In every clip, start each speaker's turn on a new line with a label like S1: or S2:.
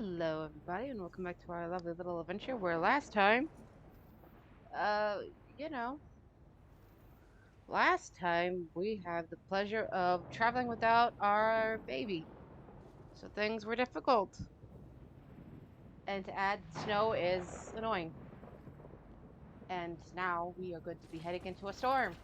S1: Hello, everybody, and welcome back to our lovely little adventure. Where last time, uh, you know, last time we had the pleasure of traveling without our baby, so things were difficult. And to add, snow is annoying. And now we are going to be heading into a storm.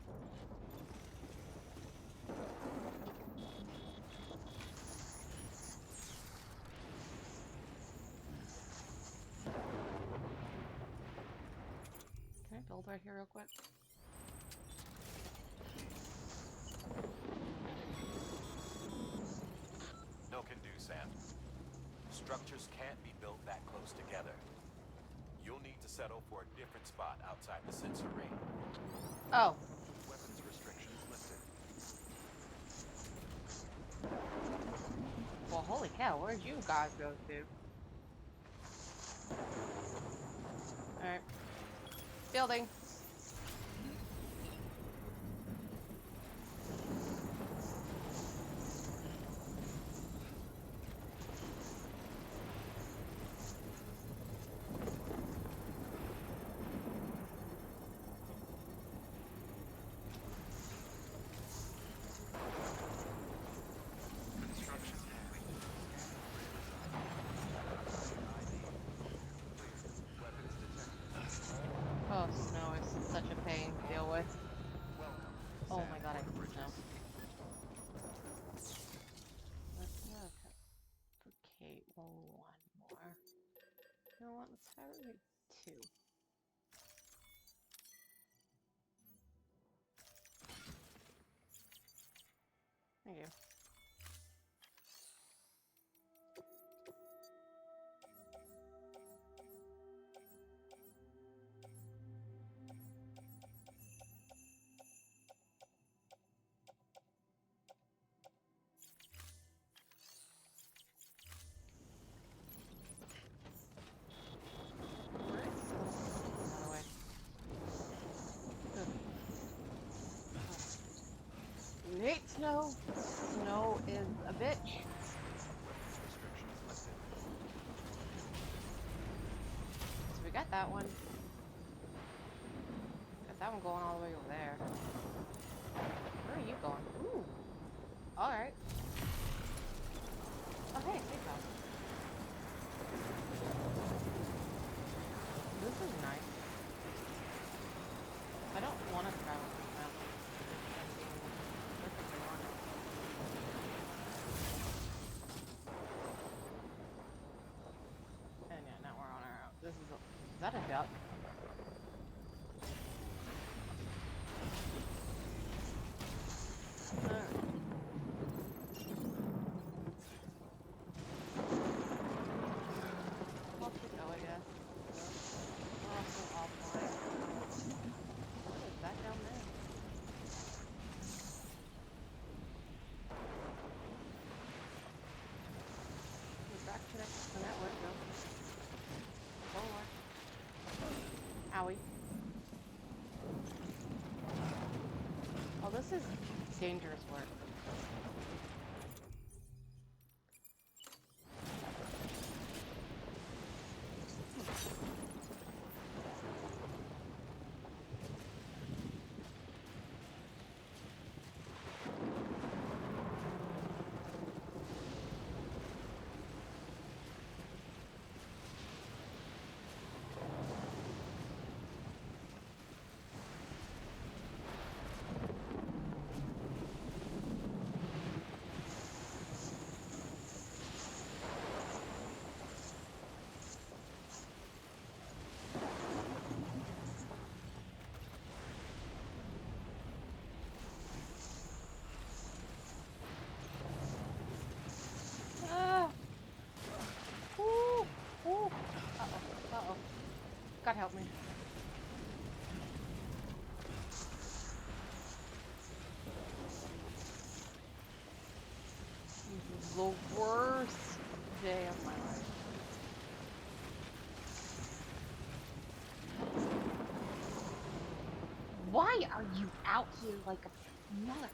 S1: Can I build right here real quick?
S2: No can do, Sam. Structures can't be built that close together. You'll need to settle for a different spot outside the sensor ring.
S1: Oh,
S2: Weapons restrictions listed.
S1: well, holy cow, where'd you guys go to? Alright, building.
S2: Construction complete. Weapons detected.
S1: Oh, snow is such a pain to deal with.
S2: Welcome,
S1: Oh
S2: Sam
S1: my god, I hate
S2: Bridges.
S1: snow. Let's replicate one more. You know what? Let's fabricate two. Thank you. Where is by the way? You hate snow. Snow is a bitch.
S2: Weapons restrictions listed.
S1: So we got that one. Got that one going all the way over there. Where are you going? Ooh. Alright. Oh hey, big house. This is nice. I don't want to travel this mountain. I'm being perfectly honest. And yeah, now we're on our own. Is that a duck? Alright. I'll just go, I guess. We're also offline. What is that down there? We're back connected to the network, though. Forward. Owie. Oh, this is dangerous work. Ah! Ooh! Ooh! Uh-oh. Uh-oh. God help me. This is the worst day of my life. Why are you out here like a mother?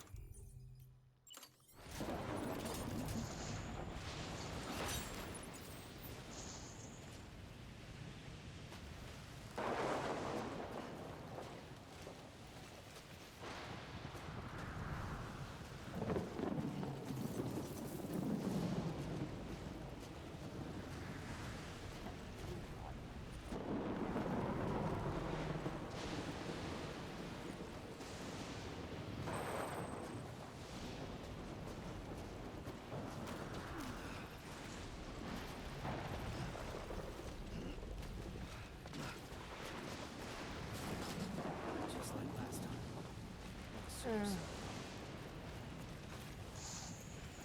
S2: soon.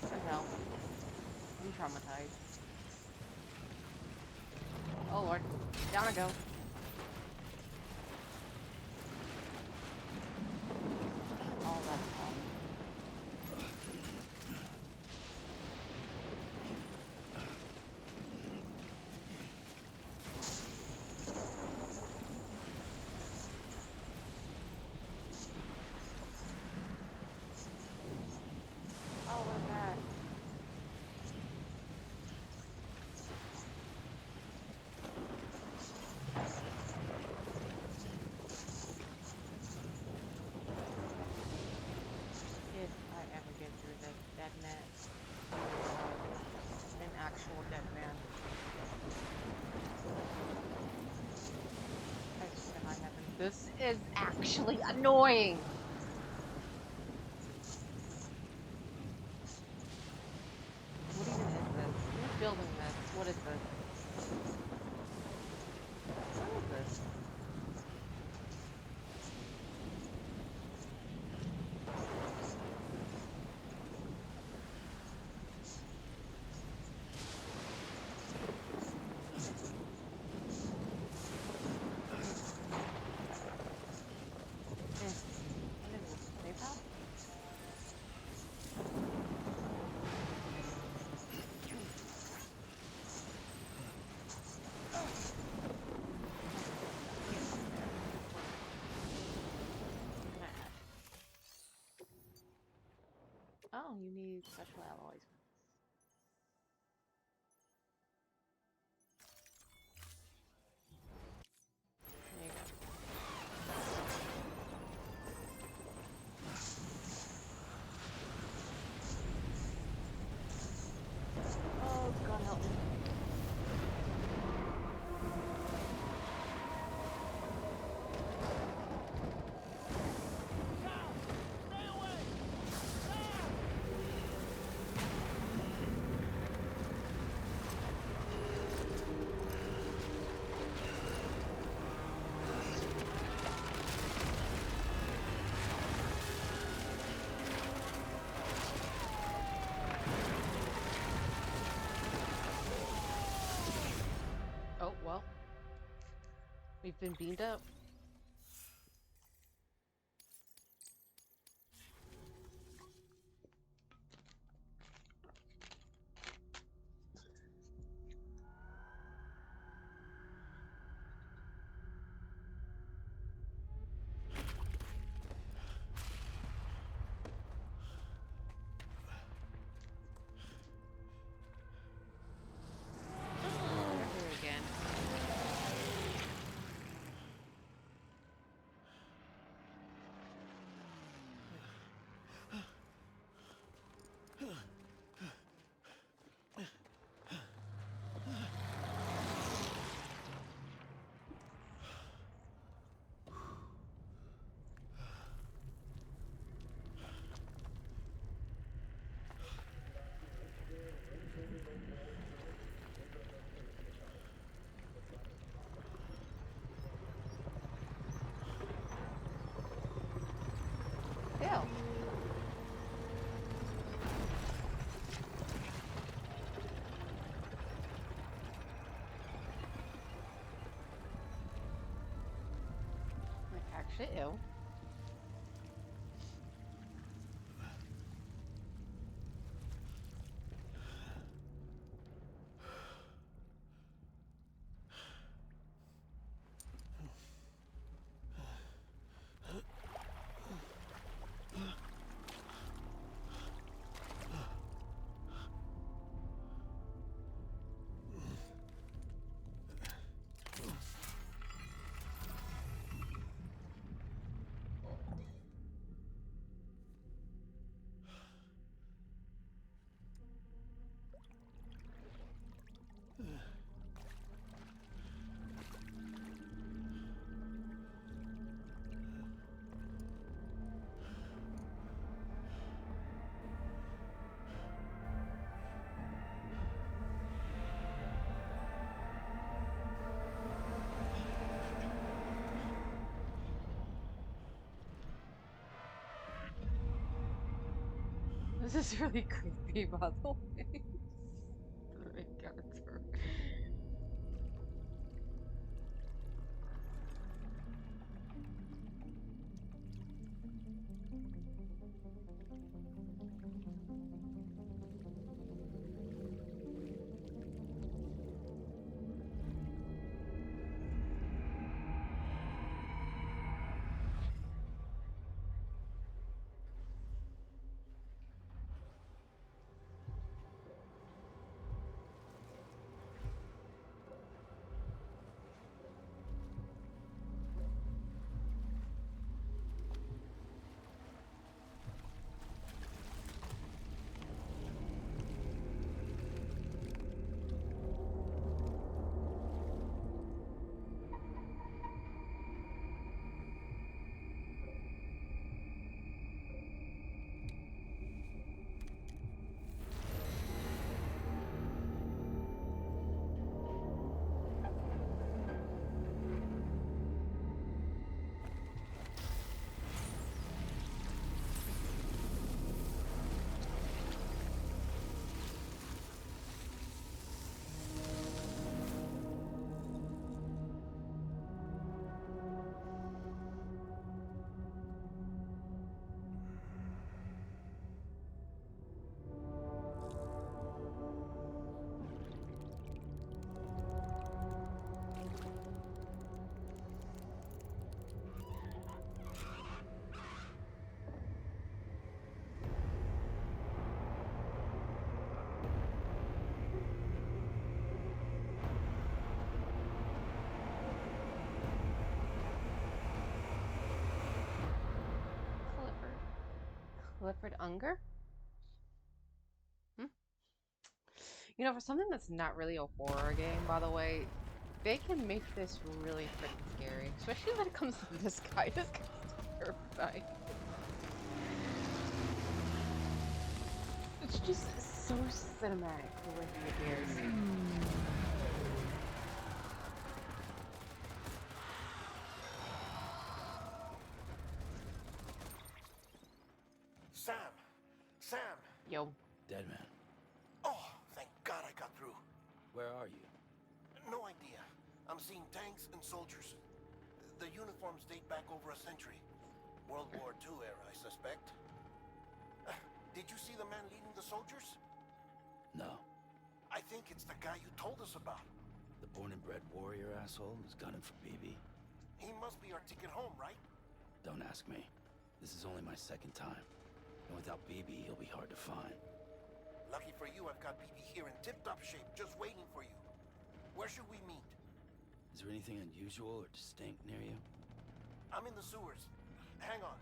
S1: What the hell? I'm traumatized. Oh lord. Down I go. All that stuff. Oh, what is that? If I ever get through the Deadman, an actual Deadman. I swear to high heaven, this is actually annoying! What even is this? Who's building this? What is this? What is this? What is this? Safe house? Oh, you need special alloys. There you go. Oh, God help me. Oh, well. We've been beamed up. We're here again. Ew. Like, actually, ew. This is really creepy, by the way. The main character. Clifford. Clifford Unger? Hmm? You know, for something that's not really a horror game, by the way, they can make this really freaking scary. Especially when it comes to this guy. This guy's terrifying. It's just so cinematic the way he appears.
S3: Sam! Sam!
S1: Yo.
S4: Deadman,
S3: Oh, thank God I got through.
S4: where are you?
S3: No idea. I'm seeing tanks and soldiers. The uniforms date back over a century. World War II era, I suspect. Did you see the man leading the soldiers?
S4: No.
S3: I think it's the guy you told us about.
S4: The born and bred warrior asshole who's gunning for BB.
S3: He must be our ticket home, right?
S4: Don't ask me. This is only my second time. And without BB, he'll be hard to find.
S3: Lucky for you, I've got BB here in tip-top shape, just waiting for you. Where should we meet?
S4: Is there anything unusual or distinct near you?
S3: I'm in the sewers. Hang on.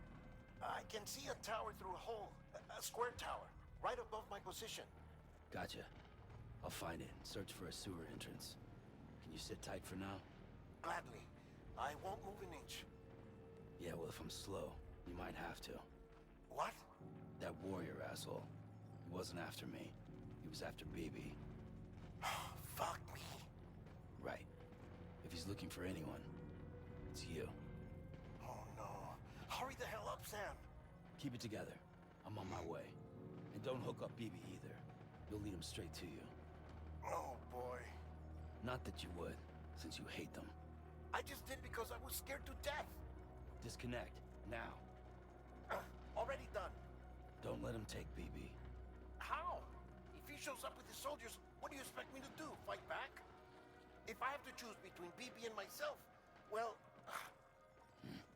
S3: I can see a tower through a hole. A square tower, right above my position.
S4: Gotcha. I'll find it and search for a sewer entrance. Can you sit tight for now?
S3: Gladly. I won't move an inch.
S4: Yeah, well, if I'm slow, you might have to.
S3: What?
S4: That warrior asshole. He wasn't after me. He was after BB.
S3: Fuck me.
S4: Right. If he's looking for anyone, it's you.
S3: Oh no. Hurry the hell up, Sam.
S4: Keep it together. I'm on my way. And don't hook up BB either. You'll lead him straight to you.
S3: Oh boy.
S4: Not that you would, since you hate them.
S3: I just did because I was scared to death.
S4: Disconnect, now.
S3: Already done.
S4: Don't let him take BB.
S3: How? If he shows up with his soldiers, what do you expect me to do? Fight back? If I have to choose between BB and myself, well...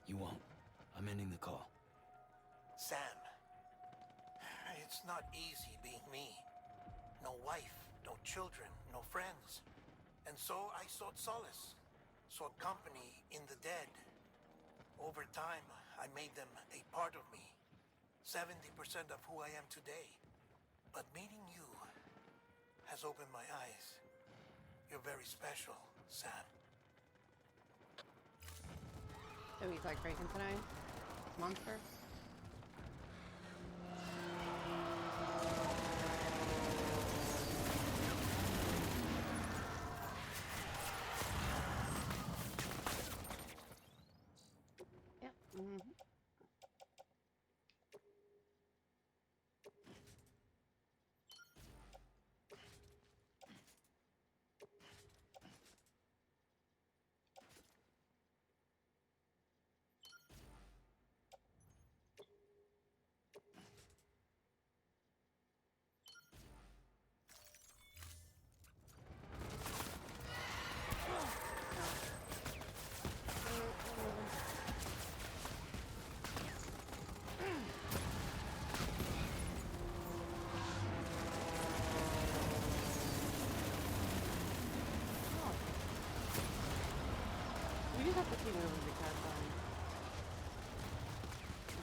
S4: You won't. I'm ending the call.
S3: Sam. It's not easy being me. No wife, no children, no friends. And so I sought solace. Sought company in the dead. Over time, I made them a part of me. 70% of who I am today. But meeting you has opened my eyes. You're very special, Sam.
S1: So he's like Frankenstein? Monster? Yep.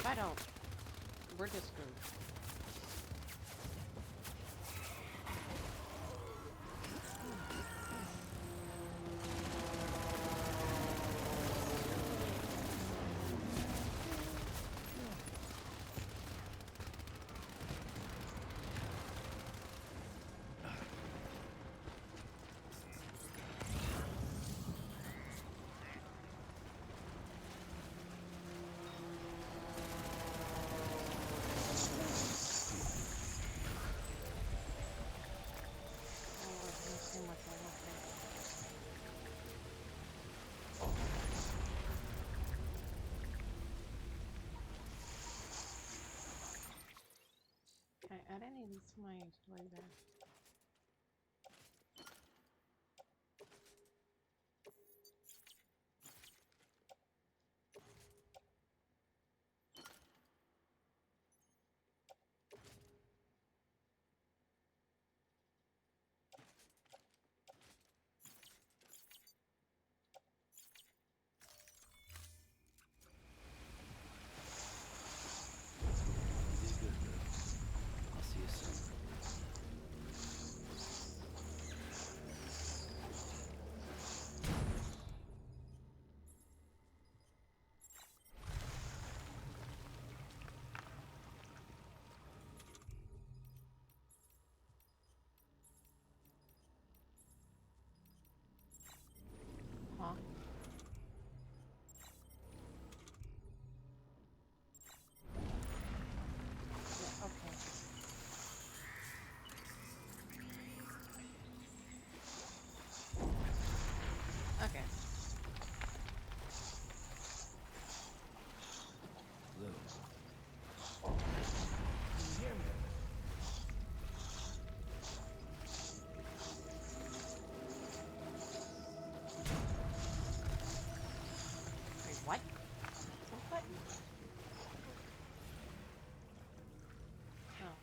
S1: I don't, we're just screwed. Can I add any of these to my later?
S4: You did good, girl. I'll see you soon.
S1: Huh? Yeah, okay. Okay.
S4: Lou. Can you hear me?
S1: Wait, what? What button? Oh.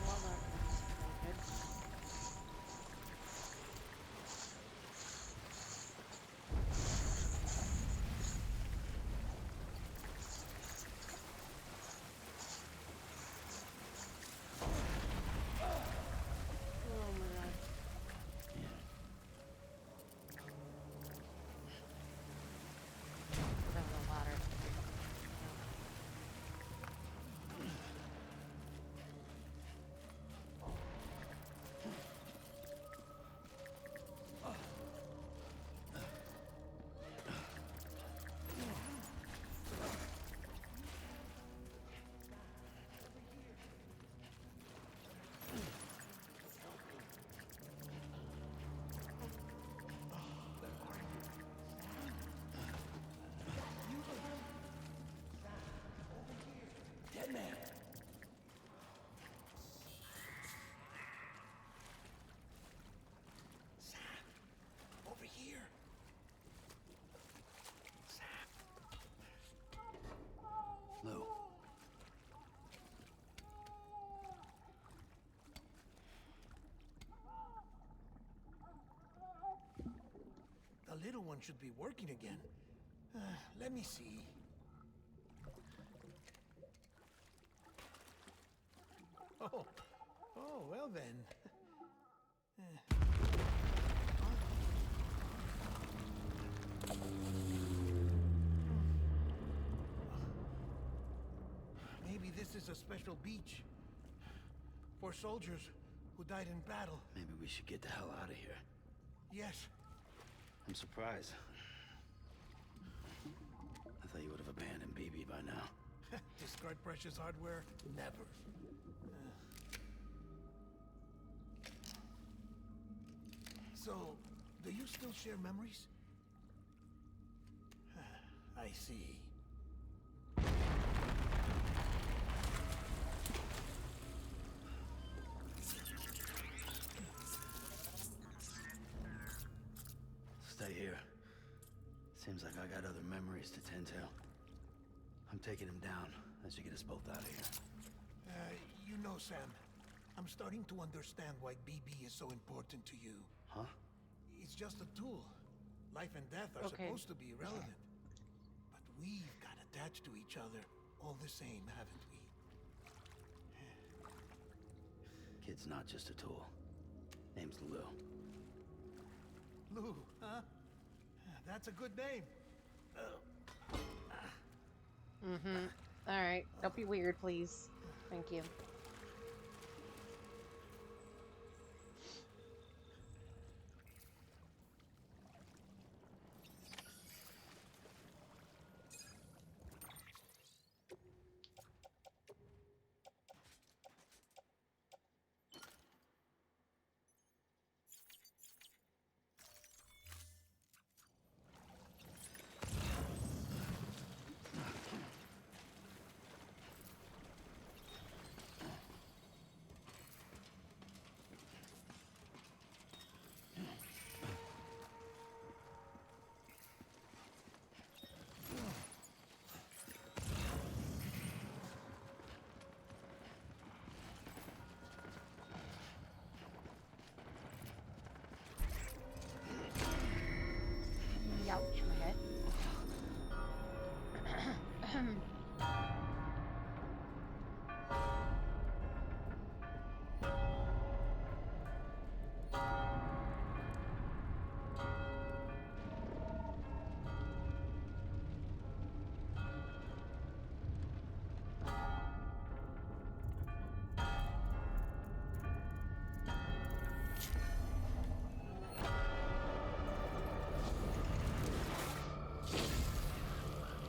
S1: Well done. Good. Oh my god. That was a ladder.
S4: Deadman!
S3: Sam, over here. Sam.
S4: Lou.
S3: The little one should be working again. Let me see. Oh, well then. Maybe this is a special beach for soldiers who died in battle.
S4: Maybe we should get the hell out of here.
S3: Yes.
S4: I'm surprised. I thought you would have abandoned BB by now.
S3: Discard precious hardware? Never. So, do you still share memories? I see.
S4: Stay here. Seems like I got other memories to tend to. I'm taking him down as you get us both out of here.
S3: You know, Sam, I'm starting to understand why BB is so important to you.
S4: Huh?
S3: It's just a tool. Life and death are
S1: Okay.
S3: supposed to be irrelevant. But we've got attached to each other all the same, haven't we?
S4: Kid's not just a tool. Name's Lou.
S3: Lou, huh? That's a good name.
S1: Mm-hmm. All right. Don't be weird, please. Thank you. Ouch, my head.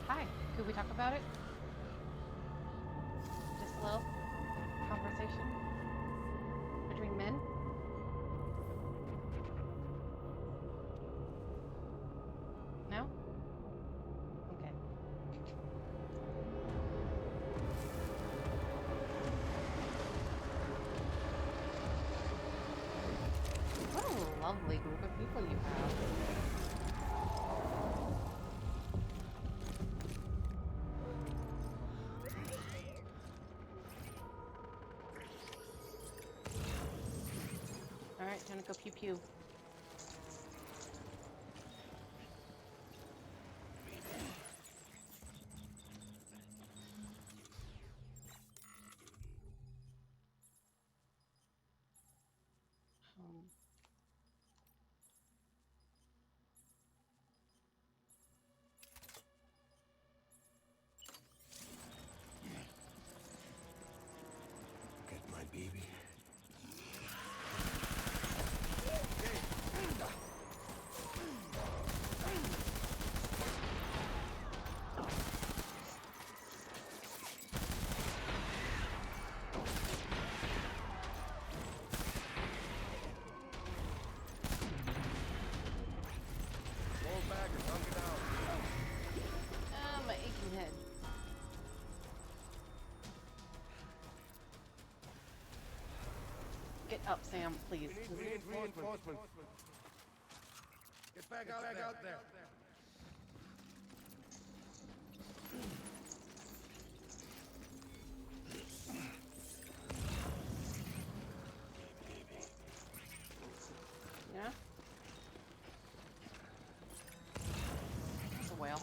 S1: Hi, could we talk about it? Just a little conversation between men? No? Okay. What a lovely group of people you have. Alright, time to go pew pew. Um,
S3: Get my baby.
S1: my aching head. Get up, Sam, please.
S5: We need reinforcements. Get back out there.
S1: Yeah? That's a whale.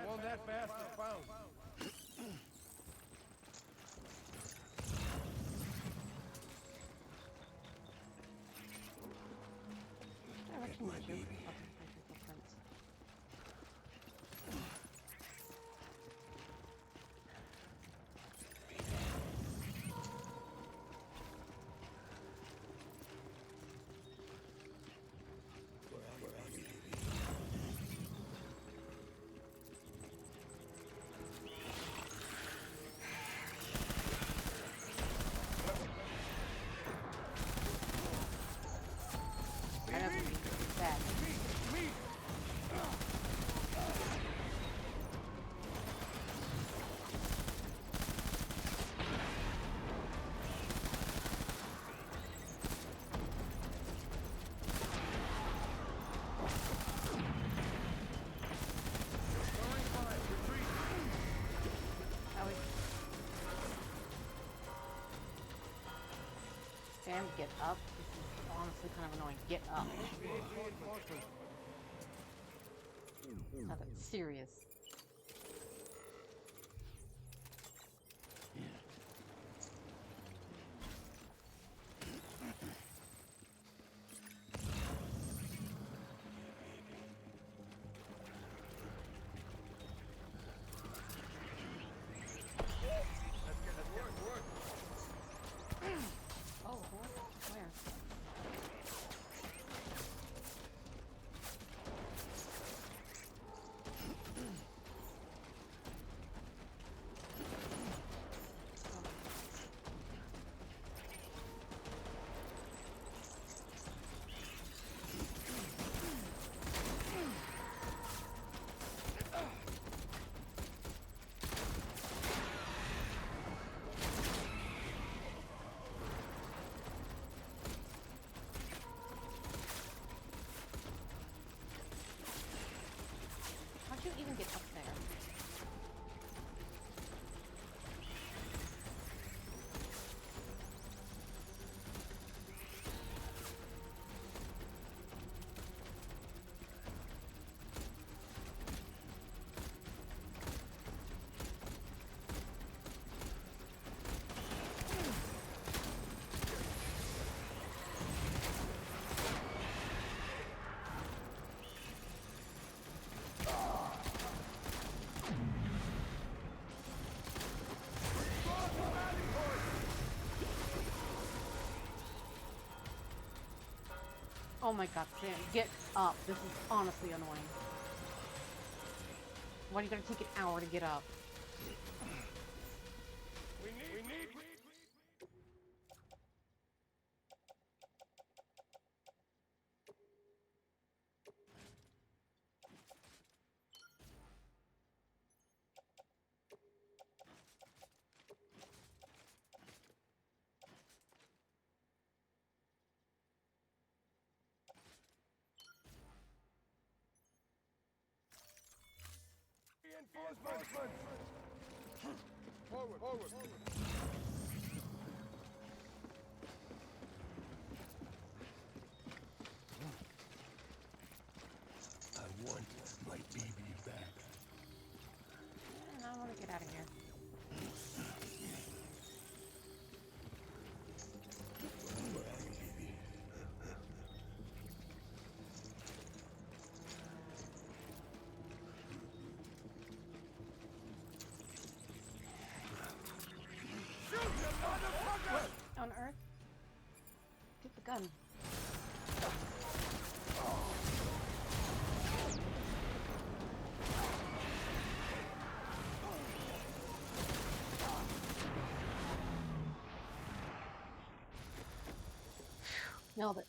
S5: I want that bastard found.
S1: Direction
S3: my
S1: did you?
S3: baby.
S1: Okay, there's your footprints. get up. This is honestly kind of annoying. Get up.
S5: Reinforcements.
S1: Not that serious.
S5: Let's get to work.
S1: Oh, where? How'd you even get up there? Oh my god, Sam, get up. This is honestly annoying. Why are you gonna take an hour to get up?
S5: We need. Reinforcements. Forward.
S4: I want my baby back.
S1: And I want to get out of here. What on earth? Get the gun. Nailed it.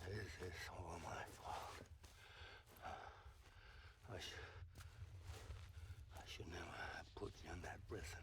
S4: Maybe this is all my fault. I should never have put you in that prison.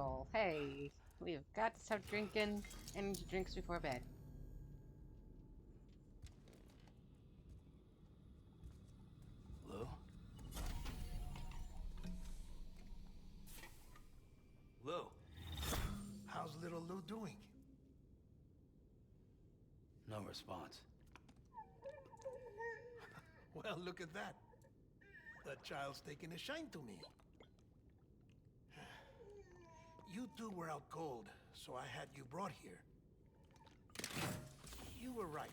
S1: fragile. Hey, we've got to stop drinking energy drinks before bed.
S4: Lou? Lou?
S3: How's little Lou doing?
S4: No response.
S3: Well, look at that. The child's taking a shine to me. You two were out cold, so I had you brought here. You were right.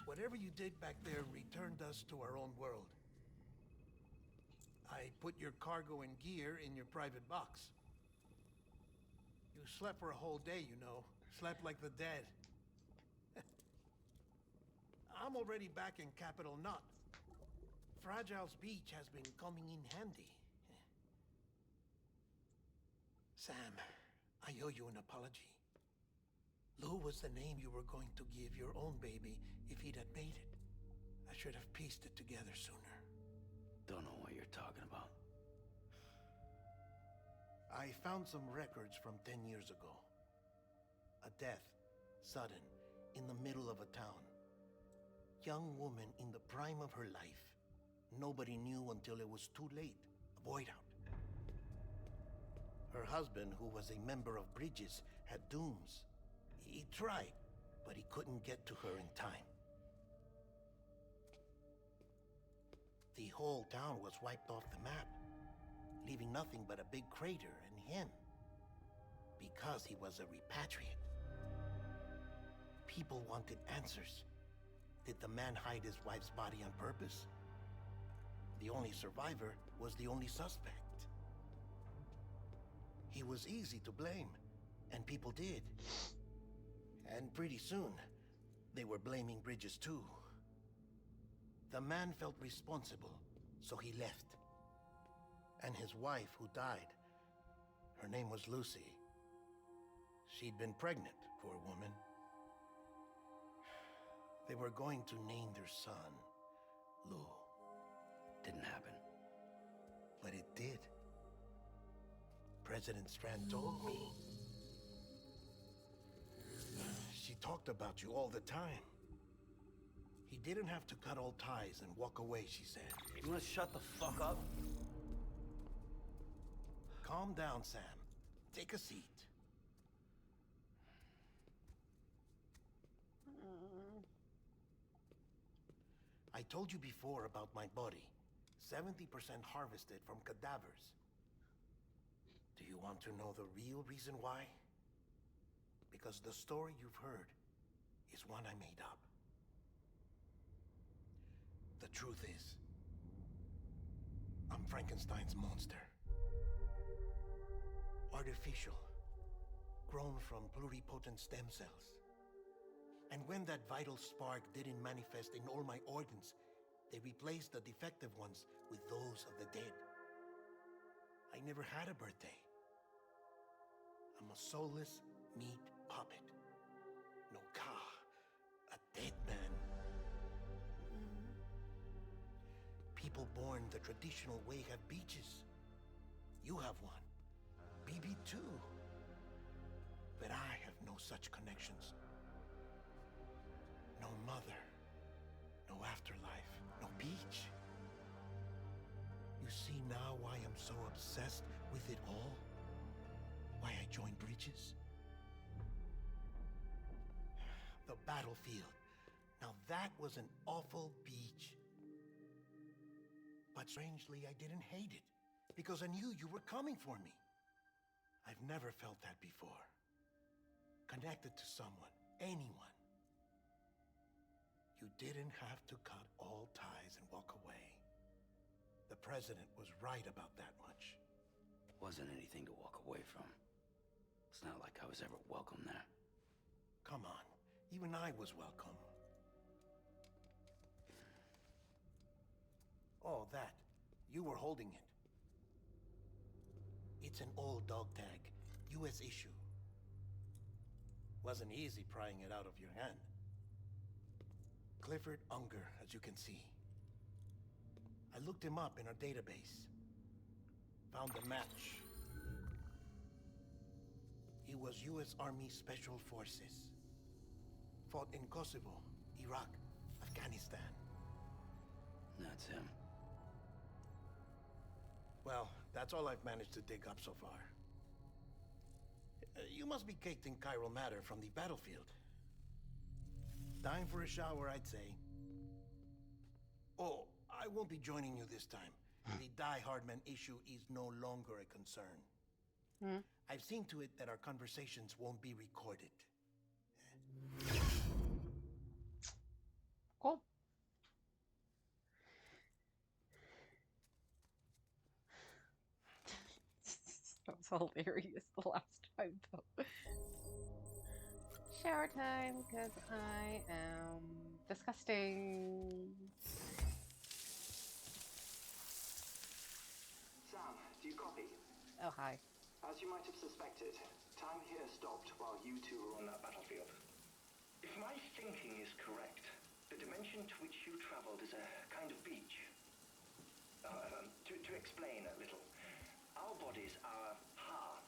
S3: Whatever you did back there returned us to our own world. I put your cargo and gear in your private box. You slept for a whole day, you know. Slept like the dead. I'm already back in Capital Knot. Fragile's beach has been coming in handy. Sam, I owe you an apology. Lou was the name you were going to give your own baby if he'd had made it. I should have pieced it together sooner.
S4: Don't know what you're talking about.
S3: I found some records from 10 years ago. A death, sudden, in the middle of a town. Young woman in the prime of her life. Nobody knew until it was too late. A void out. Her husband, who was a member of Bridges, had dooms. He tried, but he couldn't get to her in time. The whole town was wiped off the map, leaving nothing but a big crater and him. Because he was a repatriate. People wanted answers. Did the man hide his wife's body on purpose? The only survivor was the only suspect. He was easy to blame, and people did. And pretty soon, they were blaming Bridges too. The man felt responsible, so he left. And his wife, who died, her name was Lucy. She'd been pregnant, poor woman. They were going to name their son Lou.
S4: Didn't happen.
S3: But it did. President Strand told me. She talked about you all the time. He didn't have to cut all ties and walk away, she said.
S4: You wanna shut the fuck up?
S3: Calm down, Sam. Take a seat. I told you before about my body. 70% harvested from cadavers. Do you want to know the real reason why? Because the story you've heard is one I made up. The truth is, I'm Frankenstein's monster. Artificial. Grown from pluripotent stem cells. And when that vital spark didn't manifest in all my organs, they replaced the defective ones with those of the dead. I never had a birthday. I'm a soulless meat puppet. No ka, a dead man. People born the traditional way have beaches. You have one. BB too. But I have no such connections. No mother. No afterlife. No beach. You see now why I'm so obsessed with it all? Why I joined Bridges? The battlefield. Now that was an awful beach. But strangely, I didn't hate it. Because I knew you were coming for me. I've never felt that before. Connected to someone, anyone. You didn't have to cut all ties and walk away. The president was right about that much.
S4: Wasn't anything to walk away from. It's not like I was ever welcome there.
S3: Come on, even I was welcome. Oh, that. You were holding it. It's an old dog tag, US issue. Wasn't easy prying it out of your hand. Clifford Unger, as you can see. I looked him up in our database. Found a match. He was U.S. Army Special Forces. Fought in Kosovo, Iraq, Afghanistan.
S4: That's him.
S3: Well, that's all I've managed to dig up so far. You must be caked in chiral matter from the battlefield. Time for a shower, I'd say. Oh, I won't be joining you this time. The Die Heartman issue is no longer a concern.
S1: Hmm.
S3: I've seen to it that our conversations won't be recorded.
S1: Cool. That was hilarious the last time, though. Shower time, because I am disgusting.
S6: Sam, do you copy?
S1: Oh, hi.
S6: As you might have suspected, time here stopped while you two were on that battlefield. If my thinking is correct, the dimension to which you traveled is a kind of beach. To explain a little, our bodies, our ha,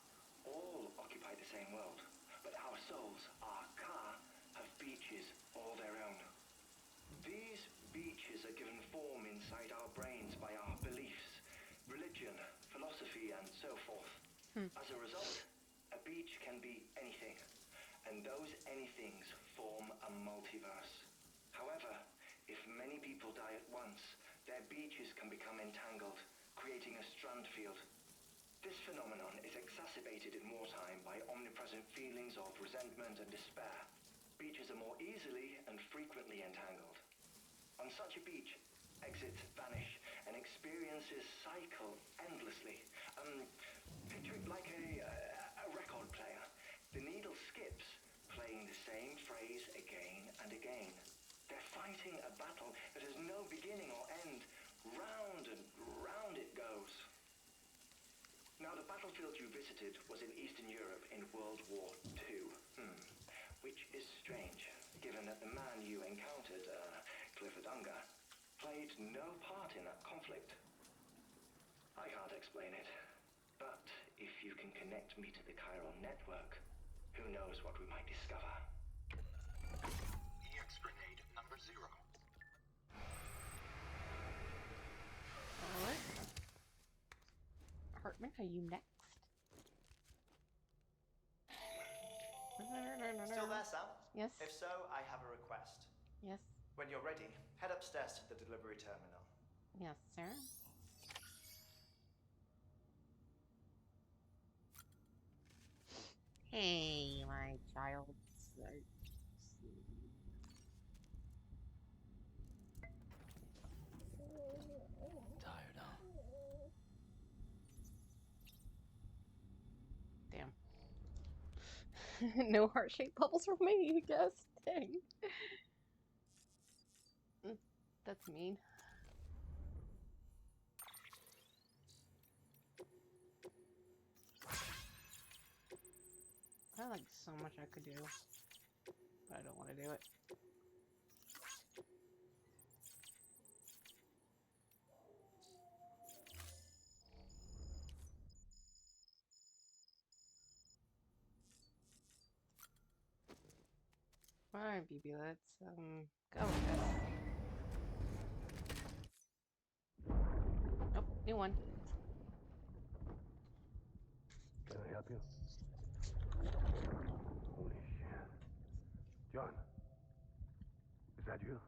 S6: all occupy the same world, but our souls, our ka, have beaches all their own. These beaches are given form inside our brains by our beliefs, religion, philosophy, and so forth. As a result, a beach can be anything, and those anythings form a multiverse. However, if many people die at once, their beaches can become entangled, creating a strand field. This phenomenon is exacerbated in wartime by omnipresent feelings of resentment and despair. Beaches are more easily and frequently entangled. On such a beach, exits vanish and experiences cycle endlessly. Picture it like a record player. The needle skips, playing the same phrase again and again. They're fighting a battle that has no beginning or end. Round and round it goes. Now, the battlefield you visited was in Eastern Europe in World War II. Which is strange, given that the man you encountered, Clifford Unger, played no part in that conflict. I can't explain it, but if you can connect me to the chiral network, who knows what we might discover.
S7: EX grenade number 0.
S1: Alright. Heartman, are you next?
S8: Still there, Sam?
S1: Yes.
S8: If so, I have a request.
S1: Yes.
S8: When you're ready, head upstairs to the delivery terminal.
S1: Yes, sir. Hey, my child.
S4: Tired, huh?
S1: Damn. No heart-shaped bubbles for me, I guess. Dang. That's mean. I like so much I could do, but I don't want to do it. Alright, BB, let's go with this. Nope, new one.
S5: Can I help you? Holy shit. John. Is that you?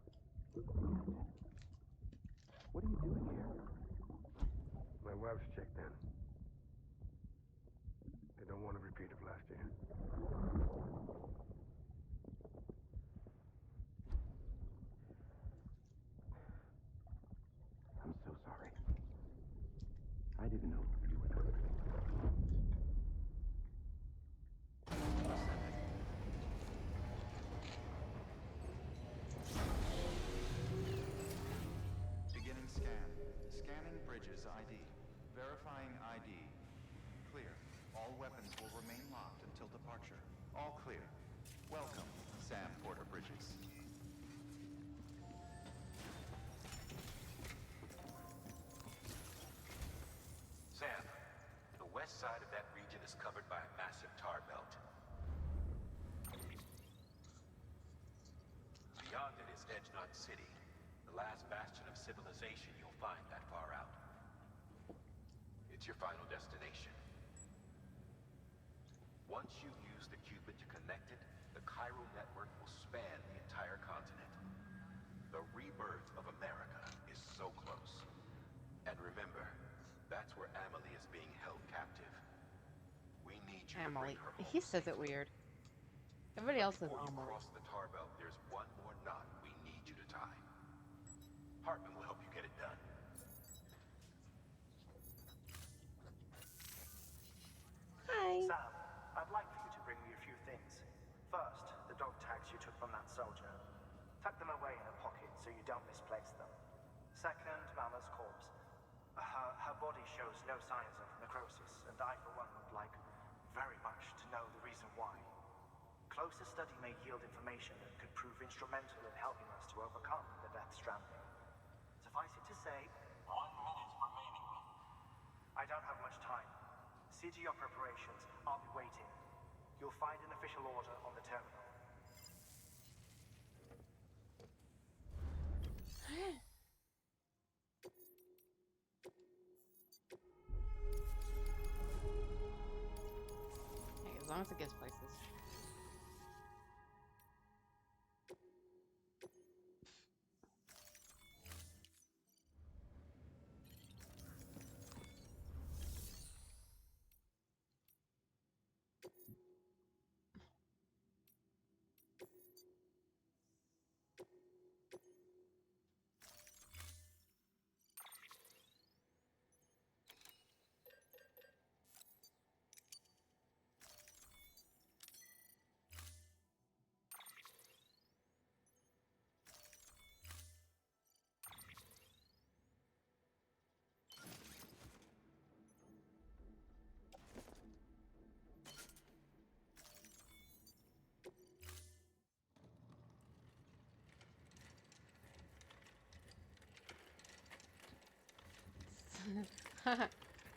S5: What are you doing here? My wife's checked in. They don't want a repeat of last year. I'm so sorry. I didn't know you were coming.
S9: Beginning scan. Scanning bridges ID. Verifying
S2: city. The last bastion of civilization you'll find that far out. It's your final destination. Once you use the Cupid to connect it, the chiral network will span the entire continent. The rebirth of America is so close. And remember, that's where Amelie is being held captive. We need you to bring
S1: Amelie.
S2: her home
S1: He says it
S2: safely.
S1: weird. Everybody else says
S2: Before you
S1: Amelie.
S2: cross the tar belt, there's one more knot we need you to tie. Heartman will help you get it done.
S1: Hi.
S7: Sam, I'd like for you to bring me a few things. First, the dog tags you took from that soldier. Tuck them away in a pocket so you don't misplace them. Second, Mama's corpse. Her body shows no signs of necrosis, and I, for one, would like very much to know the reason why. Closer study may yield information that could prove instrumental in helping us to overcome the death stranding. Suffice it to say, 1 minute remaining. I don't have much time. See to your preparations. I'll be waiting. You'll find an official order on the terminal.
S1: Hey, as long as it gets places.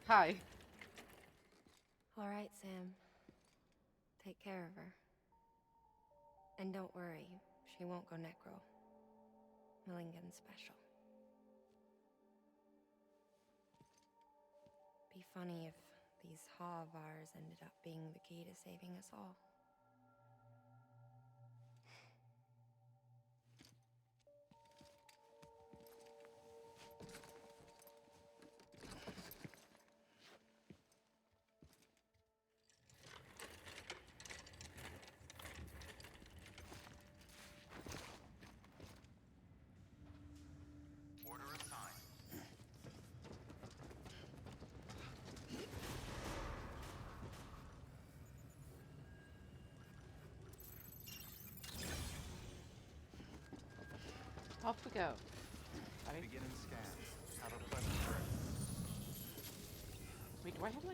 S1: Hi.
S9: All right, Sam. Take care of her. And don't worry, she won't go necro. Millingan's special. Be funny if these Ha of ours ended up being the key to saving us all.
S2: Order assigned.
S1: Off we go. Buddy.
S2: Beginning scans. Have a pleasant trip.
S1: Wait, do I have my...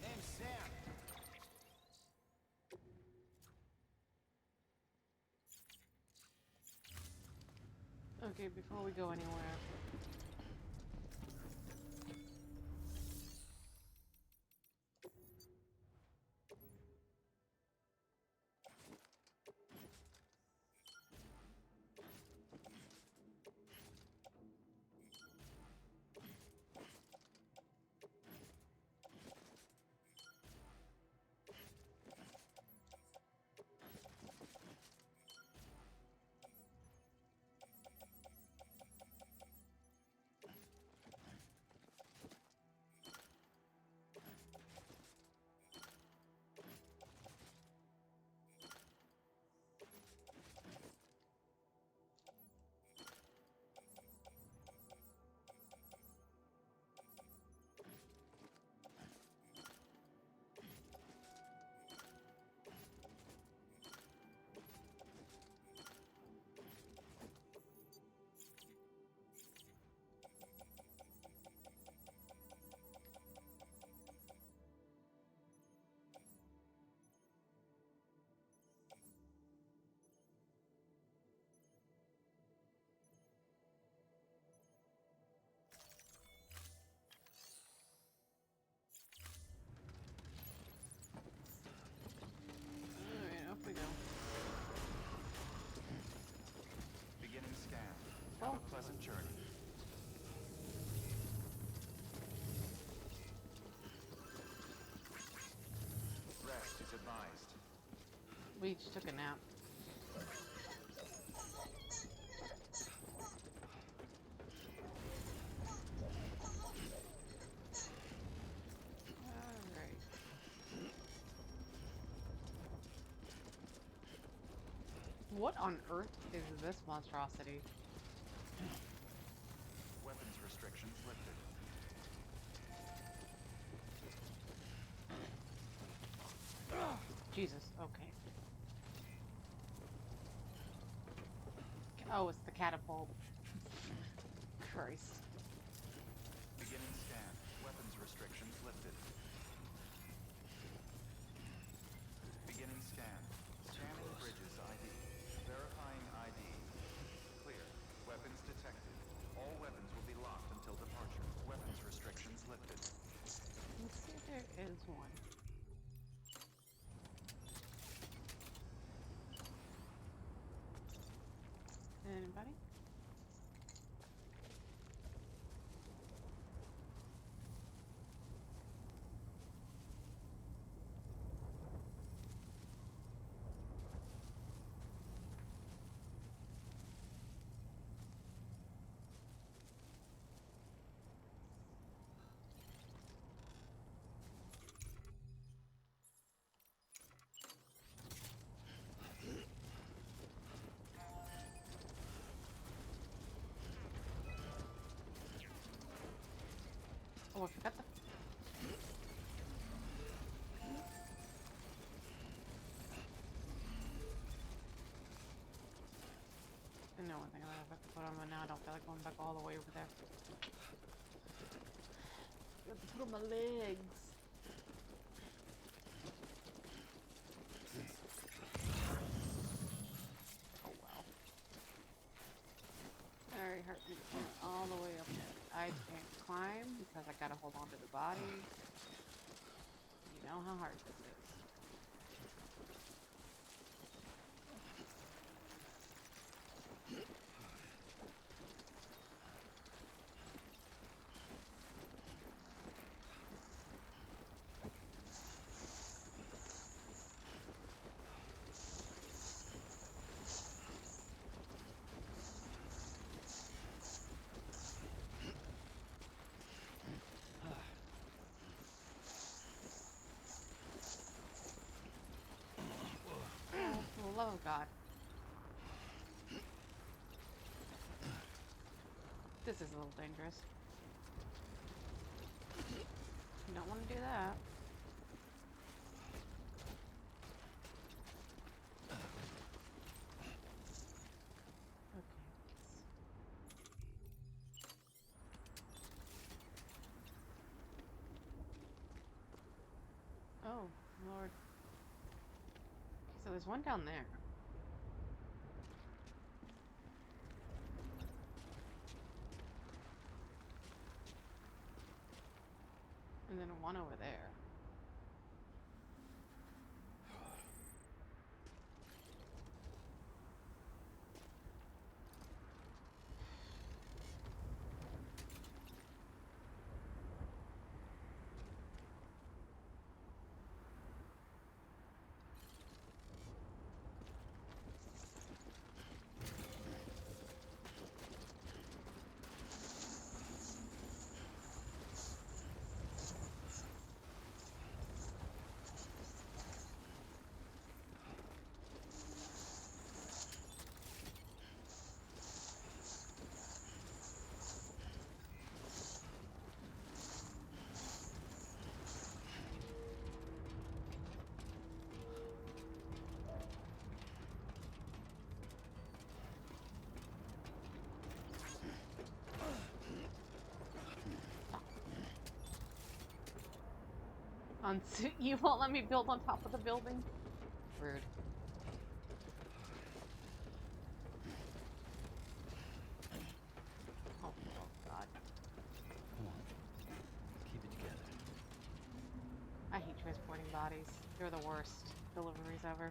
S4: Name's Sam.
S1: Okay, before we go anywhere. he just took a nap. Alright. What on earth is this monstrosity?
S2: Weapons restrictions lifted.
S1: Jesus, okay. Oh, it's the catapult. Christ.
S2: Beginning scan. Weapons restrictions lifted. Beginning scan. Scanning bridges ID. Verifying ID. Clear. Weapons detected. All weapons will be locked until departure. Weapons restrictions lifted.
S1: Let's see if there is one. Anybody? Oh, I forgot the... I know one thing I have to put on, but now I don't feel like going back all the way over there. I have to put on my legs. Oh well. Alright, Heartman, all the way up there. I can't climb because I gotta hold on to the body. You know how hard this is. For the love of God. This is a little dangerous. You don't want to do that. Okay. Oh, Lord. Okay, so there's one down there. And then one over there. You won't let me build on top of the building? Rude. Oh, God.
S4: Come on. Keep it together.
S1: I hate transporting bodies. They're the worst deliveries ever.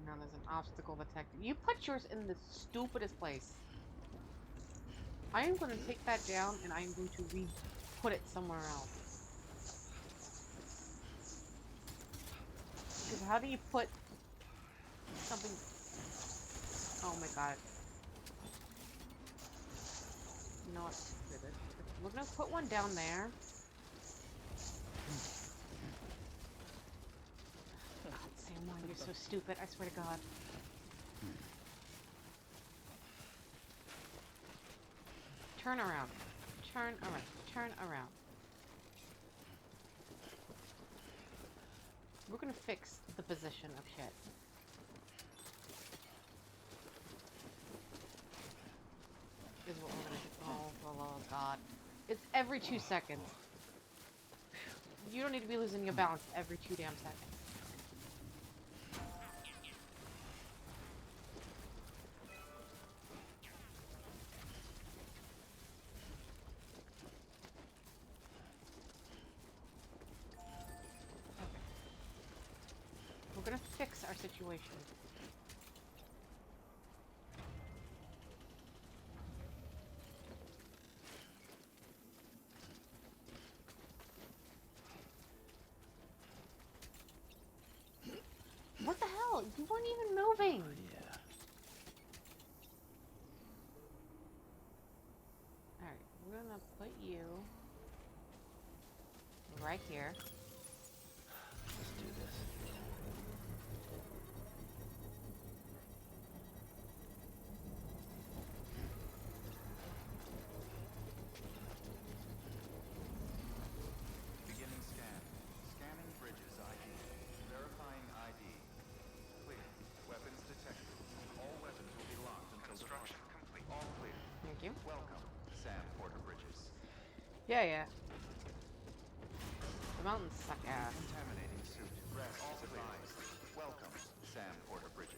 S1: Now there's an obstacle detected. You put yours in the stupidest place. I am going to take that down and I am going to re-put it somewhere else. Because how do you put something... Oh my god. You know what? Screw this. We're going to put one down there. God, Samuel, you're so stupid. I swear to God. Turn around. Turn around. Turn around. We're gonna fix the position of shit. Is what we're gonna do. Oh, for the love of God. It's every 2 seconds. You don't need to be losing your balance every 2 damn seconds. We're gonna fix our situation. What the hell? You weren't even moving!
S4: Yeah.
S1: Alright, we're gonna put you right here.
S4: Let's do this.
S10: Beginning scan. Scanning bridges ID. Verifying ID. Clear. Weapons detected. All weapons will be locked until
S7: Construction
S10: departure.
S7: complete.
S10: All clear.
S1: Thank you.
S10: Welcome, Sam Porter Bridges.
S1: Yeah. The mountains suck ass.
S10: Contaminating suit. Rest is advised. Welcome, Sam Porter Bridges.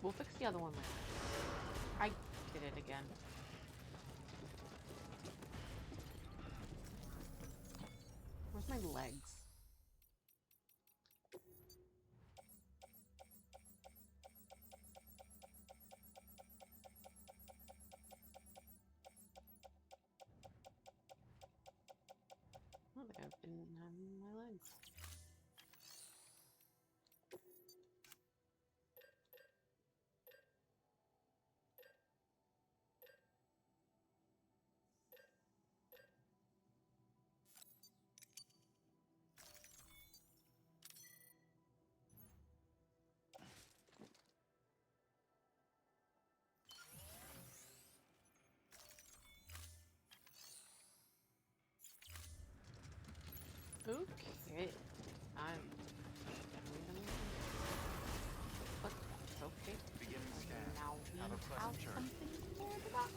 S1: We'll fix the other one later. I did it again. Where's my legs? I don't think I've been having my legs. Okay. I'm but it's okay.
S10: Beginning scan.
S1: Now we
S10: Have a pleasant journey.
S1: something for the doctor.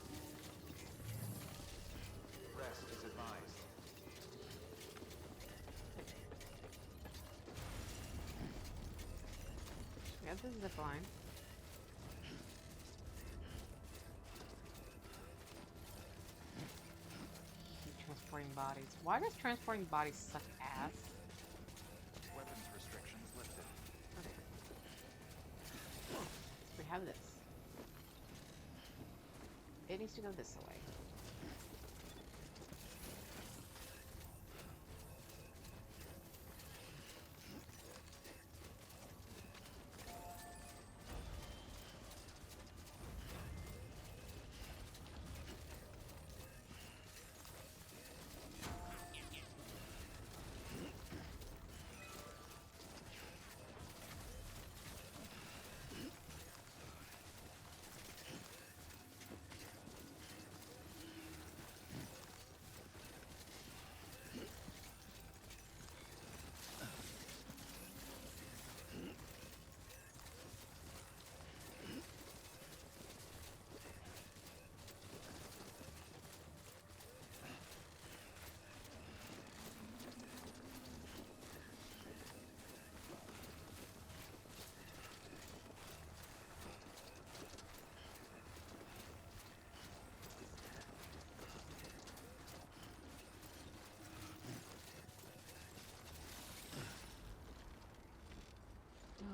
S10: Rest is advised.
S1: We have the zip line. transporting bodies. Why does transporting bodies suck ass?
S10: Weapons restrictions lifted.
S1: Okay. So we have this. It needs to go this way.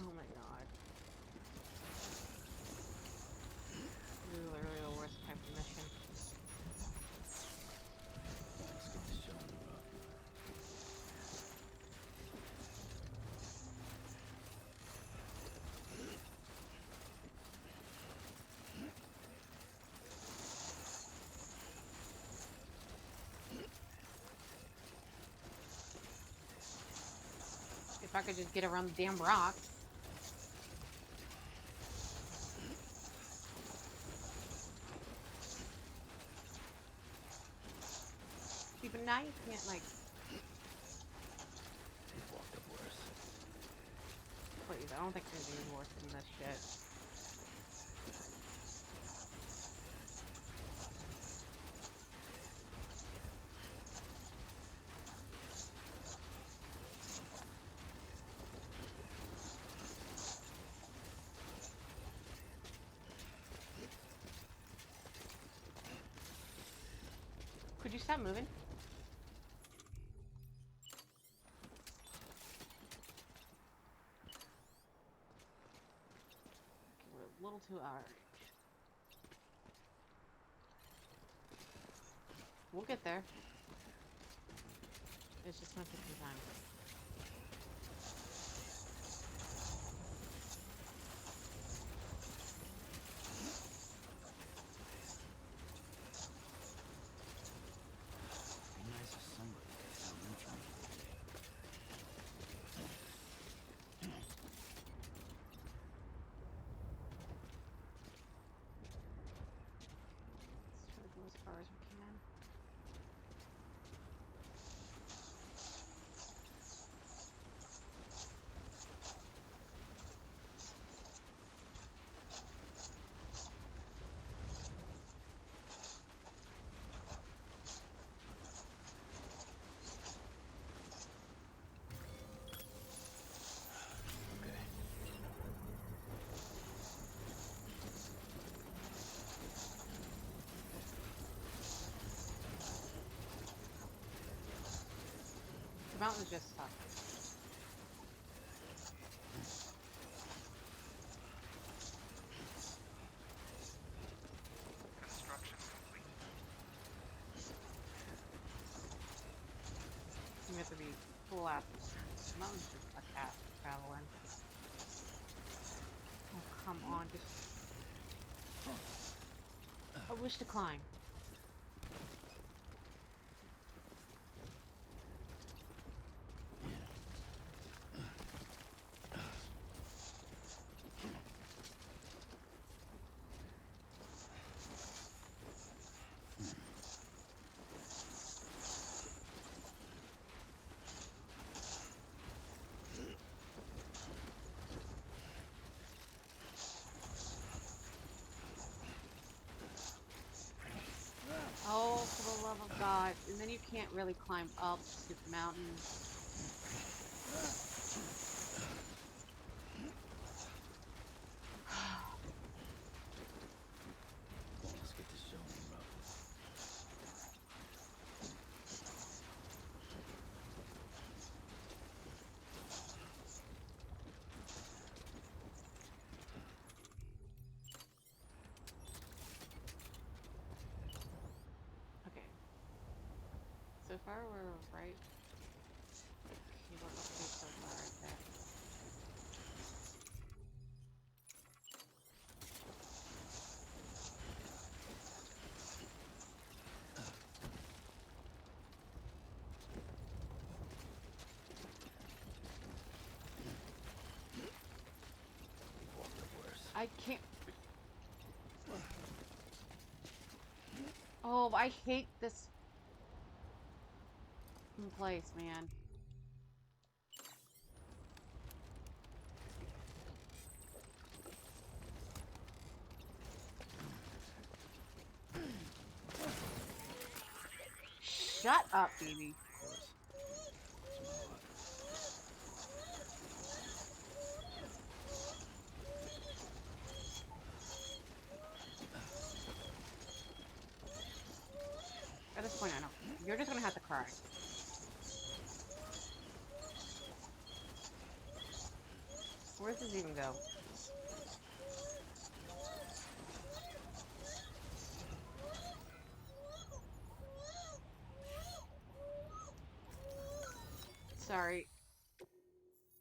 S1: Oh my god. This is literally the worst type of mission.
S4: Let's get this show on the road.
S1: If I could just get around the damn rock. But now you can't, like...
S4: They've walked up worse.
S1: Please, I don't think there's anything worse than this shit. Could you stop moving? We're a little too out of range. We'll get there. It's just gonna take some time.
S4: Be nice to somebody. That's how I'm trying to do.
S1: Let's try to go as far as we can.
S4: Okay.
S1: The mountain's just tough.
S10: Construction complete.
S1: You have to be full out. The mountain's just a cat to travel in. Oh, come on, just... I wish to climb. Oh, for the love of God. And then you can't really climb up to the mountain.
S4: Let's get this show on the road.
S1: So far, we're right. Okay, we're okay so far, I bet. I can't. Oh, I hate this place, man. Shut up, baby. At this point, I know. You're just gonna have to cry. Where does this even go? Sorry.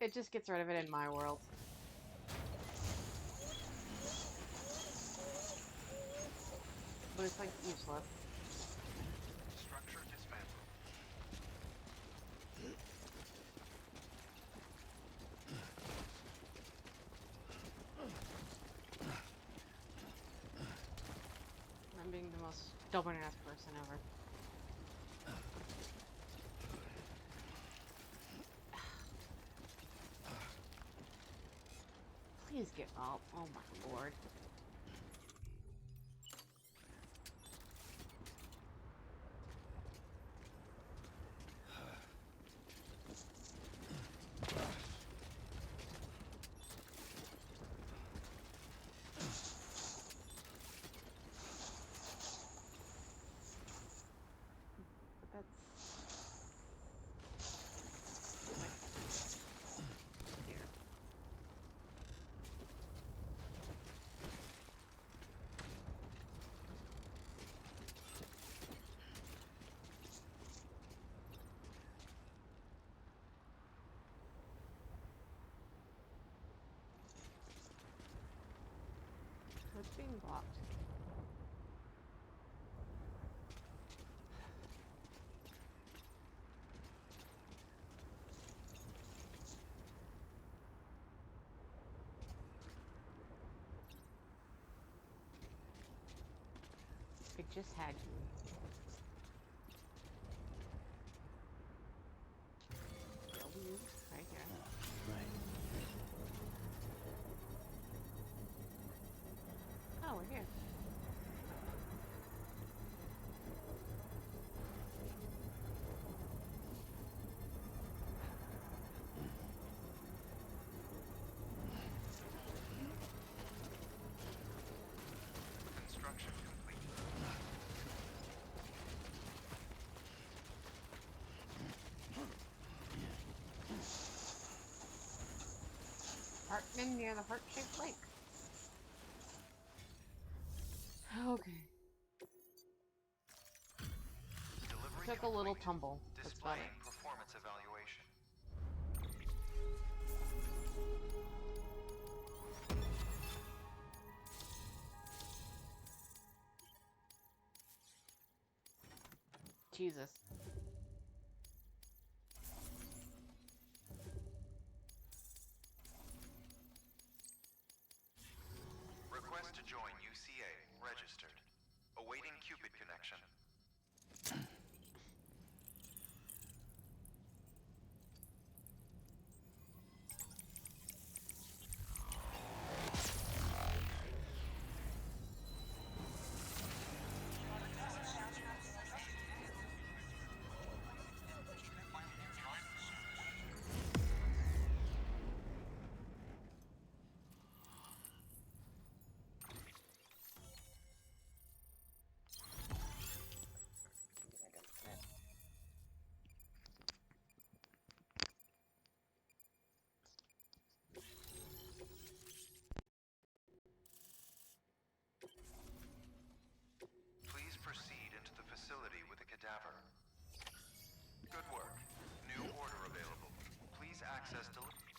S1: It just gets rid of it in my world. But it's like useless.
S10: Structure dismantled.
S1: I'm being the most stubborn-ass person ever. Please get up. Oh my lord. But that's here. What's being blocked? It just had you. W, right here. Oh, we're here.
S10: Construction complete.
S1: Heartman near the heart-shaped lake. Okay.
S10: Delivery
S1: Took a little
S10: complete.
S1: tumble. That's about
S10: Displaying
S1: it.
S10: performance evaluation.
S1: Jesus.
S10: Request to join UCA. Registered. Awaiting Cupid connection. Please proceed into the facility with the cadaver. Good work. New order available. Please access delivery.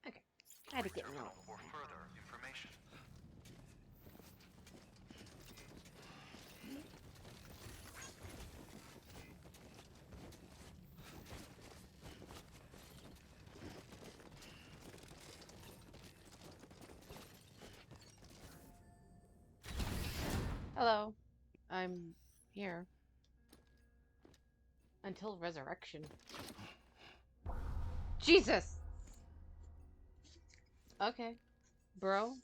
S1: Okay. I had to
S10: Delivery
S1: get in
S10: terminal
S1: there.
S10: for further information.
S1: Hello. I'm here. Until resurrection. Jesus! Okay. Bro.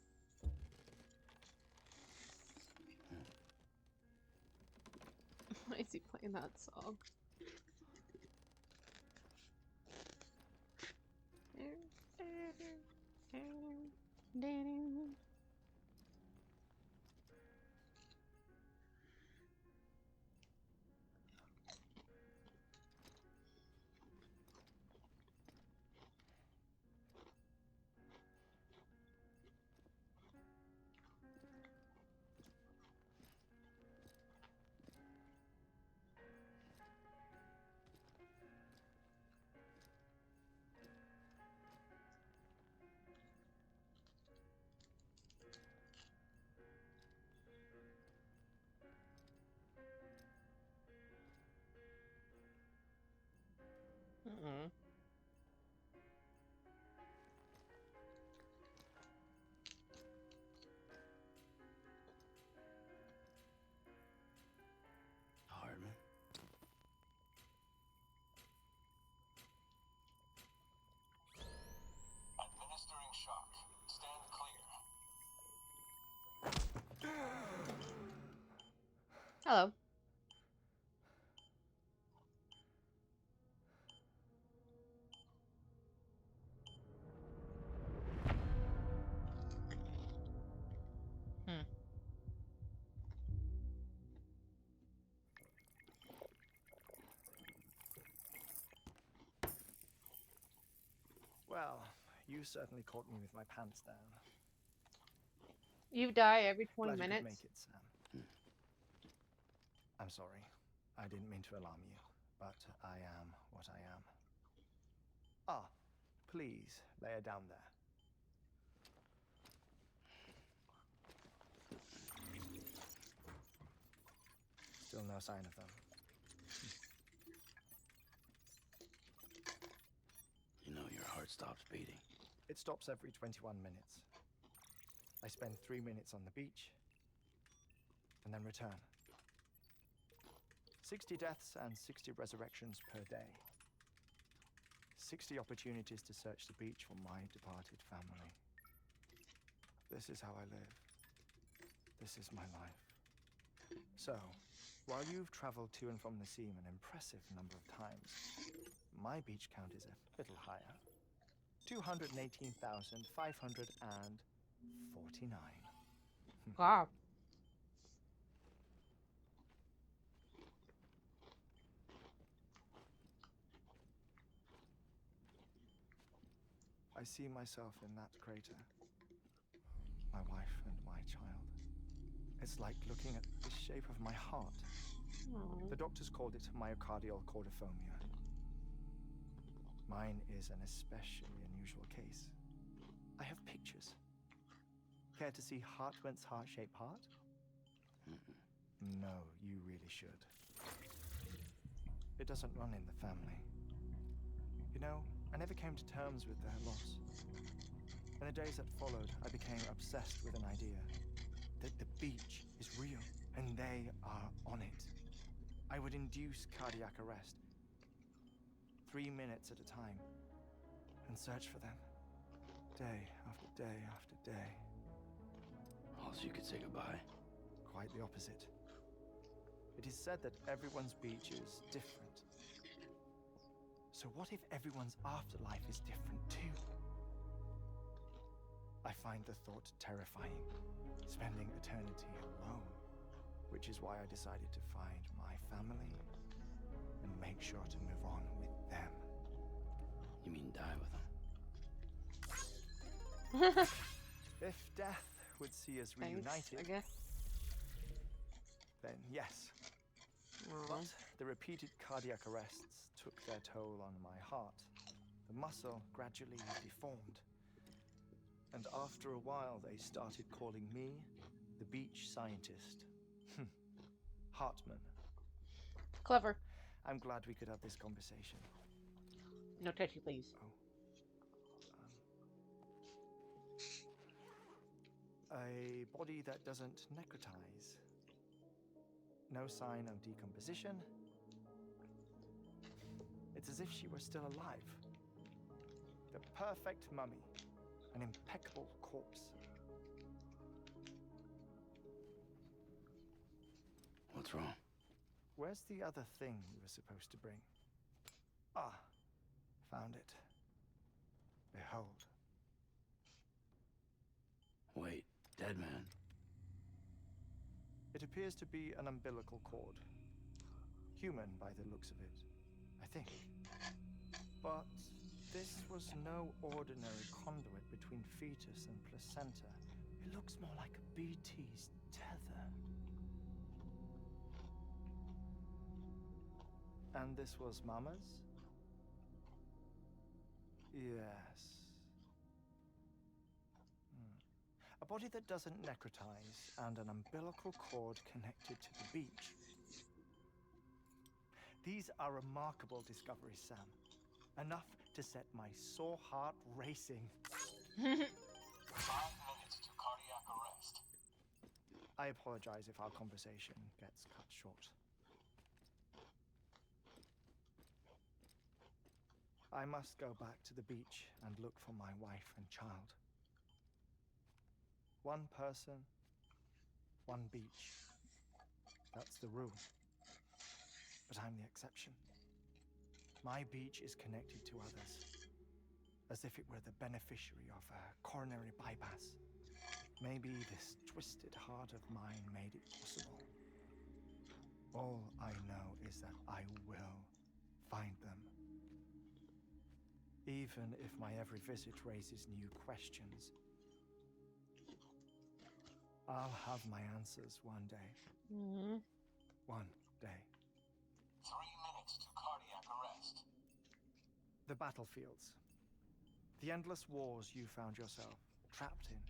S1: Why is he playing that song? Mm-mm.
S4: Heartman.
S3: Administering shock. Stand clear.
S1: Hello. Hmm.
S7: Well, you certainly caught me with my pants down.
S1: You die every 20
S7: Glad you could
S1: minutes.
S7: make it, Sam. I'm sorry. I didn't mean to alarm you, but I am what I am. Ah, please lay her down there. Still no sign of them.
S4: You know your heart stops beating.
S7: It stops every 21 minutes. I spend 3 minutes on the beach, and then return. 60 deaths and 60 resurrections per day. 60 opportunities to search the beach for my departed family. This is how I live. This is my life. So, while you've traveled to and from the sea an impressive number of times, my beach count is a little higher. 218,549.
S1: Wow.
S7: I see myself in that crater. My wife and my child. It's like looking at the shape of my heart.
S1: Aww.
S7: The doctors called it myocardial cordophobia. Mine is an especially unusual case. I have pictures. Care to see Heartman's heart-shaped heart? No, you really should. It doesn't run in the family. You know, I never came to terms with their loss. In the days that followed, I became obsessed with an idea that the beach is real, and they are on it. I would induce cardiac arrest, 3 minutes at a time, and search for them, day after day after day.
S4: Oh, so you could say goodbye?
S7: Quite the opposite. It is said that everyone's beach is different. So what if everyone's afterlife is different too? I find the thought terrifying, spending eternity alone, which is why I decided to find my family and make sure to move on with them.
S4: You mean die with them?
S7: If death would see us
S1: Thanks,
S7: reunited,
S1: I guess.
S7: then yes.
S1: Aww.
S7: But the repeated cardiac arrests took their toll on my heart. The muscle gradually deformed. And after a while, they started calling me the beach scientist. Heartman.
S1: Clever.
S7: I'm glad we could have this conversation.
S1: No touchy, please.
S7: A body that doesn't necrotize. No sign of decomposition. It's as if she were still alive. The perfect mummy. An impeccable corpse.
S4: What's wrong?
S7: Where's the other thing you were supposed to bring? Ah, found it. Behold.
S4: Wait, Deadman.
S7: It appears to be an umbilical cord. Human by the looks of it, I think. But this was no ordinary conduit between fetus and placenta. It looks more like a BT's tether. And this was Mama's? Yes. A body that doesn't necrotize, and an umbilical cord connected to the beach. These are remarkable discoveries, Sam. Enough to set my sore heart racing.
S2: 5 minutes to cardiac arrest.
S7: I apologize if our conversation gets cut short. I must go back to the beach and look for my wife and child. One person, one beach. That's the rule. But I'm the exception. My beach is connected to others, as if it were the beneficiary of a coronary bypass. Maybe this twisted heart of mine made it possible. All I know is that I will find them. Even if my every visit raises new questions, I'll have my answers one day. One day.
S2: 3 minutes to cardiac arrest.
S7: The battlefields. The endless wars you found yourself trapped in.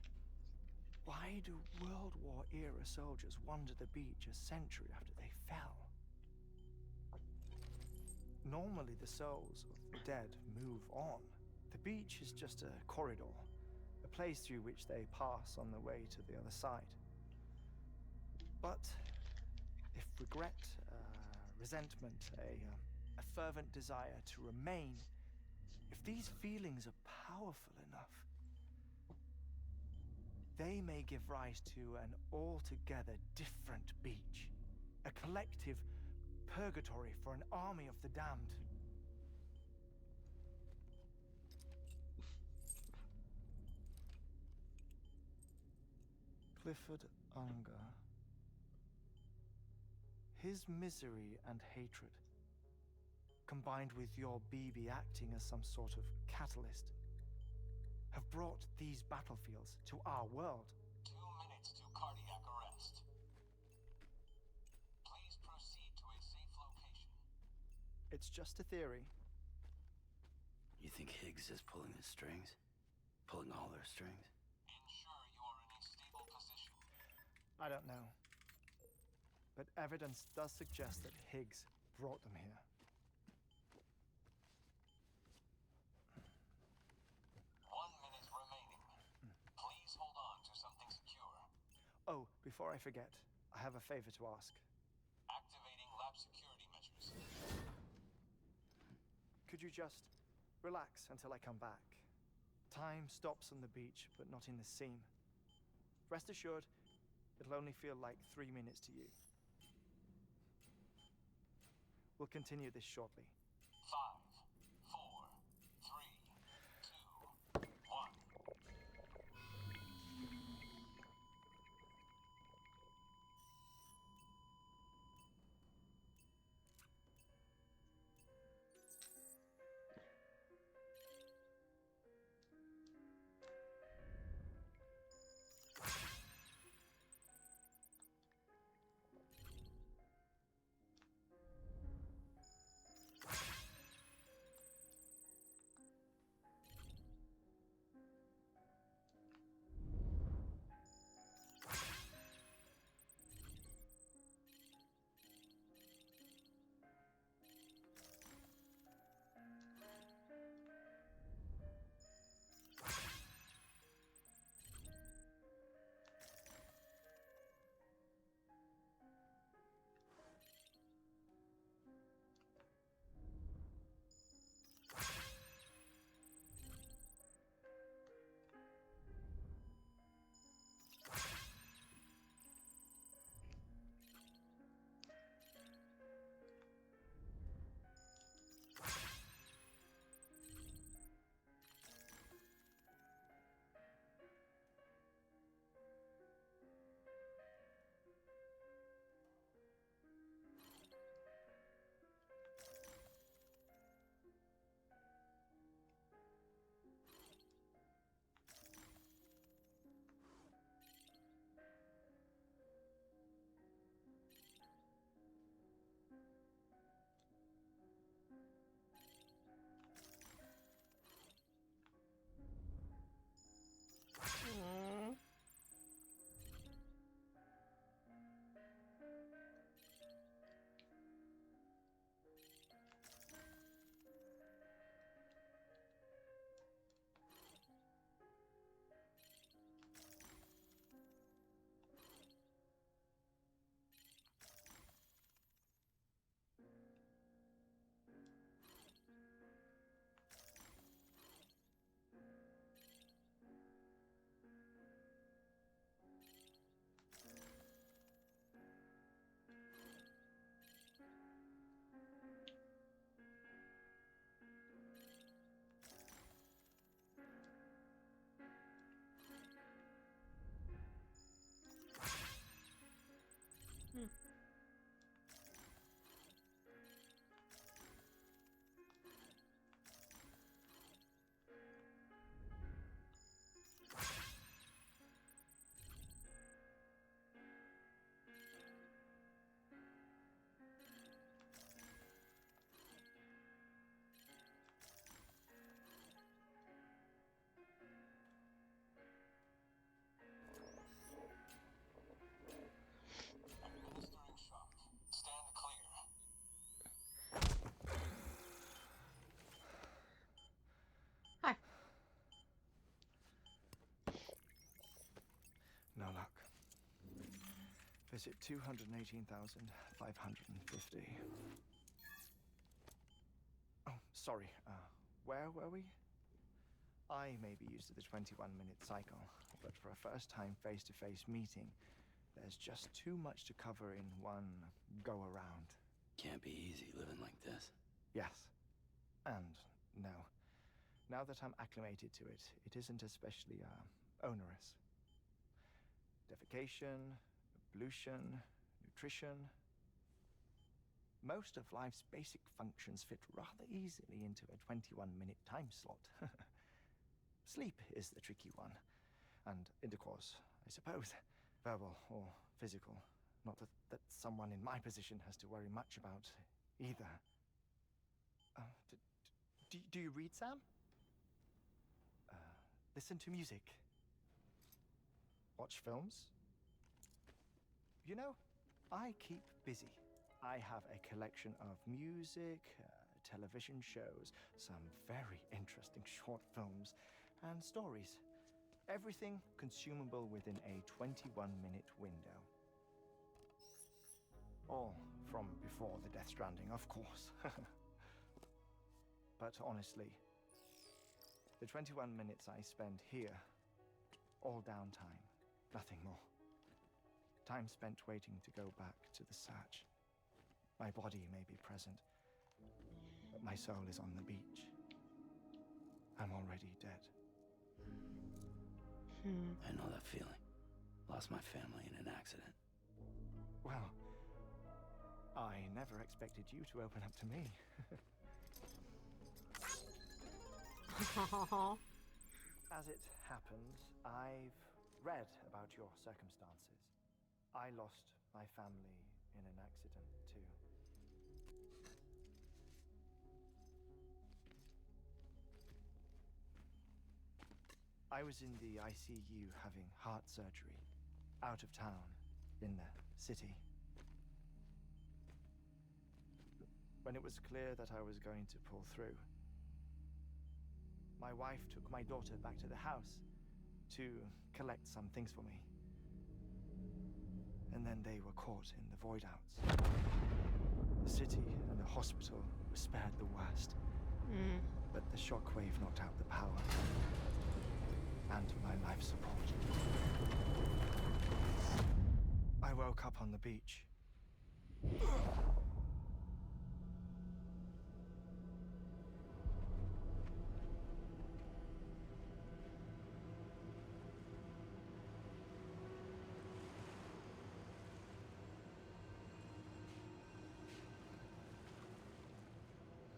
S7: Why do World War era soldiers wander the beach a century after they fell? Normally the souls of the dead move on. The beach is just a corridor, a place through which they pass on the way to the other side. But if regret, resentment, a fervent desire to remain, if these feelings are powerful enough, they may give rise to an altogether different beach, a collective purgatory for an army of the damned. Clifford Unger. His misery and hatred, combined with your BB acting as some sort of catalyst, have brought these battlefields to our world.
S2: 2 minutes to cardiac arrest. Please proceed to a safe location.
S7: It's just a theory.
S4: You think Higgs is pulling the strings? Pulling all their strings?
S2: Ensure you are in a stable position.
S7: I don't know. But evidence does suggest that Higgs brought them here.
S2: 1 minute remaining. Please hold on to something secure.
S7: Oh, before I forget, I have a favor to ask.
S2: Activating lab security measures.
S7: Could you just relax until I come back? Time stops on the beach, but not in the scene. Rest assured, it'll only feel like 3 minutes to you. We'll continue this shortly.
S2: 5, 4, 3, 2, 1.
S11: Visit 218,550. Oh, sorry. Where were we? I may be used to the 21-minute cycle, but for a first-time face-to-face meeting, there's just too much to cover in one go-around.
S4: Can't be easy living like this.
S11: Yes. And no. Now that I'm acclimated to it, it isn't especially, onerous. Defecation, pollution, nutrition. Most of life's basic functions fit rather easily into a 21-minute time slot. Sleep is the tricky one. And intercourse, I suppose. Verbal or physical. Not that someone in my position has to worry much about either. Do you read, Sam? Listen to music. Watch films. You know, I keep busy. I have a collection of music, television shows, some very interesting short films, and stories. Everything consumable within a 21-minute window. All from before the Death Stranding, of course. But honestly, the 21 minutes I spend here, all downtime, nothing more. Time spent waiting to go back to the search. My body may be present, but my soul is on the beach. I'm already dead.
S4: I know that feeling. Lost my family in an accident.
S11: Well, I never expected you to open up to me. As it happens, I've read about your circumstances. I lost my family in an accident, too. I was in the ICU having heart surgery, out of town, in the city. When it was clear that I was going to pull through, my wife took my daughter back to the house to collect some things for me. And then they were caught in the void outs. The city and the hospital were spared the worst. But the shockwave knocked out the power and my life support. I woke up on the beach.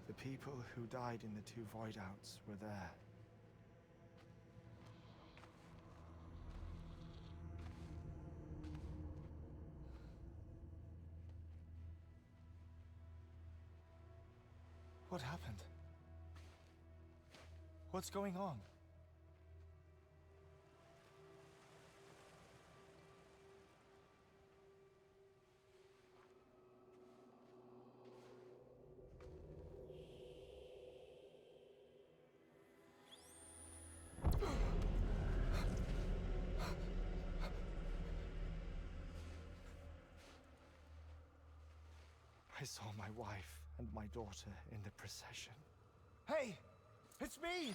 S11: The people who died in the two void outs were there. What happened? What's going on? I saw my wife and my daughter in the procession. Hey! It's me!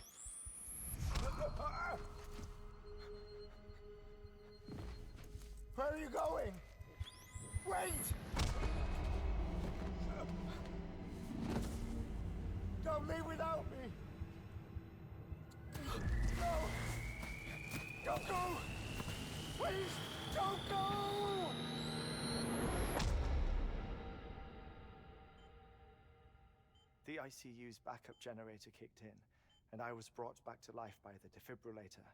S11: Where are you going? Wait! Don't leave without me! No! Don't go! Please, don't go! The ICU's backup generator kicked in, and I was brought back to life by the defibrillator.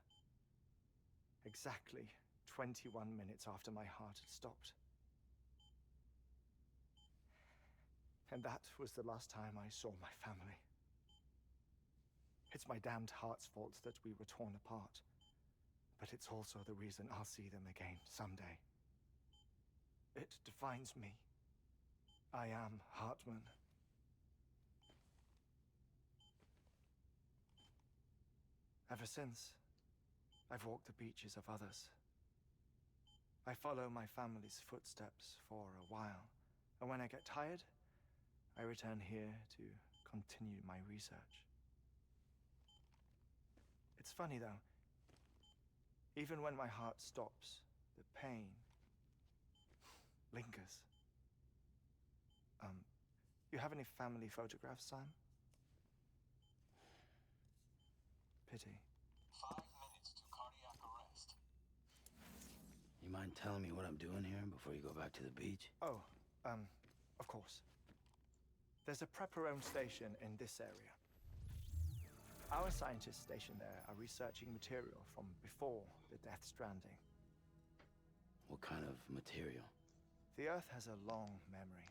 S11: Exactly 21 minutes after my heart had stopped. And that was the last time I saw my family. It's my damned heart's fault that we were torn apart, but it's also the reason I'll see them again someday. It defines me. I am Heartman. Ever since, I've walked the beaches of others. I follow my family's footsteps for a while, and when I get tired, I return here to continue my research. It's funny though, even when my heart stops, the pain lingers. You have any family photographs, Sam? Pity.
S4: 5 minutes to cardiac arrest. You mind telling me what I'm doing here before you go back to the beach?
S11: Oh, of course. There's a prepper-owned station in this area. Our scientists stationed there are researching material from before the Death Stranding.
S4: What kind of material?
S11: The Earth has a long memory.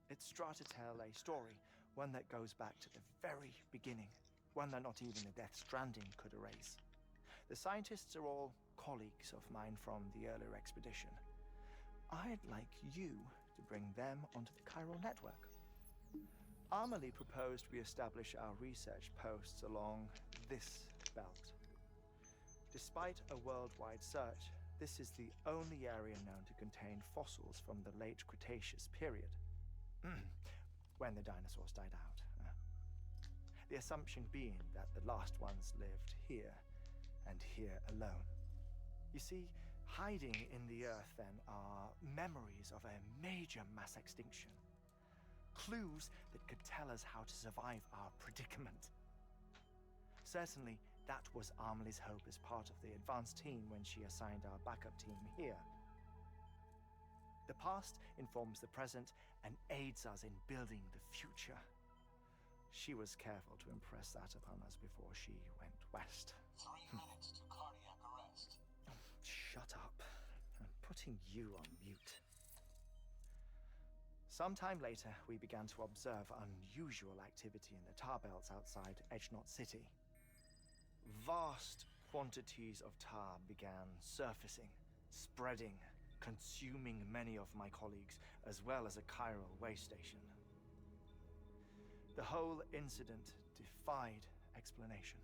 S11: It's trying to tell a story, one that goes back to the very beginning, one that not even the Death Stranding could erase. The scientists are all colleagues of mine from the earlier expedition. I'd like you to bring them onto the chiral network. Amelie proposed we establish our research posts along this belt. Despite a worldwide search, this is the only area known to contain fossils from the late Cretaceous period, when the dinosaurs died out. The assumption being that the last ones lived here, and here alone. You see, hiding in the Earth then are memories of a major mass extinction. Clues that could tell us how to survive our predicament. Certainly, that was Amelie's hope as part of the advanced team when she assigned our backup team here. The past informs the present and aids us in building the future. She was careful to impress that upon us before she went west.
S4: 3 minutes to cardiac arrest.
S11: Oh, shut up. I'm putting you on mute. Sometime later, we began to observe unusual activity in the tar belts outside Edgenot City. Vast quantities of tar began surfacing, spreading, consuming many of my colleagues, as well as a chiral way station. The whole incident defied explanation.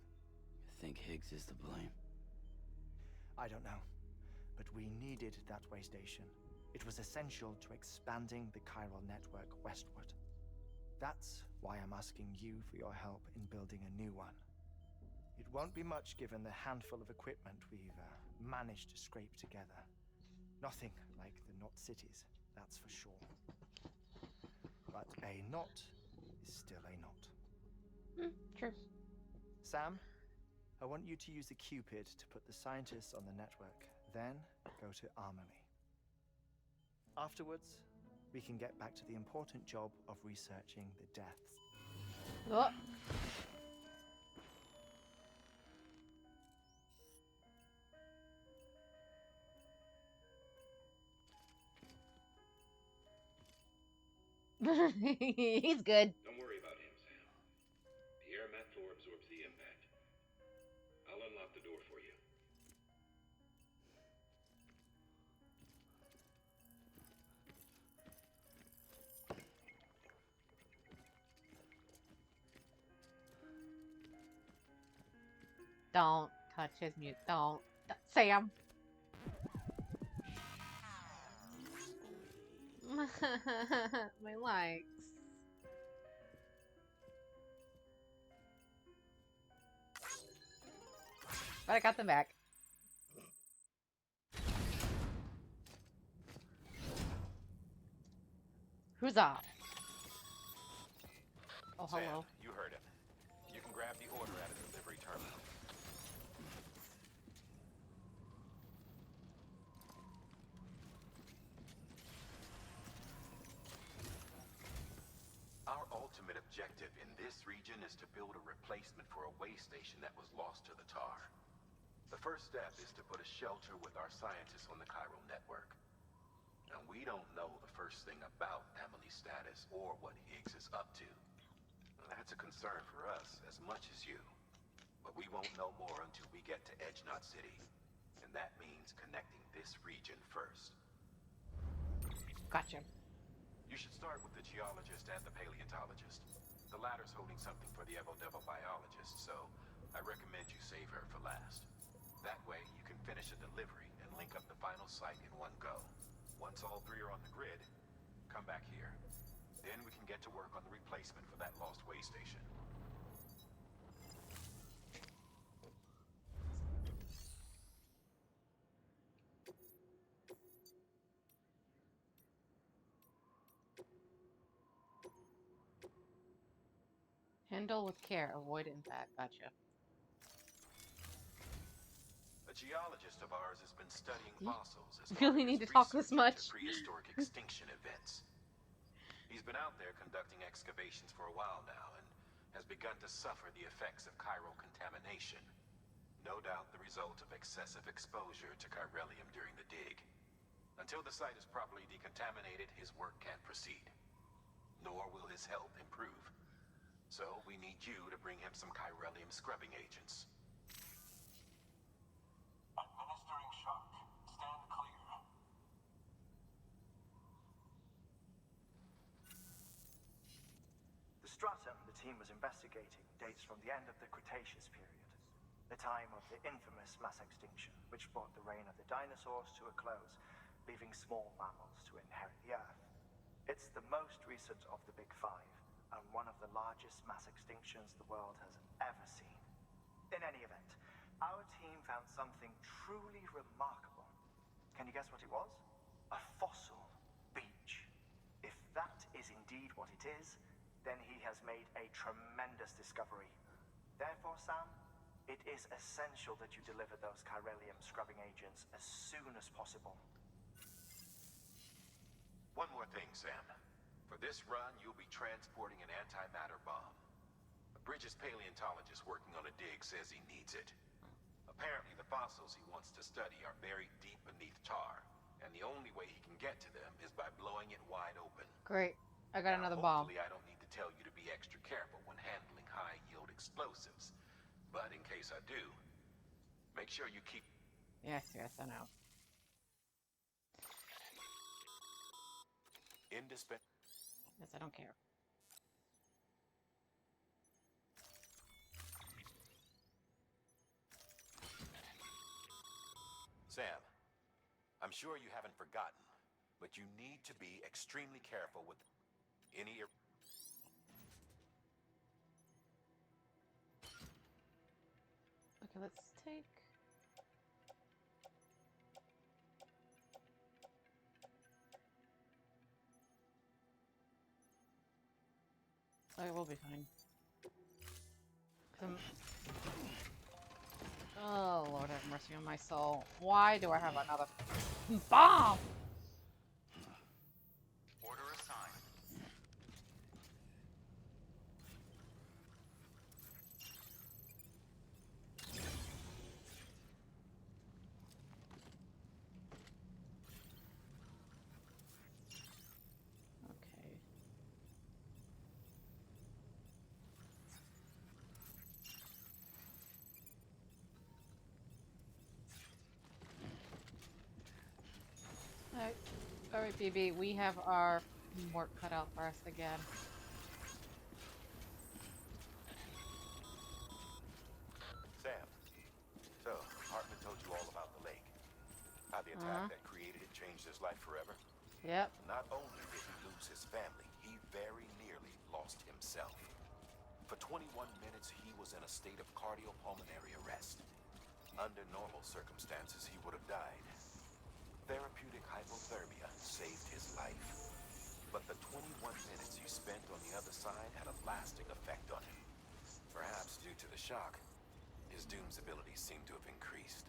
S4: You think Higgs is to blame?
S11: I don't know, but we needed that way station. It was essential to expanding the chiral network westward. That's why I'm asking you for your help in building a new one. It won't be much given the handful of equipment we've managed to scrape together. Nothing like the knot cities, that's for sure. But a knot is still a knot.
S1: True.
S11: Sam, I want you to use the Cupid to put the scientists on the network, then go to Amelie. Afterwards, we can get back to the important job of researching the deaths.
S1: Oh. He's good.
S2: Don't worry about him, Sam. The air mat floor absorbs the impact. I'll unlock the door for you.
S1: Don't touch his mute. Don't. Sam. My likes. But I got them back. Huzzah. Oh,
S2: Sam,
S1: hello.
S2: you heard him. You can grab the order at a delivery terminal. Our ultimate objective in this region is to build a replacement for a way station that was lost to the tar. The first step is to put a shelter with our scientists on the chiral network. Now, we don't know the first thing about Amelie's status or what Higgs is up to. That's a concern for us as much as you. But we won't know more until we get to Edgenot City. And that means connecting this region first.
S1: Gotcha.
S2: You should start with the geologist and the paleontologist. The latter's holding something for the Evo-Devo biologist, so I recommend you save her for last. That way, you can finish a delivery and link up the final site in one go. Once all three are on the grid, come back here. Then we can get to work on the replacement for that lost way station.
S1: Handle with care. Avoid impact. Gotcha.
S2: A geologist of ours has been studying
S1: You
S2: fossils as
S1: really
S2: part of
S1: need
S2: his
S1: to talk this
S2: research into
S1: much?
S2: prehistoric extinction events. He's been out there conducting excavations for a while now and has begun to suffer the effects of chiral contamination. No doubt the result of excessive exposure to chiralium during the dig. Until the site is properly decontaminated, his work can't proceed. Nor will his health improve. So we need you to bring him some chiralium scrubbing agents.
S6: Administering shock. Stand clear.
S7: The stratum the team was investigating dates from the end of the Cretaceous period, the time of the infamous mass extinction, which brought the reign of the dinosaurs to a close, leaving small mammals to inherit the Earth. It's the most recent of the Big Five, and one of the largest mass extinctions the world has ever seen. In any event, our team found something truly remarkable. Can you guess what it was? A fossil beach. If that is indeed what it is, then he has made a tremendous discovery. Therefore, Sam, it is essential that you deliver those chiralium scrubbing agents as soon as possible.
S2: One more thing, Sam. For this run, you'll be transporting an antimatter bomb. A Bridges paleontologist working on a dig says he needs it. Apparently, the fossils he wants to study are buried deep beneath tar, and the only way he can get to them is by blowing it wide open.
S1: Great. I got
S2: Now,
S1: another bomb.
S2: hopefully I don't need to tell you to be extra careful when handling high-yield explosives. But in case I do, make sure you keep...
S1: Yes, I know. Yes, I don't care.
S2: Sam, I'm sure you haven't forgotten, but you need to be extremely careful with any...
S1: Okay, let's take... Okay, we'll be fine. Oh, Lord have mercy on my soul. Why do I have another bomb?
S10: Order assigned.
S1: Okay. Alright, BB, we have our work cut out for us again.
S2: Sam, so Heartman told you all about the lake. How the attack that created it changed his life forever.
S1: Yep.
S2: Not only did he lose his family, he very nearly lost himself. For 21 minutes, he was in a state of cardiopulmonary arrest. Under normal circumstances, he would have died. Therapeutic hypothermia saved his life. But the 21 minutes you spent on the other side had a lasting effect on him. Perhaps due to the shock, his Doom's abilities seem to have increased.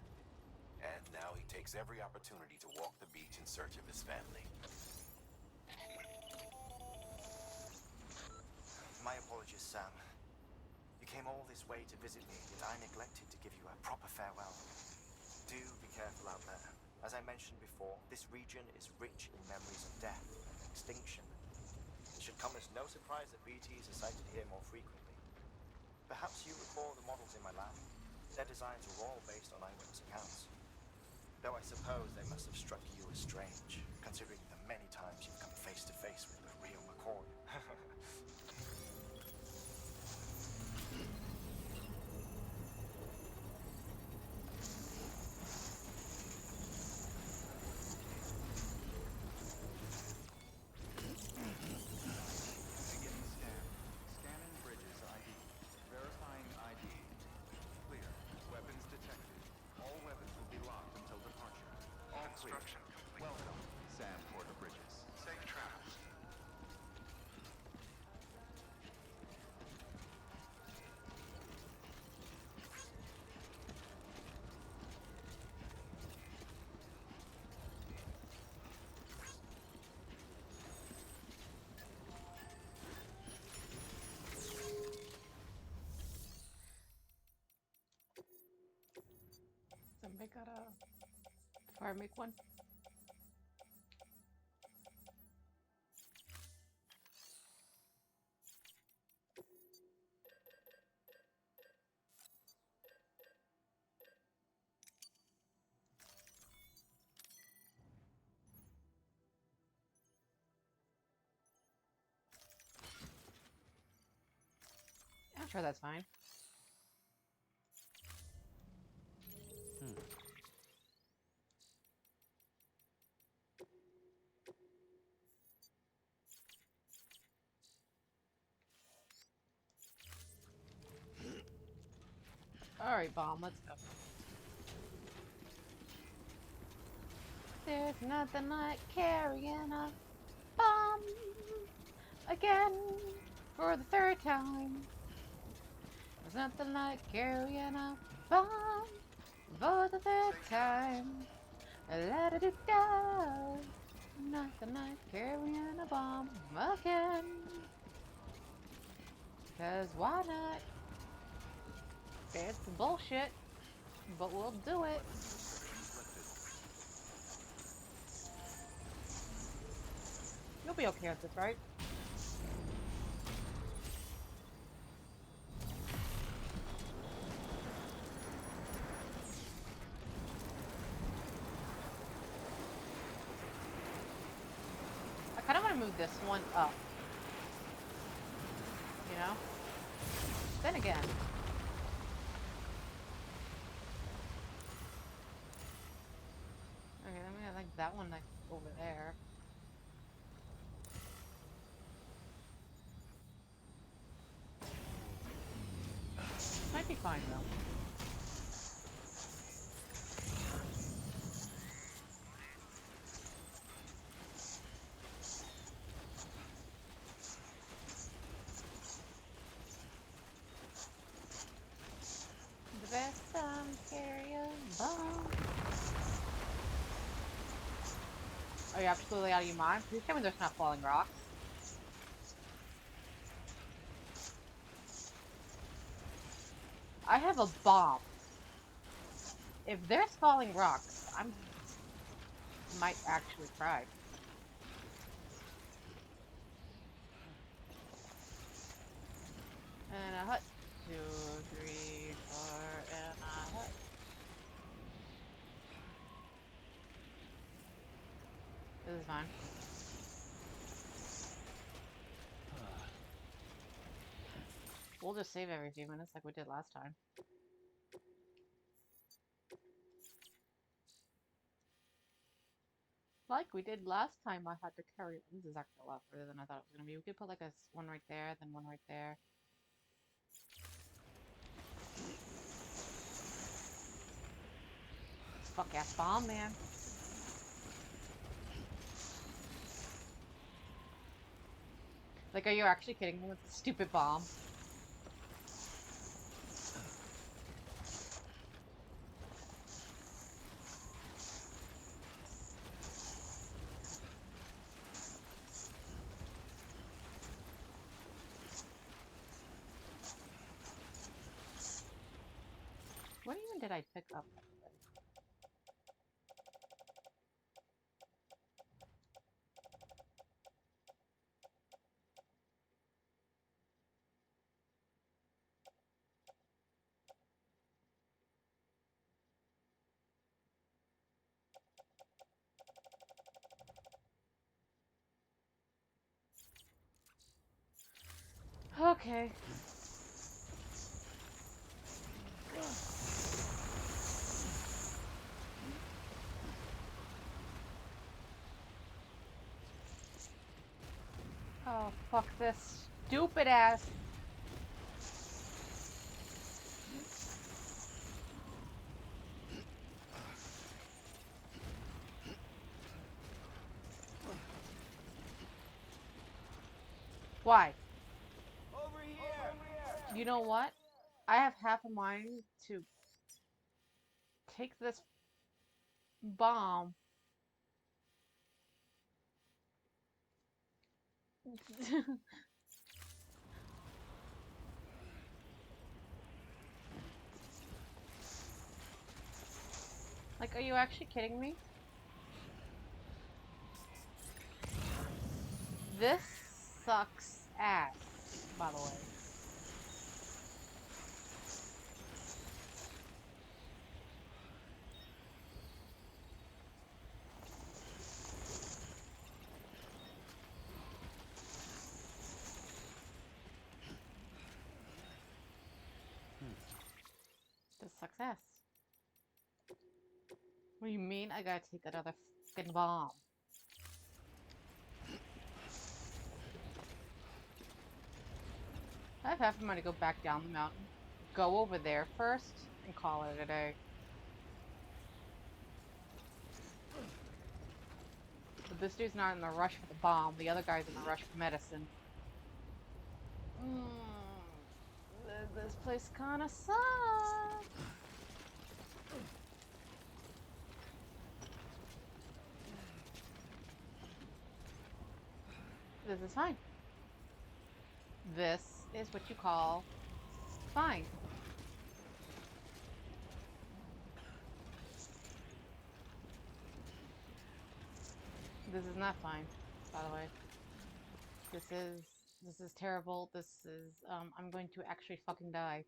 S2: And now he takes every opportunity to walk the beach in search of his family.
S3: My apologies, Sam. You came all this way to visit me, yet I neglected to give you a proper farewell. Do be careful out there. As I mentioned before, this region is rich in memories of death and extinction. It should come as no surprise that BTs are sighted here more frequently. Perhaps you recall the models in my lab. Their designs were all based on eyewitness accounts. Though I suppose they must have struck you as strange, considering the many times you've come face to face with the real McCoy.
S1: make that before I make one. I'm sure that's fine. Alright, Bomb, let's go. There's nothing like carrying a bomb again for the third time. There's nothing like carrying a bomb for the third time. La da da da. Nothing like carrying a bomb again. 'Cause why not? It's bullshit, but we'll do it. You'll be okay with this, right? I kind of want to move this one up. You know? Then again. Okay, let me like that one like over there. Might be fine though. The best time to carry a bomb. Are you absolutely out of your mind? Please tell me there's not falling rocks. I have a bomb. If there's falling rocks, I might actually cry. And a hut. 2, 3, 4, and a hut. This is fine. We'll just save every few minutes like we did last time. Like we did last time, I had to carry. This is actually a lot further than I thought it was gonna be. We could put like one right there, then one right there. Fuck ass bomb, man. Like, are you actually kidding me with the stupid bomb? What even did I pick up? Okay. Oh, fuck this stupid ass. Why?
S11: Over here!
S1: You know what? I have half a mind to take this bomb. Like, are you actually kidding me? This sucks ass, by the way. This sucks ass. What do you mean I gotta take another fucking bomb? I have half of money to go back down the mountain. Go over there first and call it a day. But this dude's not in the rush for the bomb. The other guy's in the rush for medicine. This place kinda sucks. This is fine. This is what you call fine. This is not fine, by the way. This is terrible. This is I'm going to actually fucking die.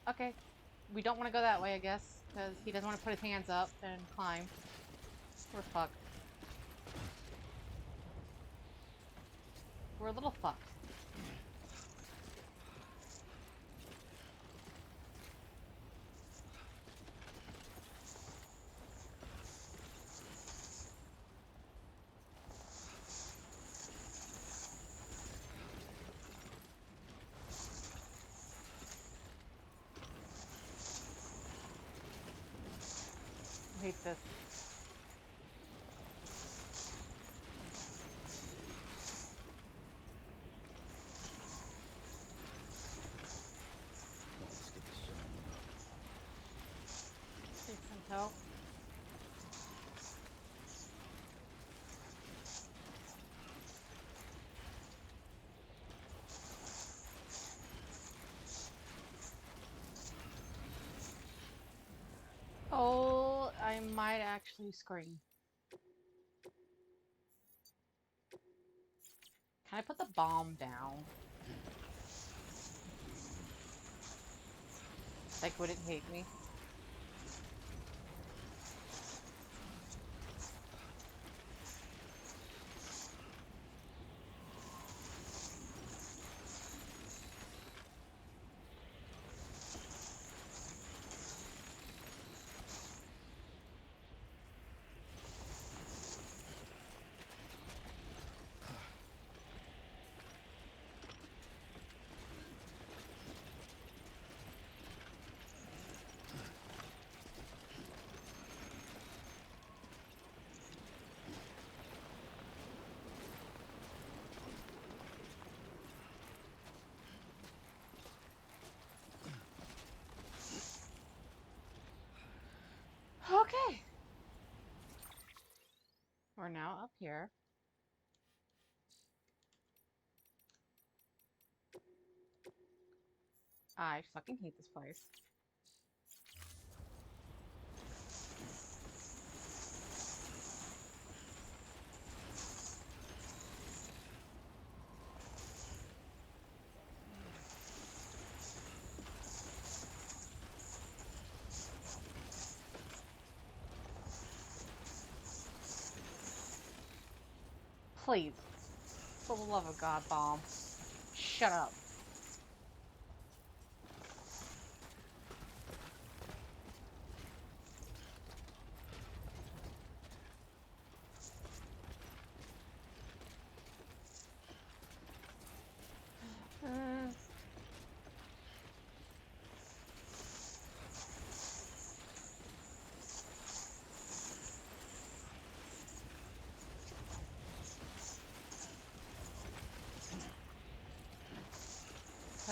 S1: Okay. We don't want to go that way, I guess, because he doesn't want to put his hands up and climb. We're fucked. We're a little fucked. I hate this.
S4: Let's get this shit on the road.
S1: Take some help. Oh, I might actually scream. Can I put the bomb down? Like, would it hate me? Okay. We're now up here. I fucking hate this place. Please. For the love of God, bomb. Shut up.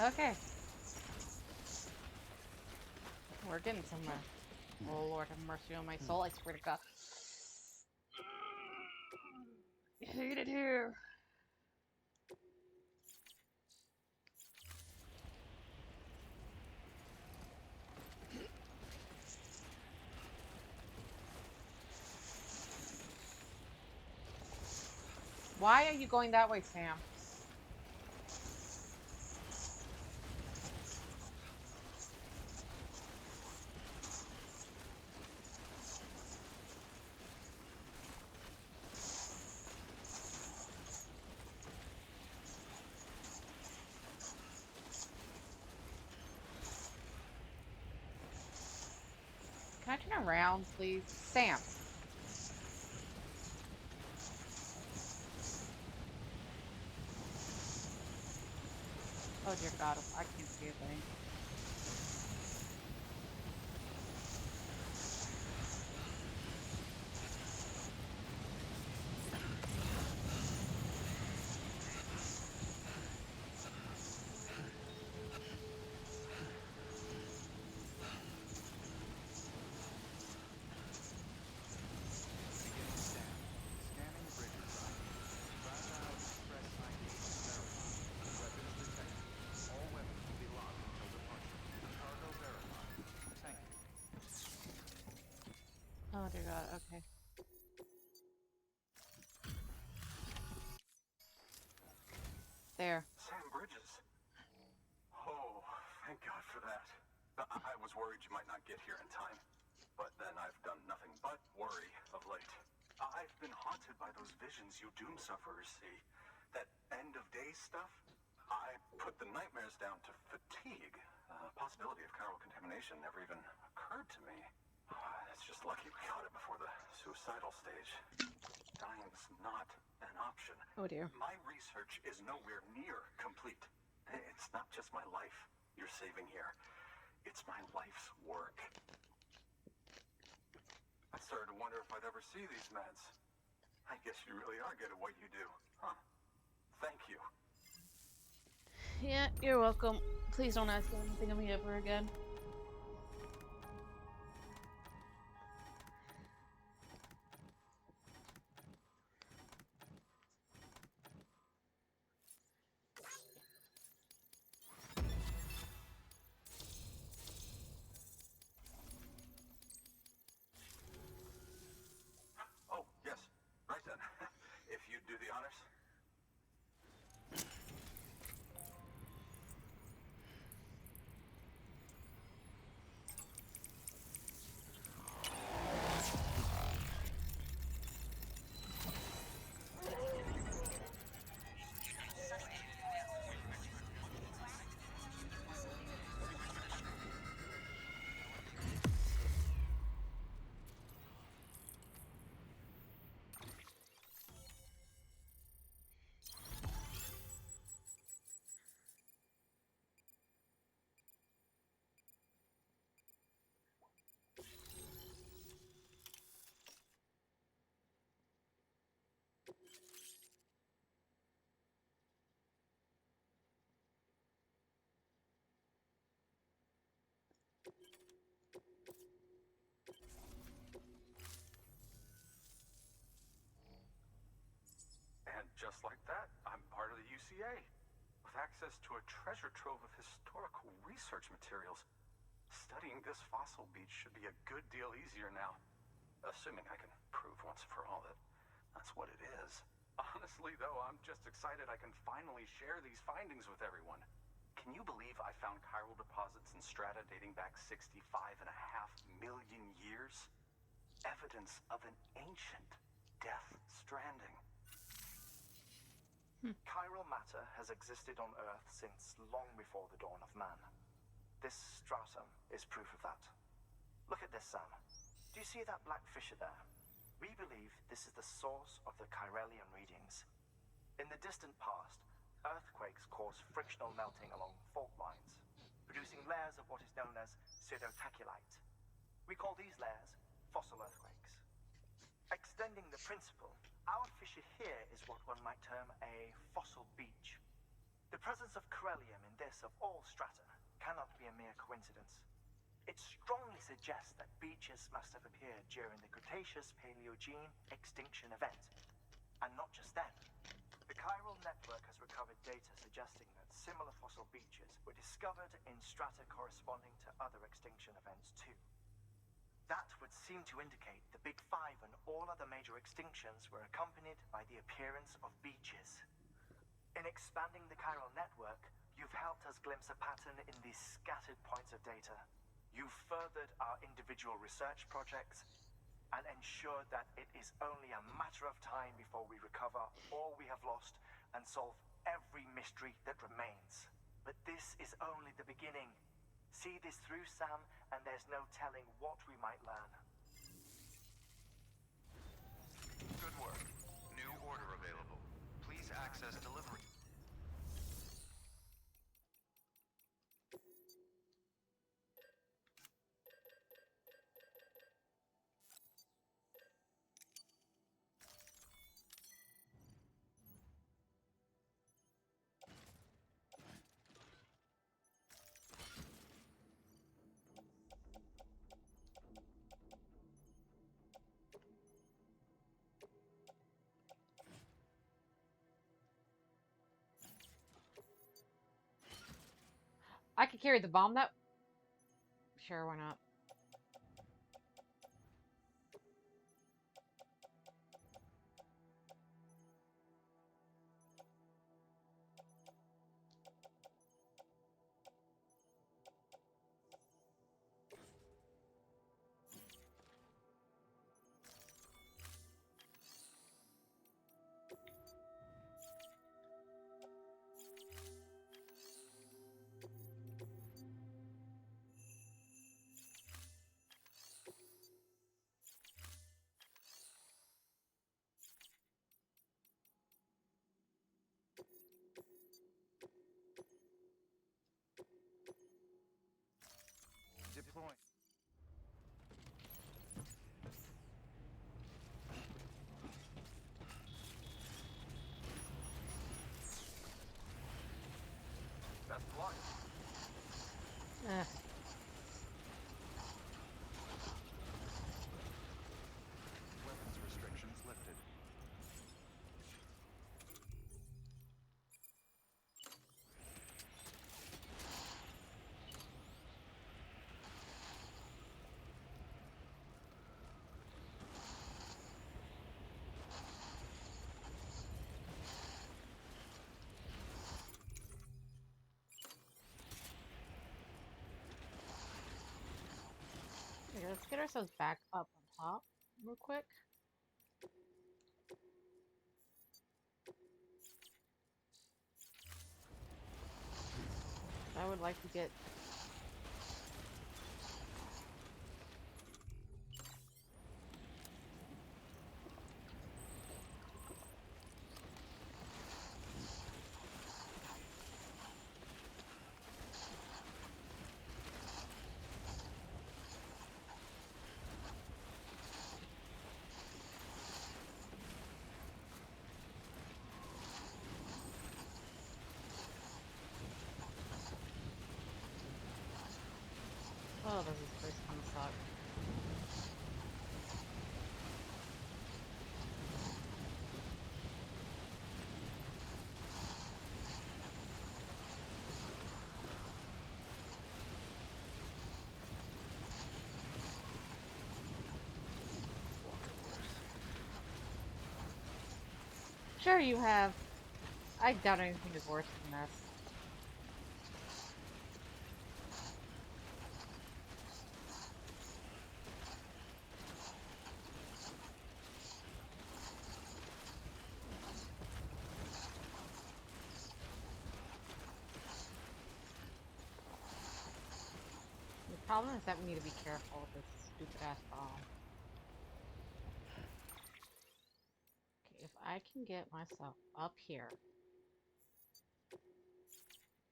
S1: Okay. We're getting somewhere. Oh Lord, have mercy on my soul, I swear to God. hate it here. Why are you going that way, Sam? Can I turn around, please? Sam. Oh dear God, I can't see a thing.
S10: Beginning scan. Scanning bridges ID. Fragile Express ID verified. Weapons detected. All weapons will be locked until departure. Cargo verified. Thank you.
S1: Oh dear God, okay. There.
S2: Sam Bridges. Oh, thank God for that. I was worried you might not get here in time. But then I've done nothing but worry of late. I've been haunted by those visions you doom sufferers see. That end of days stuff. I put the nightmares down to fatigue. Possibility of chiral contamination never even occurred to me. It's just lucky we caught it before the suicidal stage. Dying's not an option.
S1: Oh dear.
S2: My research is nowhere near complete. It's not just my life you're saving here. It's my life's work. I started to wonder if I'd ever see these meds. I guess you really are good at what you do, huh? Thank you.
S1: Yeah, you're welcome. Please don't ask anything of me ever again.
S2: Oh, yes. Right then. If you'd do the honors. And just like that, I'm part of the UCA, with access to a treasure trove of historical research materials. Studying this fossil beach should be a good deal easier now, assuming I can prove once for all that that's what it is. Honestly, though, I'm just excited I can finally share these findings with everyone. Can you believe I found chiral deposits in strata dating back 65.5 million years? Evidence of an ancient death stranding.
S7: Chiral matter has existed on Earth since long before the dawn of man. This stratum is proof of that. Look at this, Sam. Do you see that black fissure there? We believe this is the source of the Chiralian readings. In the distant past, earthquakes caused frictional melting along fault lines, producing layers of what is known as pseudotaculite. We call these layers fossil earthquakes. Extending the principle, our fissure here is what one might term a fossil beach. The presence of chiralium in this of all strata cannot be a mere coincidence. It strongly suggests that beaches must have appeared during the Cretaceous-Paleogene extinction event. And not just them. The chiral network has recovered data suggesting that similar fossil beaches were discovered in strata corresponding to other extinction events too. That would seem to indicate the Big Five and all other major extinctions were accompanied by the appearance of beaches. In expanding the chiral network, you've helped us glimpse a pattern in these scattered points of data. You've furthered our individual research projects and ensured that it is only a matter of time before we recover all we have lost and solve every mystery that remains. But this is only the beginning. See this through, Sam, and there's no telling what we might learn.
S10: Good work. New order available. Please access delivery.
S1: I could carry the bomb though. Sure, why not?
S10: Deploying.
S2: That's blocked.
S1: Ugh.
S10: Weapons restrictions lifted.
S1: Okay, let's get ourselves back up on top real quick. I would like to get oh, this is kind of suck. Sure you have. I doubt anything is worse than this. The problem is that we need to be careful with this stupid ass bomb. Okay, if I can get myself up here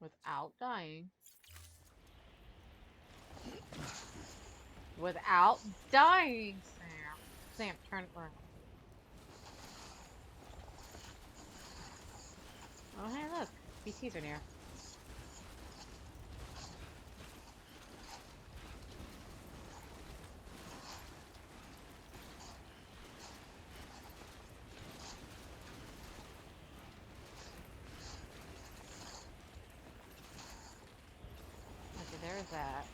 S1: without dying. Without dying, Sam. Sam, turn it around. Oh, hey, look. PCs are near. What's that?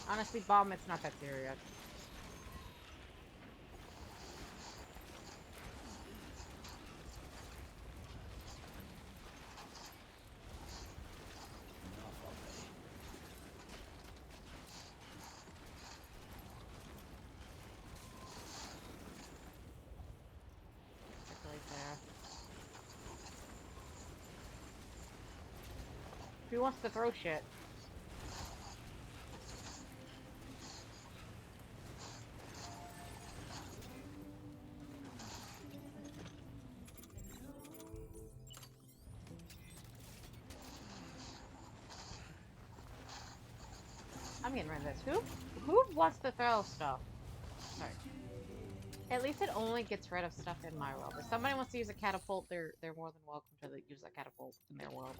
S1: Honestly, bomb, it's not that serious.
S4: Enough already.
S1: Particularly there. Who wants to throw shit? I'm getting rid of this. Who wants to throw stuff? Sorry. At least it only gets rid of stuff in my world. If somebody wants to use a catapult, they're more than welcome to use a catapult in their world.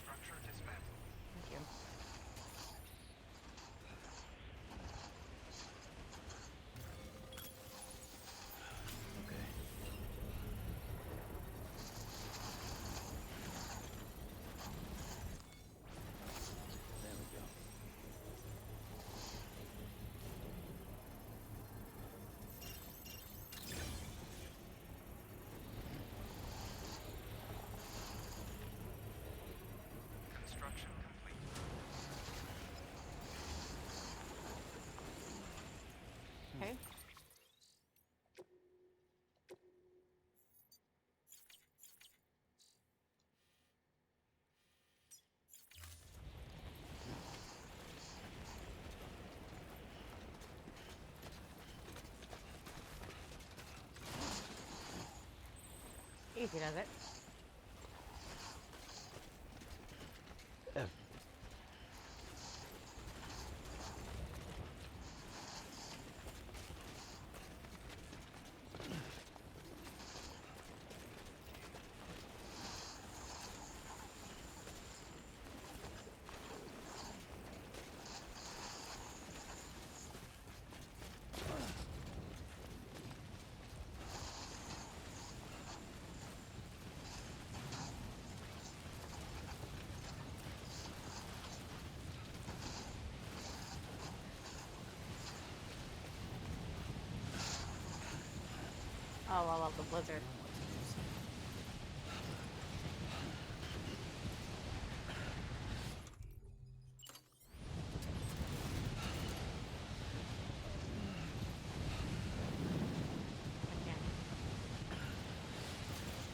S10: Structure dismantled.
S1: Thank you.
S4: Okay. There we go.
S10: Construction complete.
S1: Okay. Easy does it. Oh, I love the blizzard.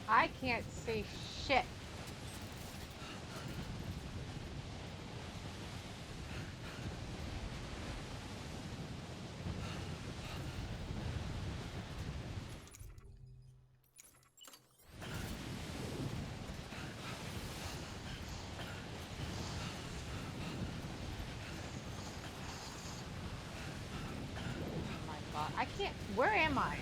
S1: I can't see shit. Oh my god. I can't. Where am I?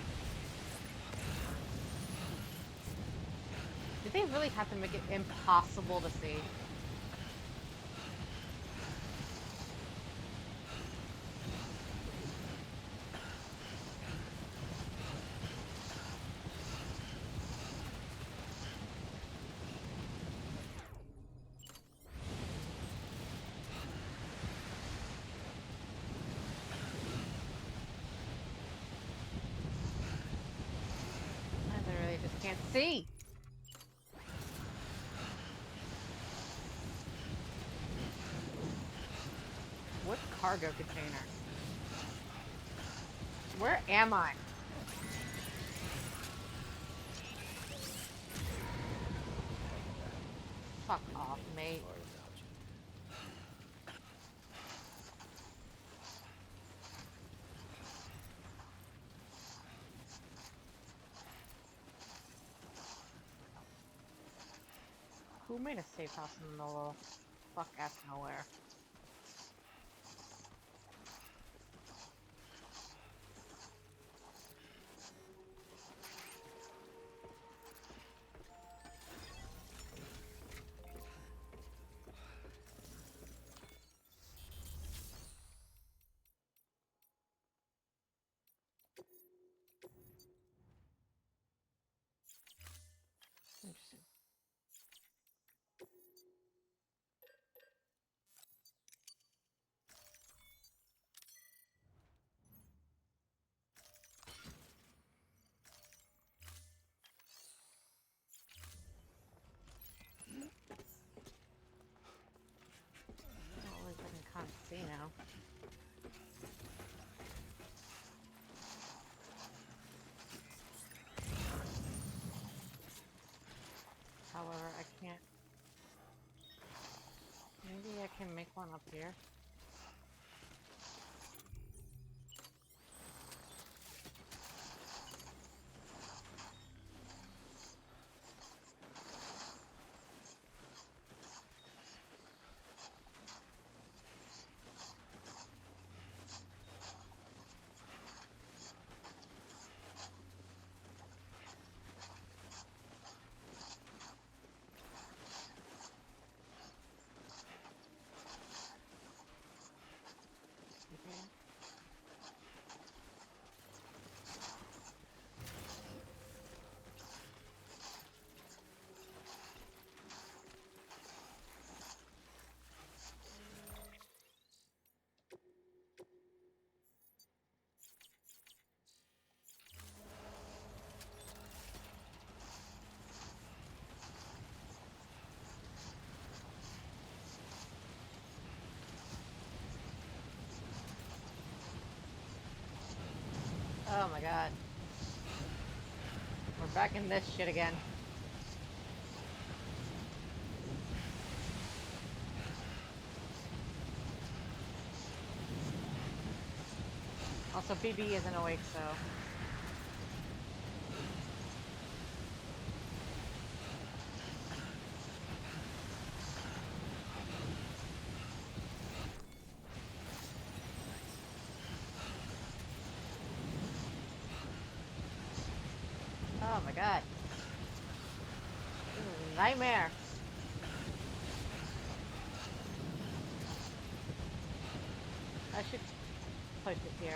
S1: Did they really have to make it impossible to see? I literally just can't see. What cargo container? Where am I? Fuck off, mate.
S4: Sorry without you.
S1: Who made a safe house in the middle of fuck ass nowhere? see now. However, I can't. Maybe I can make one up here. Okay. Oh my god. We're back in this shit again. Also, BB isn't awake, so... Oh my god. This is a nightmare. I should place it here.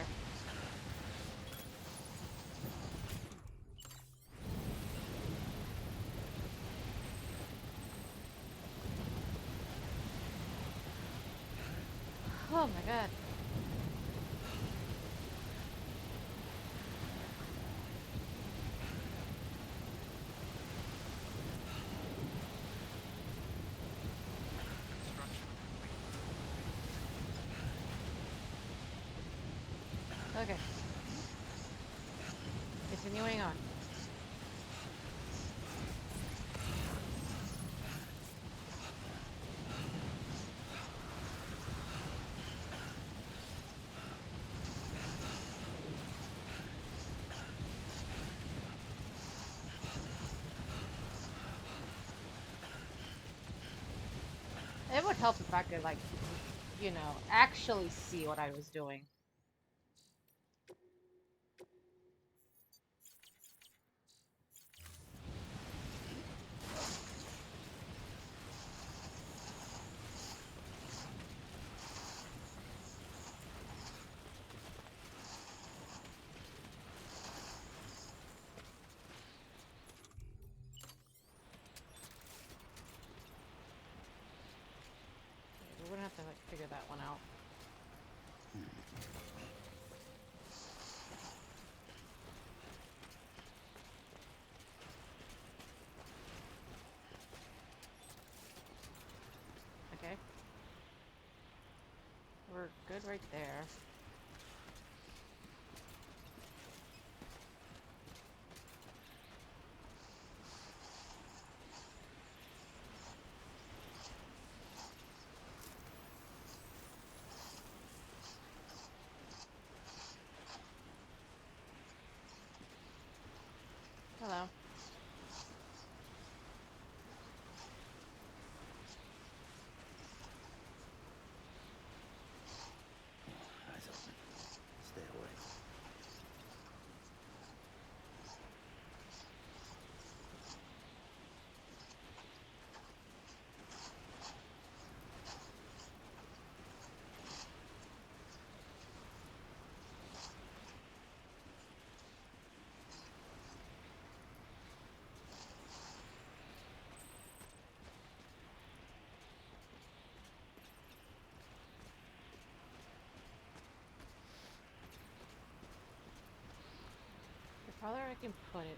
S1: Oh my god.
S10: Construction complete.
S1: Okay. Continuing on. It would help if I could, like, you know, actually see what I was doing. We're gonna have to, like, figure that one out. Okay. We're good right there. Hello.
S4: Eyes open. Stay away.
S1: The farther I can put it.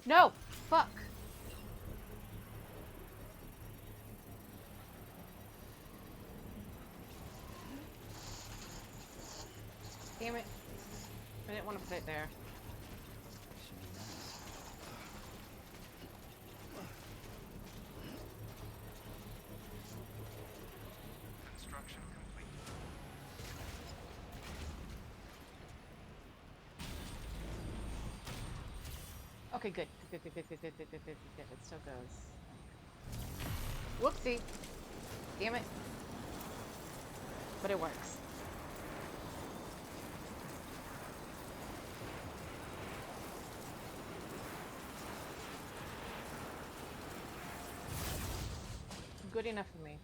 S1: No! Fuck! Damn it. I didn't want to put it there.
S4: Should be nice.
S10: Construction complete.
S1: Okay, good. Good. It still goes. Whoopsie. Damn it. But it works. Good enough for me.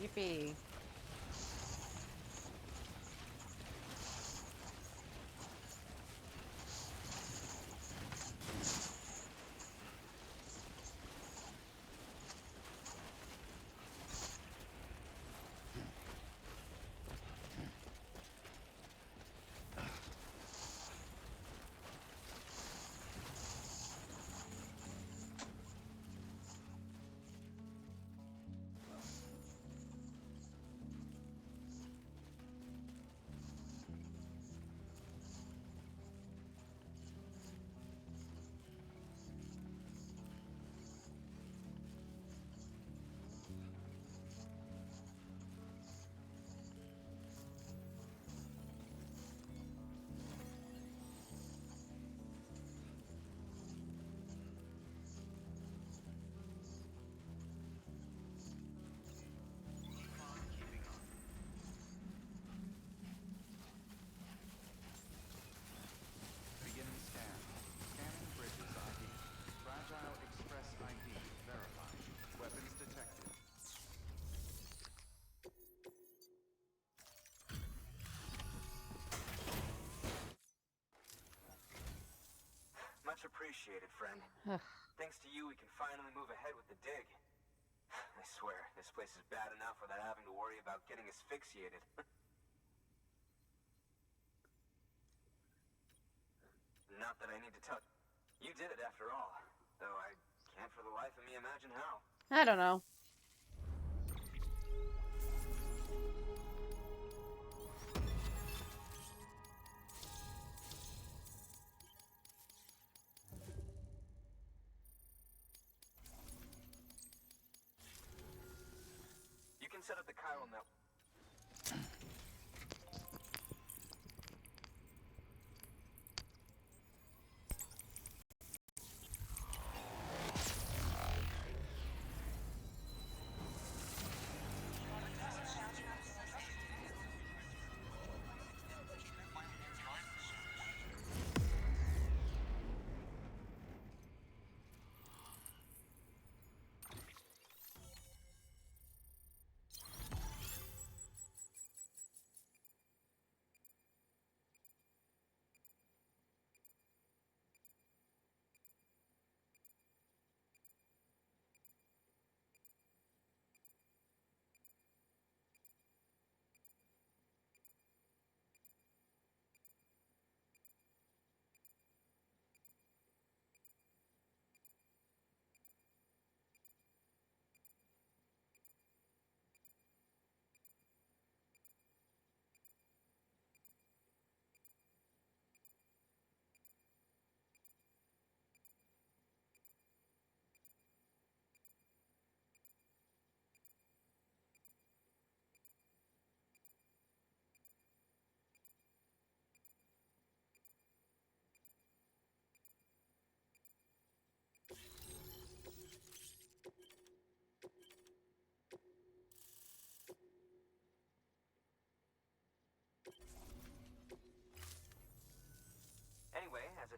S1: Yippee.
S10: Beginning scan. Scanning bridges ID. Fragile Express ID verified. Weapons detected.
S2: Much appreciated, friend. Thanks to you, we can finally move ahead with the dig. I swear, this place is bad enough without having to worry about getting asphyxiated. Not that I need to tell. You did it after all. Though I can't for the life of me imagine how.
S1: I don't know.
S2: You can set up the chiral network.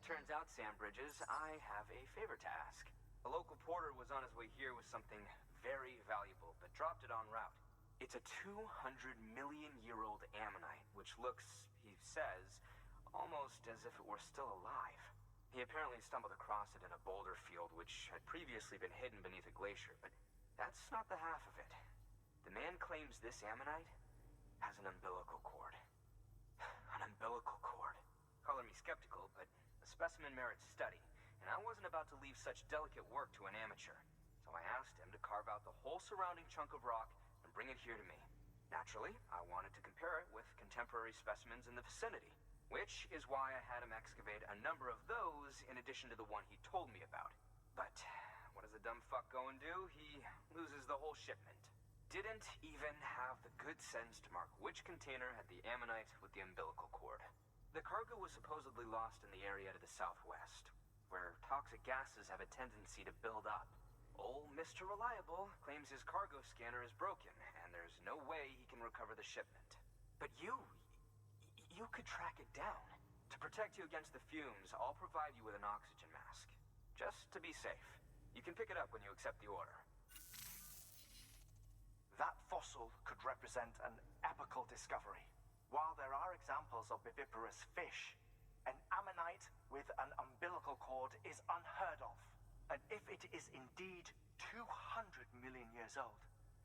S12: it turns out, Sam Bridges, I have a favor to ask. A local porter was on his way here with something very valuable, but dropped it en route. It's a 200-million-year-old ammonite, which looks, he says, almost as if it were still alive. He apparently stumbled across it in a boulder field, which had previously been hidden beneath a glacier, but that's not the half of it. The man claims this ammonite has an umbilical cord. An umbilical cord. Color me skeptical, but the specimen merits study, and I wasn't about to leave such delicate work to an amateur. So I asked him to carve out the whole surrounding chunk of rock and bring it here to me. Naturally, I wanted to compare it with contemporary specimens in the vicinity, which is why I had him excavate a number of those in addition to the one he told me about. But what does the dumb fuck go and do? He loses the whole shipment. Didn't even have the good sense to mark which container had the ammonite with the umbilical cord. The cargo was supposedly lost in the area to the southwest, where toxic gases have a tendency to build up. Old Mr. Reliable claims his cargo scanner is broken, and there's no way he can recover the shipment. But you could track it down. To protect you against the fumes, I'll provide you with an oxygen mask. Just to be safe. You can pick it up when you accept the order.
S7: That fossil could represent an epochal discovery. While there are examples of viviparous fish, an ammonite with an umbilical cord is unheard of. And if it is indeed 200 million years old,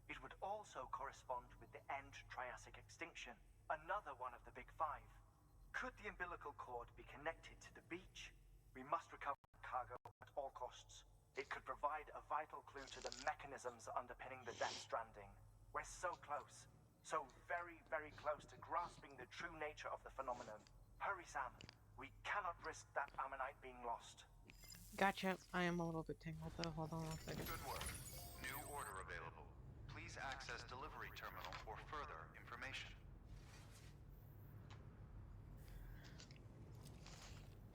S7: it would also correspond with the end Triassic extinction, another one of the big five. Could the umbilical cord be connected to the beach? We must recover the cargo at all costs. It could provide a vital clue to the mechanisms underpinning the Death Stranding. We're so close. So very, very close to grasping the true nature of the phenomenon. Hurry, Sam. We cannot risk that ammonite being lost.
S1: Gotcha. I am a little bit tangled though. Hold on one second.
S10: Good work. New order available. Please access delivery terminal for further information.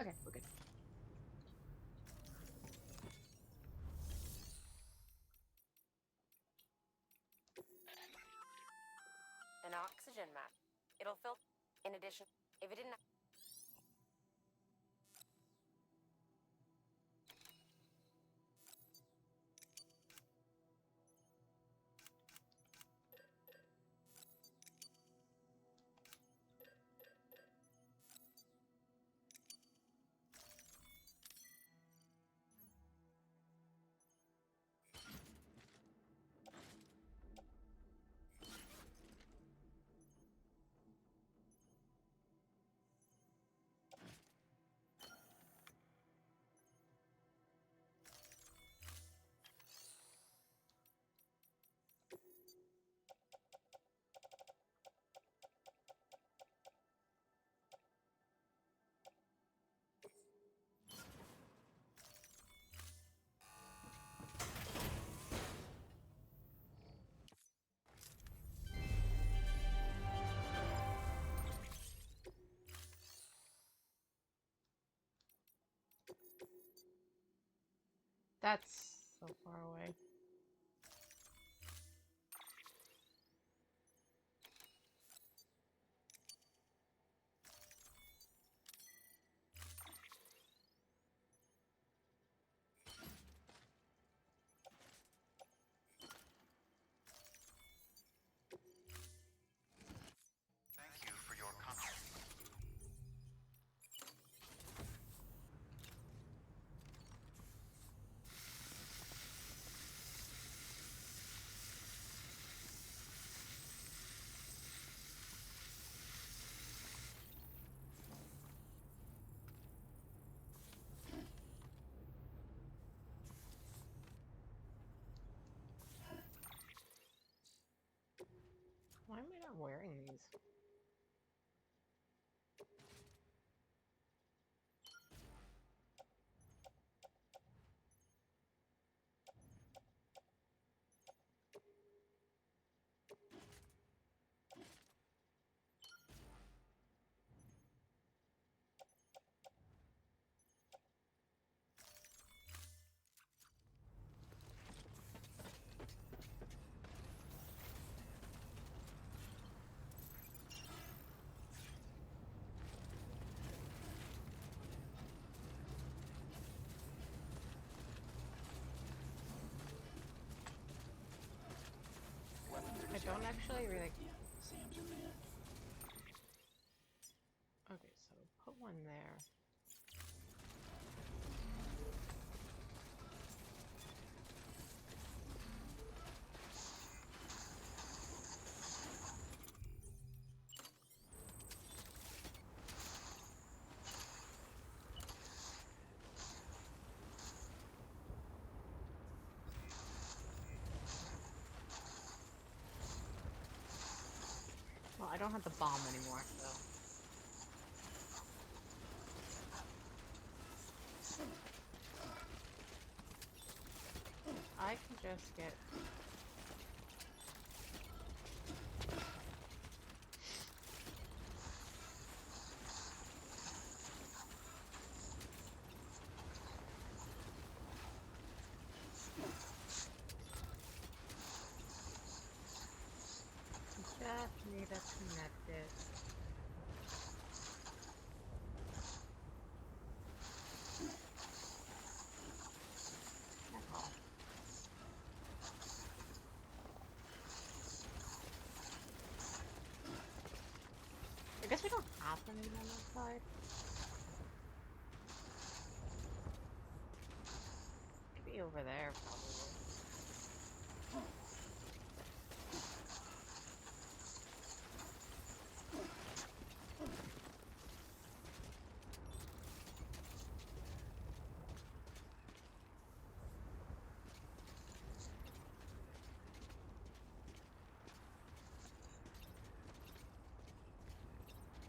S1: Okay, we're good.
S9: An oxygen map. It'll filter. In addition, if it didn't.
S1: That's so far away.
S10: Thank you for your contact.
S1: Why am I not wearing these? don't actually really.
S4: Yeah, Sam's your man.
S1: Okay, so put one there. Well, I don't have the bomb anymore, so. I can just get. Just need to connect it. That's all. I guess we don't have them on that side. Maybe over there, probably.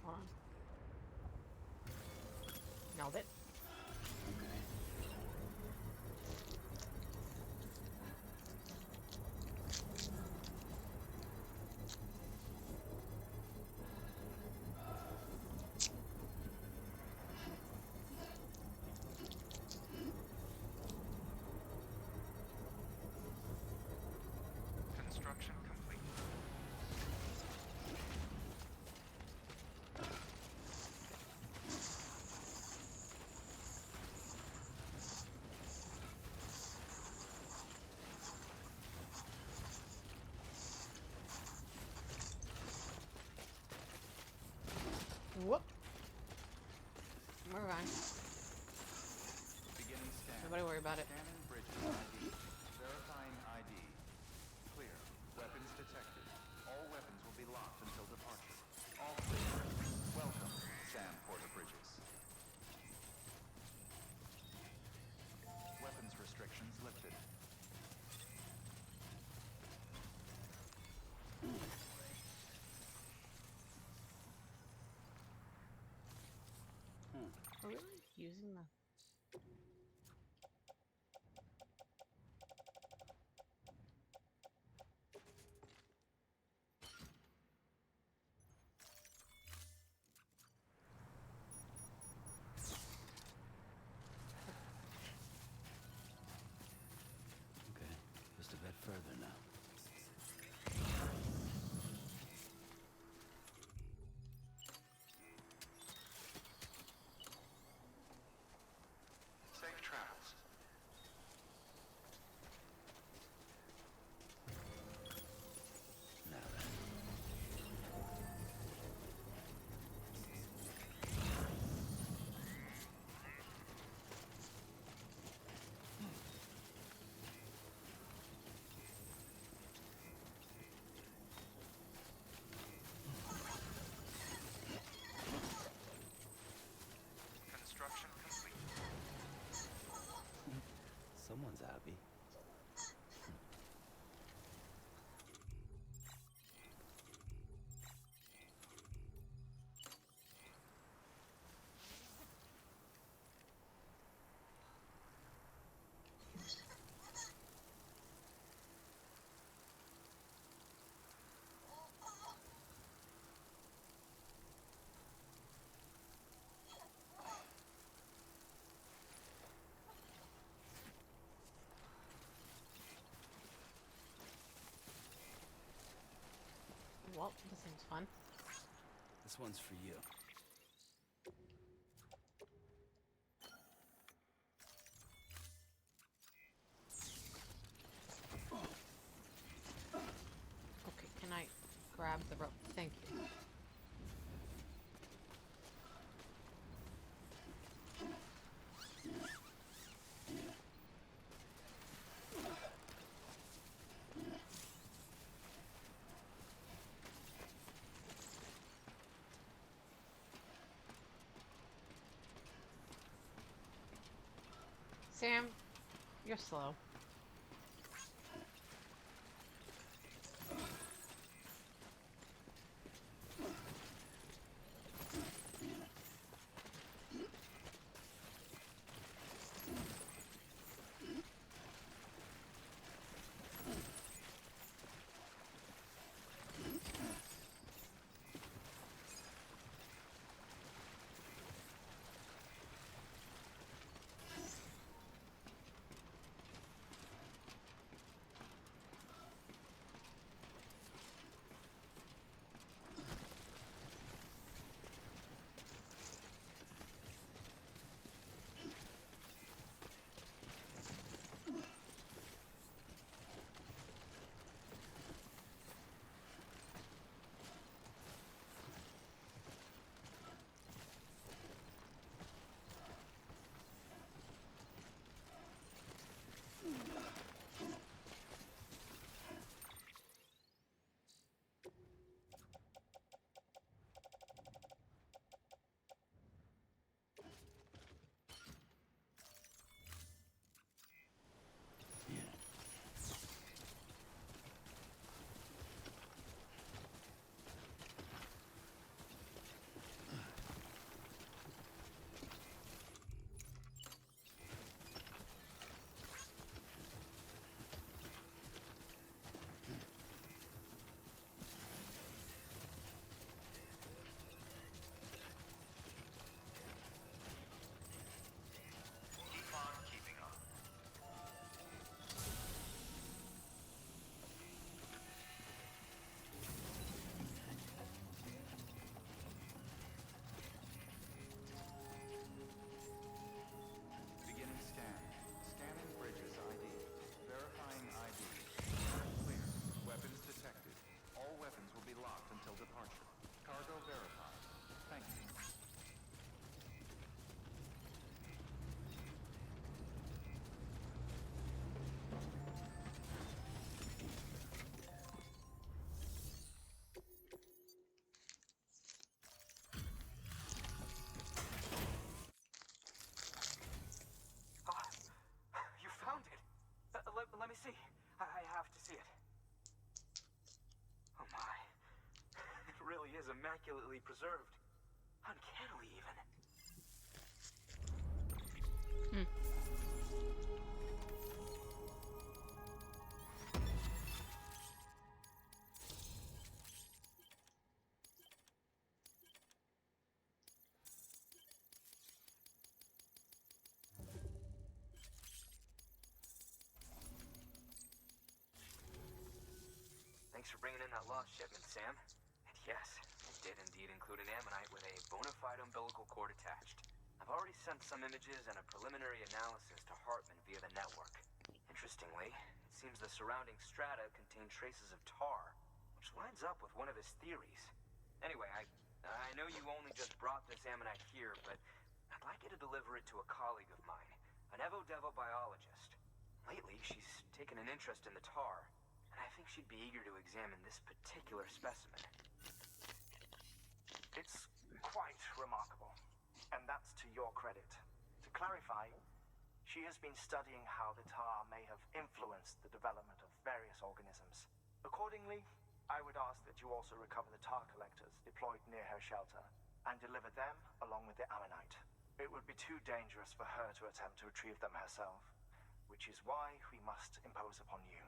S1: Hold on. Nailed it.
S10: Construction complete.
S1: Whoop. We're fine.
S10: Beginning scan.
S1: Nobody worry about it.
S10: Scanning bridges ID. Verifying ID. Clear. Weapons detected. All weapons will be locked until departure. All clear. Welcome, Sam Porter Bridges. Weapons restrictions lifted.
S1: Are we like using the.
S4: Okay, just a bit further now.
S10: Safe travels.
S4: Now then.
S10: Construction complete.
S4: Someone's happy.
S1: Well, this seems fun.
S4: This one's for you.
S1: Okay, can I Sam, you're slow.
S10: Keep on keeping on. Beginning scan. Scanning bridges ID. Verifying ID. Clear. Weapons detected. All weapons will be locked until departure. Cargo verified. Thank you.
S12: Ah, you found it. Let me see. I have to see it. Oh my. It really is immaculately preserved. Uncannily, even.
S1: Hmm.
S12: Thanks for bringing in that lost shipment, Sam. And yes, it did indeed include an ammonite with a bona fide umbilical cord attached. I've already sent some images and a preliminary analysis to Heartman via the network. Interestingly, it seems the surrounding strata contain traces of tar, which lines up with one of his theories. Anyway, I know you only just brought this ammonite here, but I'd like you to deliver it to a colleague of mine, an Evo-Devo biologist. Lately, she's taken an interest in the tar, and I think she'd be eager to examine this particular specimen.
S7: It's quite remarkable, and that's to your credit. To clarify, she has been studying how the tar may have influenced the development of various organisms. Accordingly, I would ask that you also recover the tar collectors deployed near her shelter and deliver them along with the ammonite. It would be too dangerous for her to attempt to retrieve them herself, which is why we must impose upon you.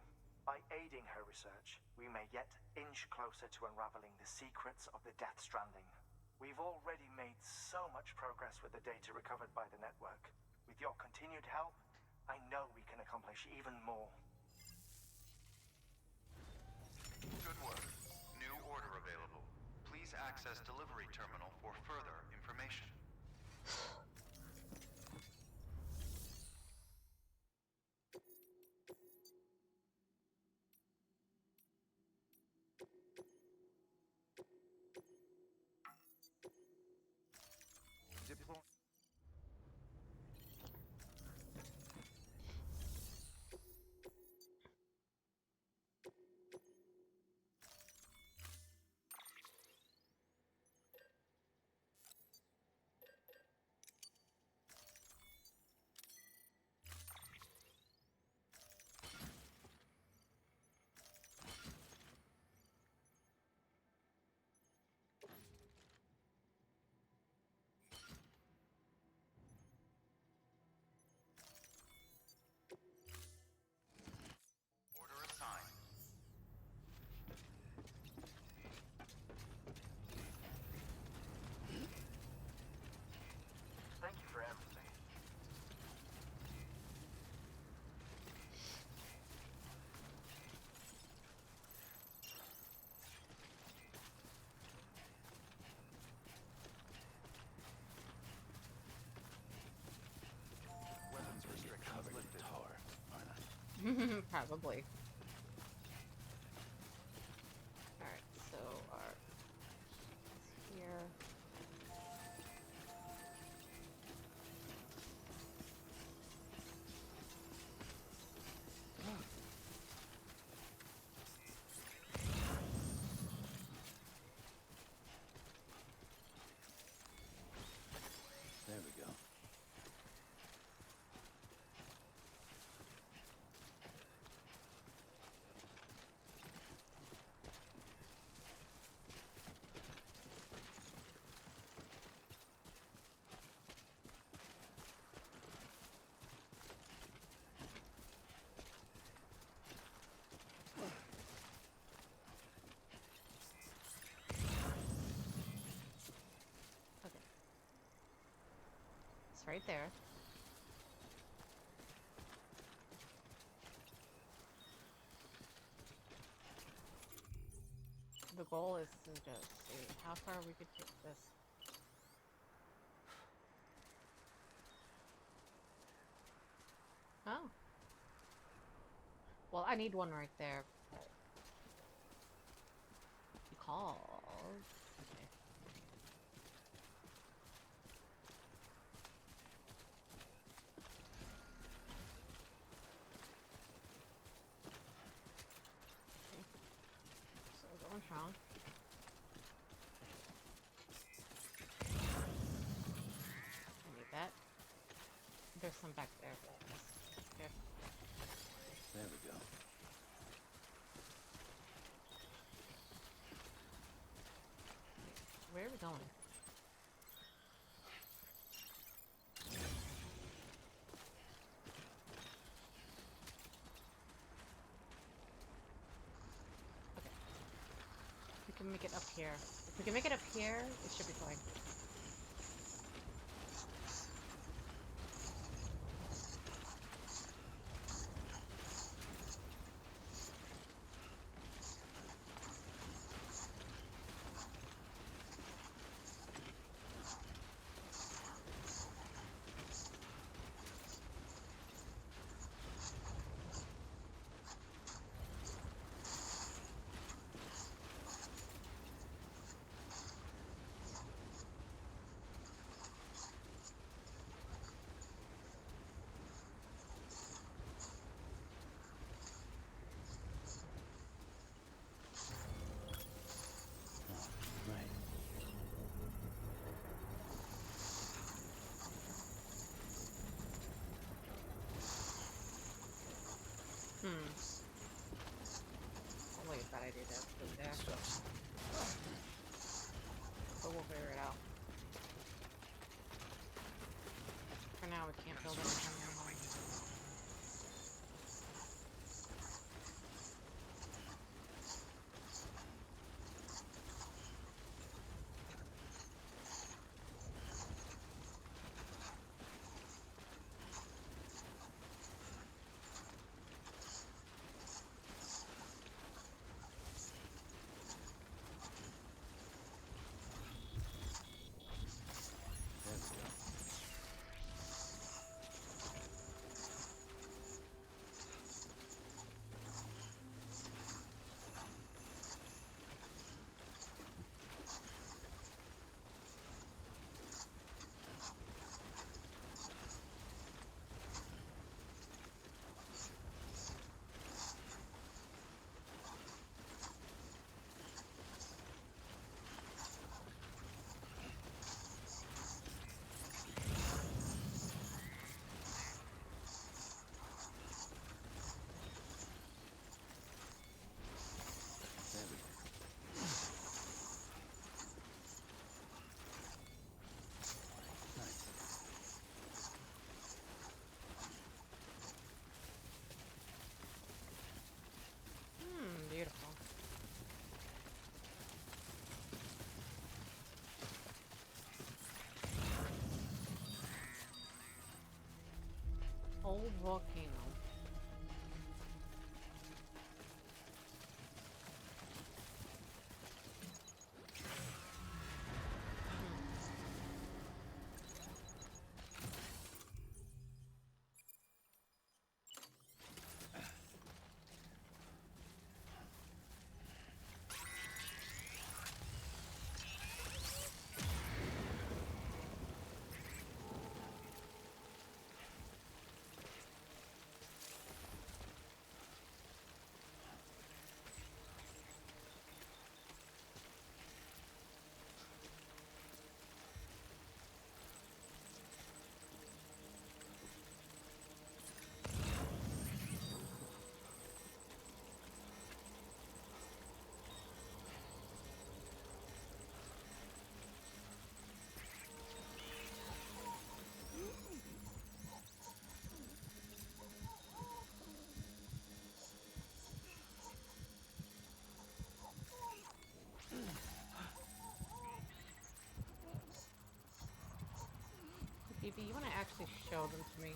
S7: By aiding her research, we may yet inch closer to unraveling the secrets of the Death Stranding. We've already made so much progress with the data recovered by the network. With your continued help, I know we can accomplish even more.
S10: Good work. New order available. Please access delivery terminal for further information. Deploy.
S1: Probably. Alright, so our here.
S4: There we go.
S1: Okay. It's right there. The goal is to just see how far we could take this. Oh. Well, I need one right there. But because... Okay. So we're going strong. I need that. There's some back there, but here.
S4: There we go.
S1: Where are we going? Okay. We can make it up here. If we can make it up here, it should be fine.
S4: Right.
S1: Probably a bad idea to put it there. But we'll figure it out. For now, we can't build anything there.
S4: There we go. There we go. Nice.
S1: Beautiful. Old volcano. BB, you want to actually show them to me?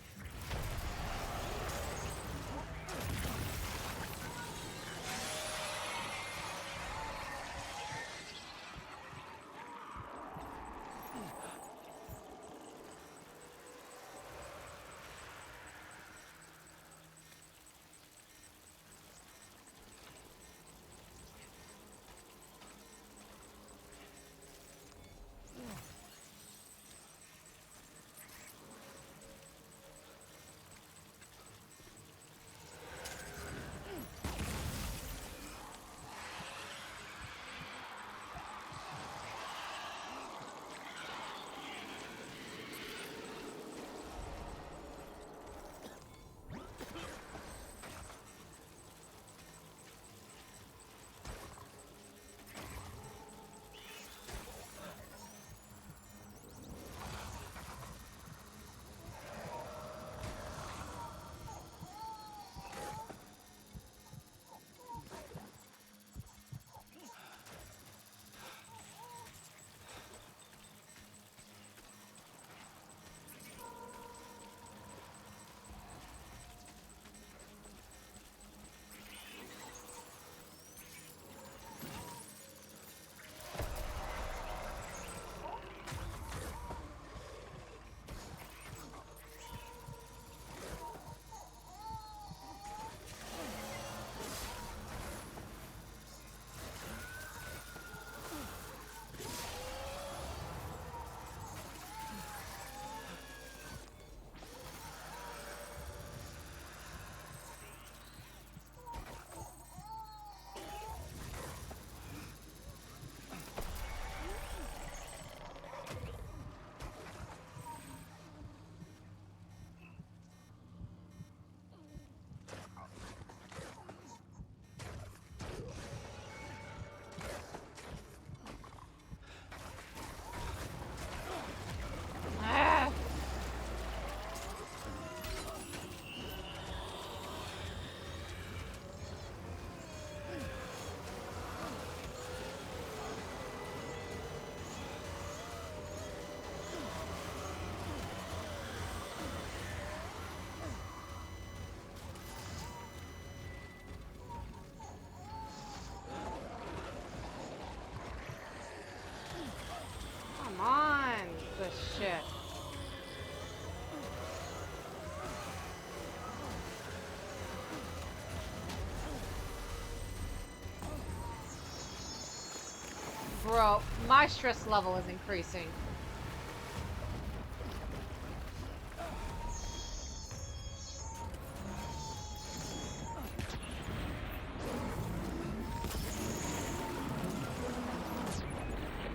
S1: Come on, this shit. Bro, my stress level is increasing.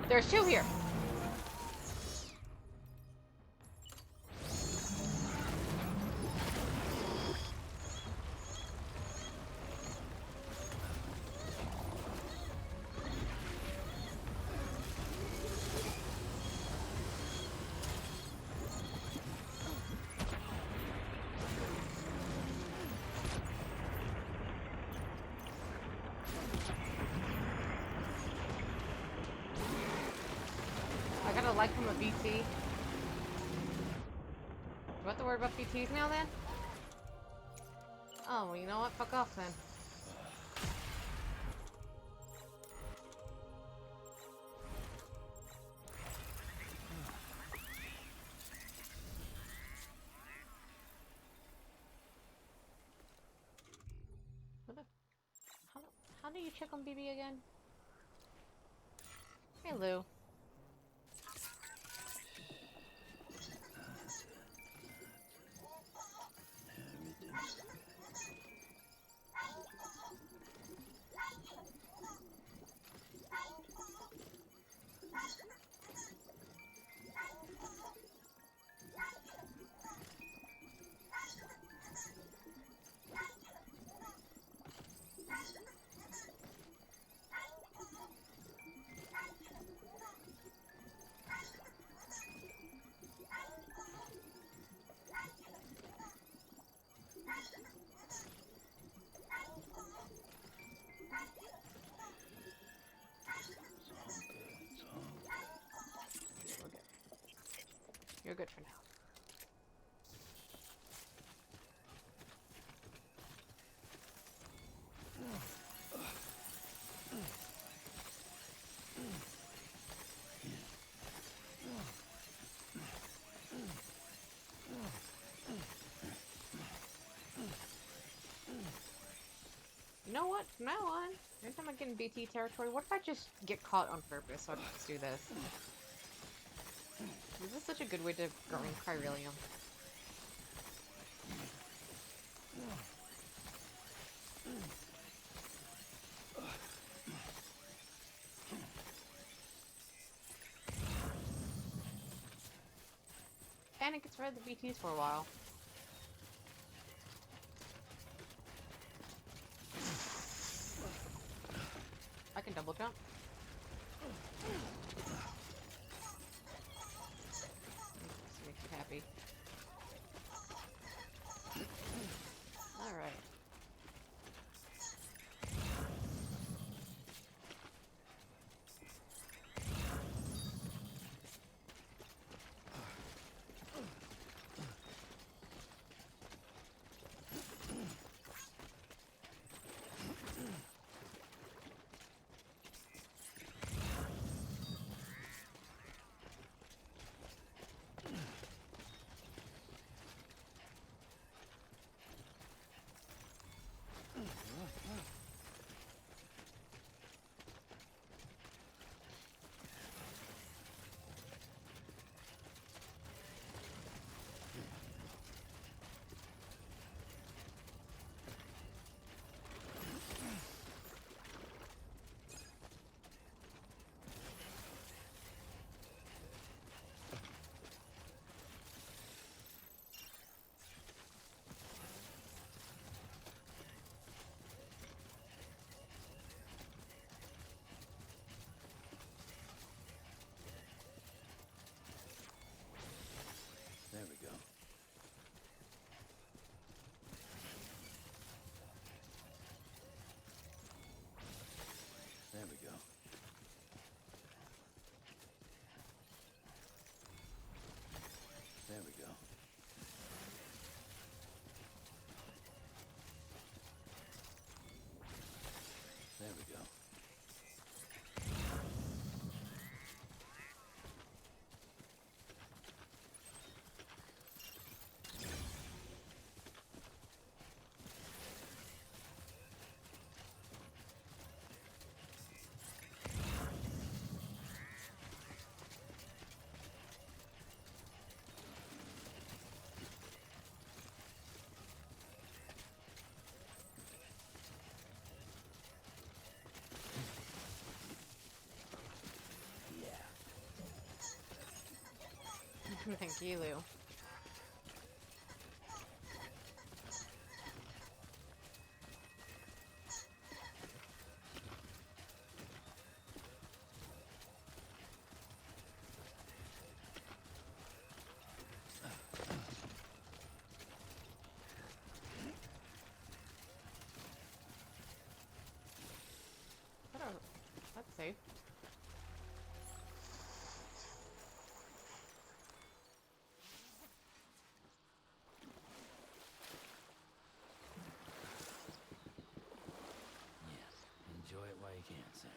S1: There's two here. I gotta like from a BT. Do you have to worry about BTs now then? Oh, well, you know what? Fuck off then. What the? How do you check on BB again? Hey, Lou. You're good for now. You know what? From now on, every time I get in BT territory, what if I just get caught on purpose so I can just do this? This is such a good way to garner chiralium. And it gets rid of the BTs for a while. I can double jump. This makes you happy. Alright.
S4: There we go. There we go. There we go. There we go.
S1: Thank you, Lou. That's safe.
S4: Enjoy it while you can, Sam.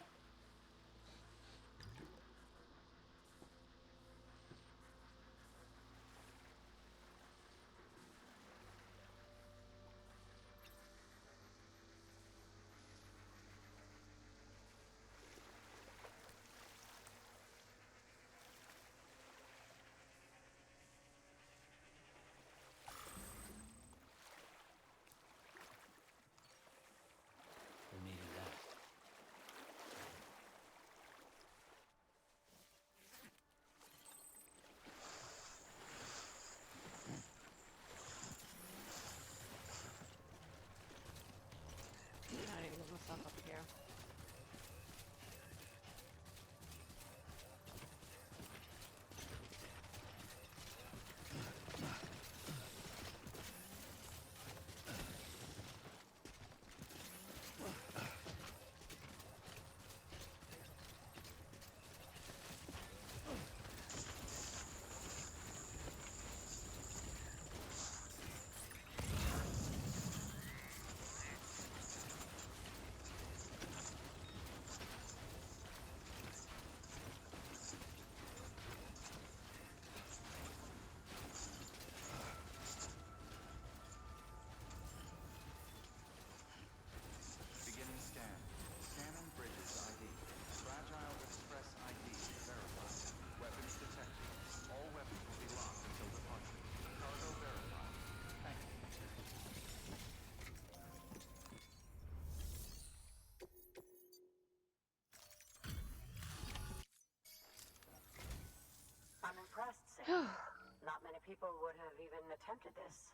S13: people would have even attempted this.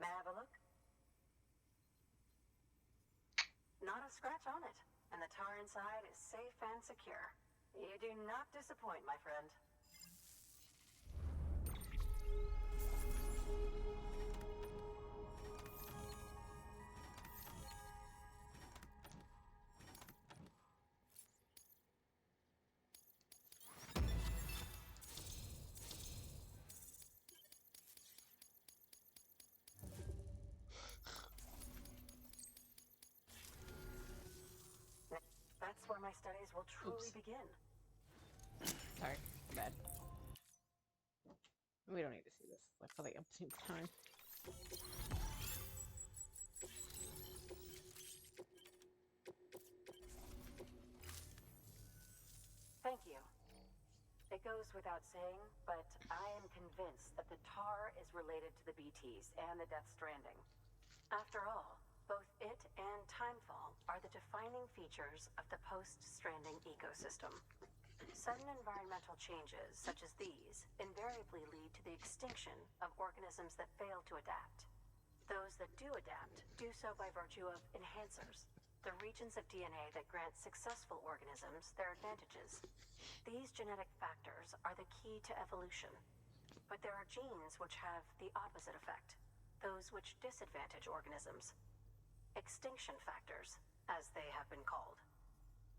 S13: May I have a look? Not a scratch on it, and the tar inside is safe and secure. You do not disappoint, my friend. That's where my studies will truly begin.
S1: Sorry, my bad. We don't need to see this like for the umpteenth time.
S13: Thank you. It goes without saying, but I am convinced that the tar is related to the BTs and the Death Stranding. After all, both it and Timefall are the defining features of the post-Stranding ecosystem. Sudden environmental changes, such as these, invariably lead to the extinction of organisms that fail to adapt. Those that do adapt do so by virtue of enhancers, the regions of DNA that grant successful organisms their advantages. These genetic factors are the key to evolution. But there are genes which have the opposite effect, those which disadvantage organisms. Extinction factors, as they have been called.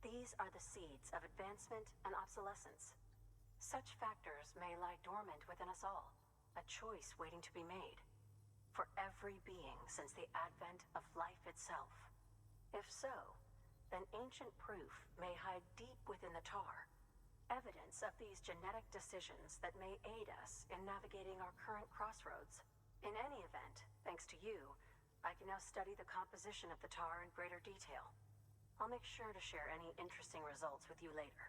S13: These are the seeds of advancement and obsolescence. Such factors may lie dormant within us all, a choice waiting to be made. For every being since the advent of life itself. If so, then ancient proof may hide deep within the tar. Evidence of these genetic decisions that may aid us in navigating our current crossroads. In any event, thanks to you, I can now study the composition of the tar in greater detail. I'll make sure to share any interesting results with you later.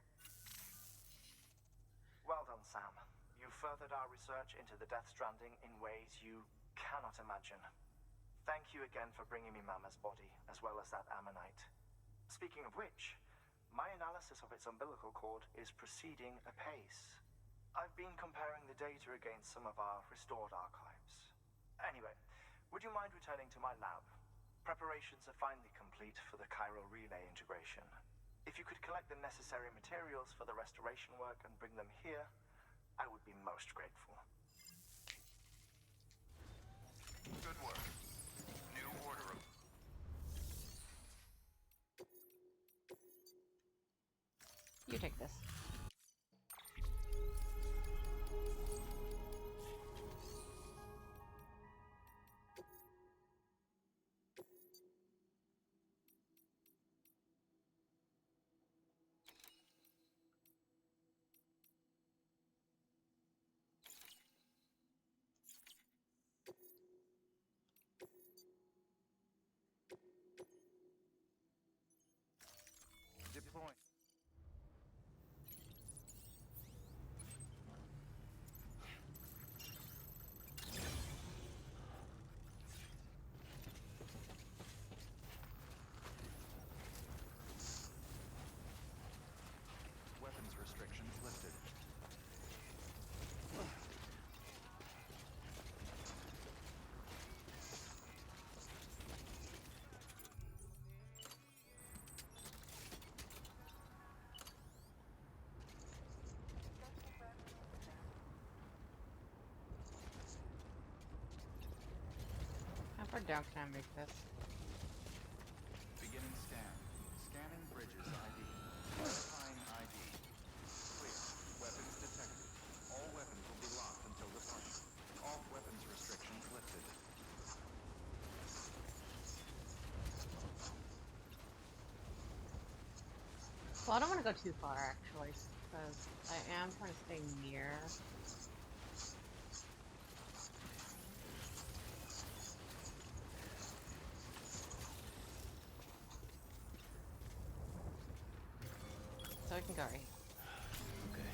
S7: Well done, Sam. You furthered our research into the Death Stranding in ways you cannot imagine. Thank you again for bringing me Mama's body, as well as that ammonite. Speaking of which, my analysis of its umbilical cord is proceeding apace. I've been comparing the data against some of our restored archives. Anyway, would you mind returning to my lab? Preparations are finally complete for the chiral relay integration. If you could collect the necessary materials for the restoration work and bring them here, I would be most grateful.
S10: Good work. New order of...
S1: You take this.
S10: Deploy. Weapons restrictions lifted.
S1: How far down can I make this?
S10: Beginning scan. Scanning bridges ID. Verifying ID. Clear. Weapons detected. All weapons will be locked until departure. All weapons restrictions lifted.
S1: Well, I don't want to go too far, actually, because I am trying to stay near. So I can go right here.
S4: Okay.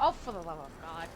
S1: Oh, for the love of God.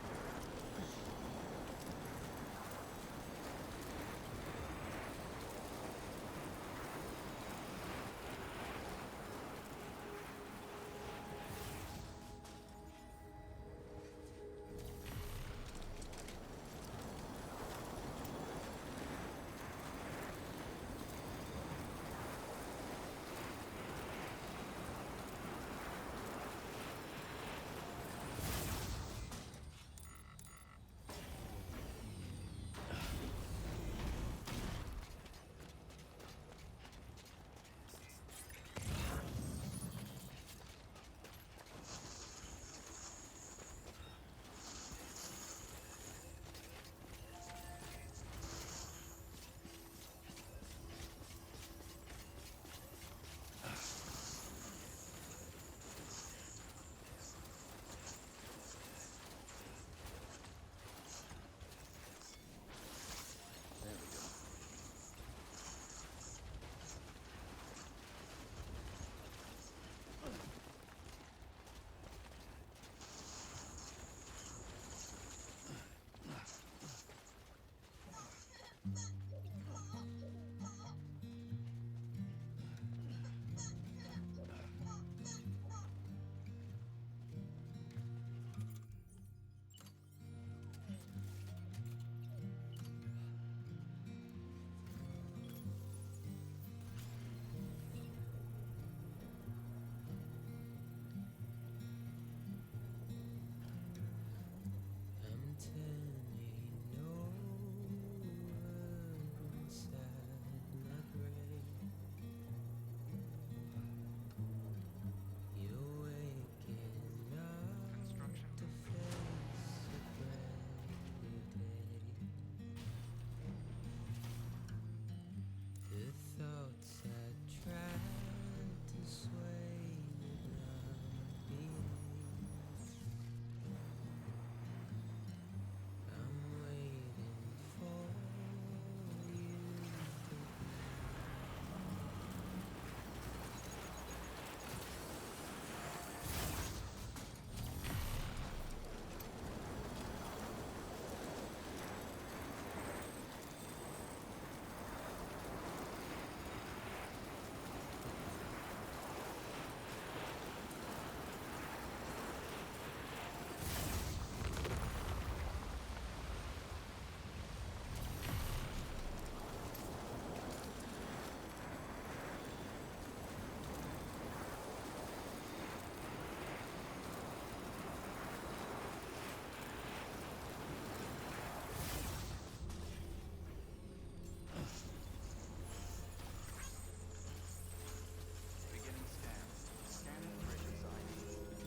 S10: Beginning scan. Scanning bridges ID.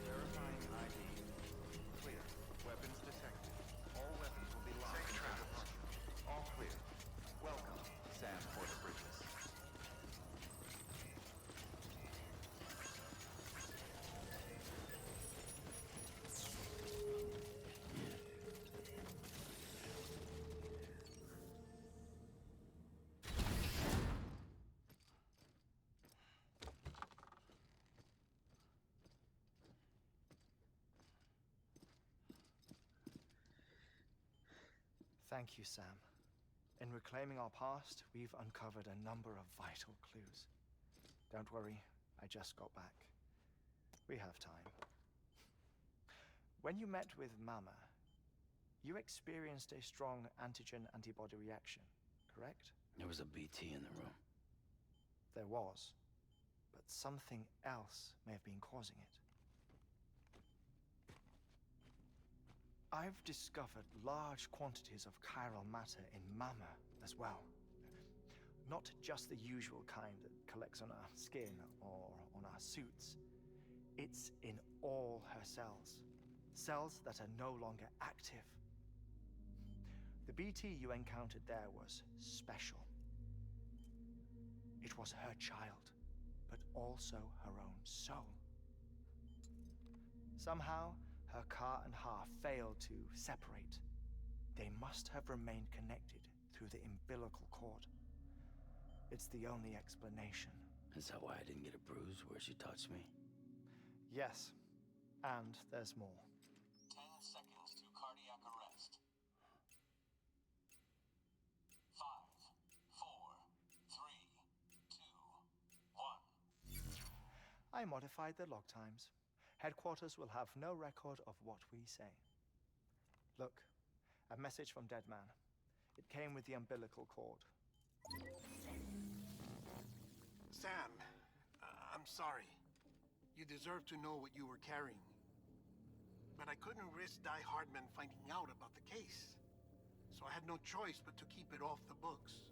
S10: Verifying ID. Clear. Weapons detected. All weapons will be locked until departure. All clear. Welcome, Sam Porter Bridges.
S11: Thank you, Sam. In reclaiming our past, we've uncovered a number of vital clues. Don't worry, I just got back. We have time. When you met with Mama, you experienced a strong antigen-antibody reaction, correct?
S4: There was a BT in the room.
S11: There was, but something else may have been causing it. I've discovered large quantities of chiral matter in Mama as well. Not just the usual kind that collects on our skin or on our suits. It's in all her cells. Cells that are no longer active. The BT you encountered there was special. It was her child, but also her own soul. Somehow, her Ka and Ha failed to separate. They must have remained connected through the umbilical cord. It's the only explanation.
S4: Is that why I didn't get a bruise where she touched me?
S11: Yes, and there's more. I modified the log times. Headquarters will have no record of what we say. Look, a message from Deadman. It came with the umbilical cord.
S3: Sam, I'm sorry. You deserve to know what you were carrying. But I couldn't risk Heartman finding out about the case. So I had no choice but to keep it off the books.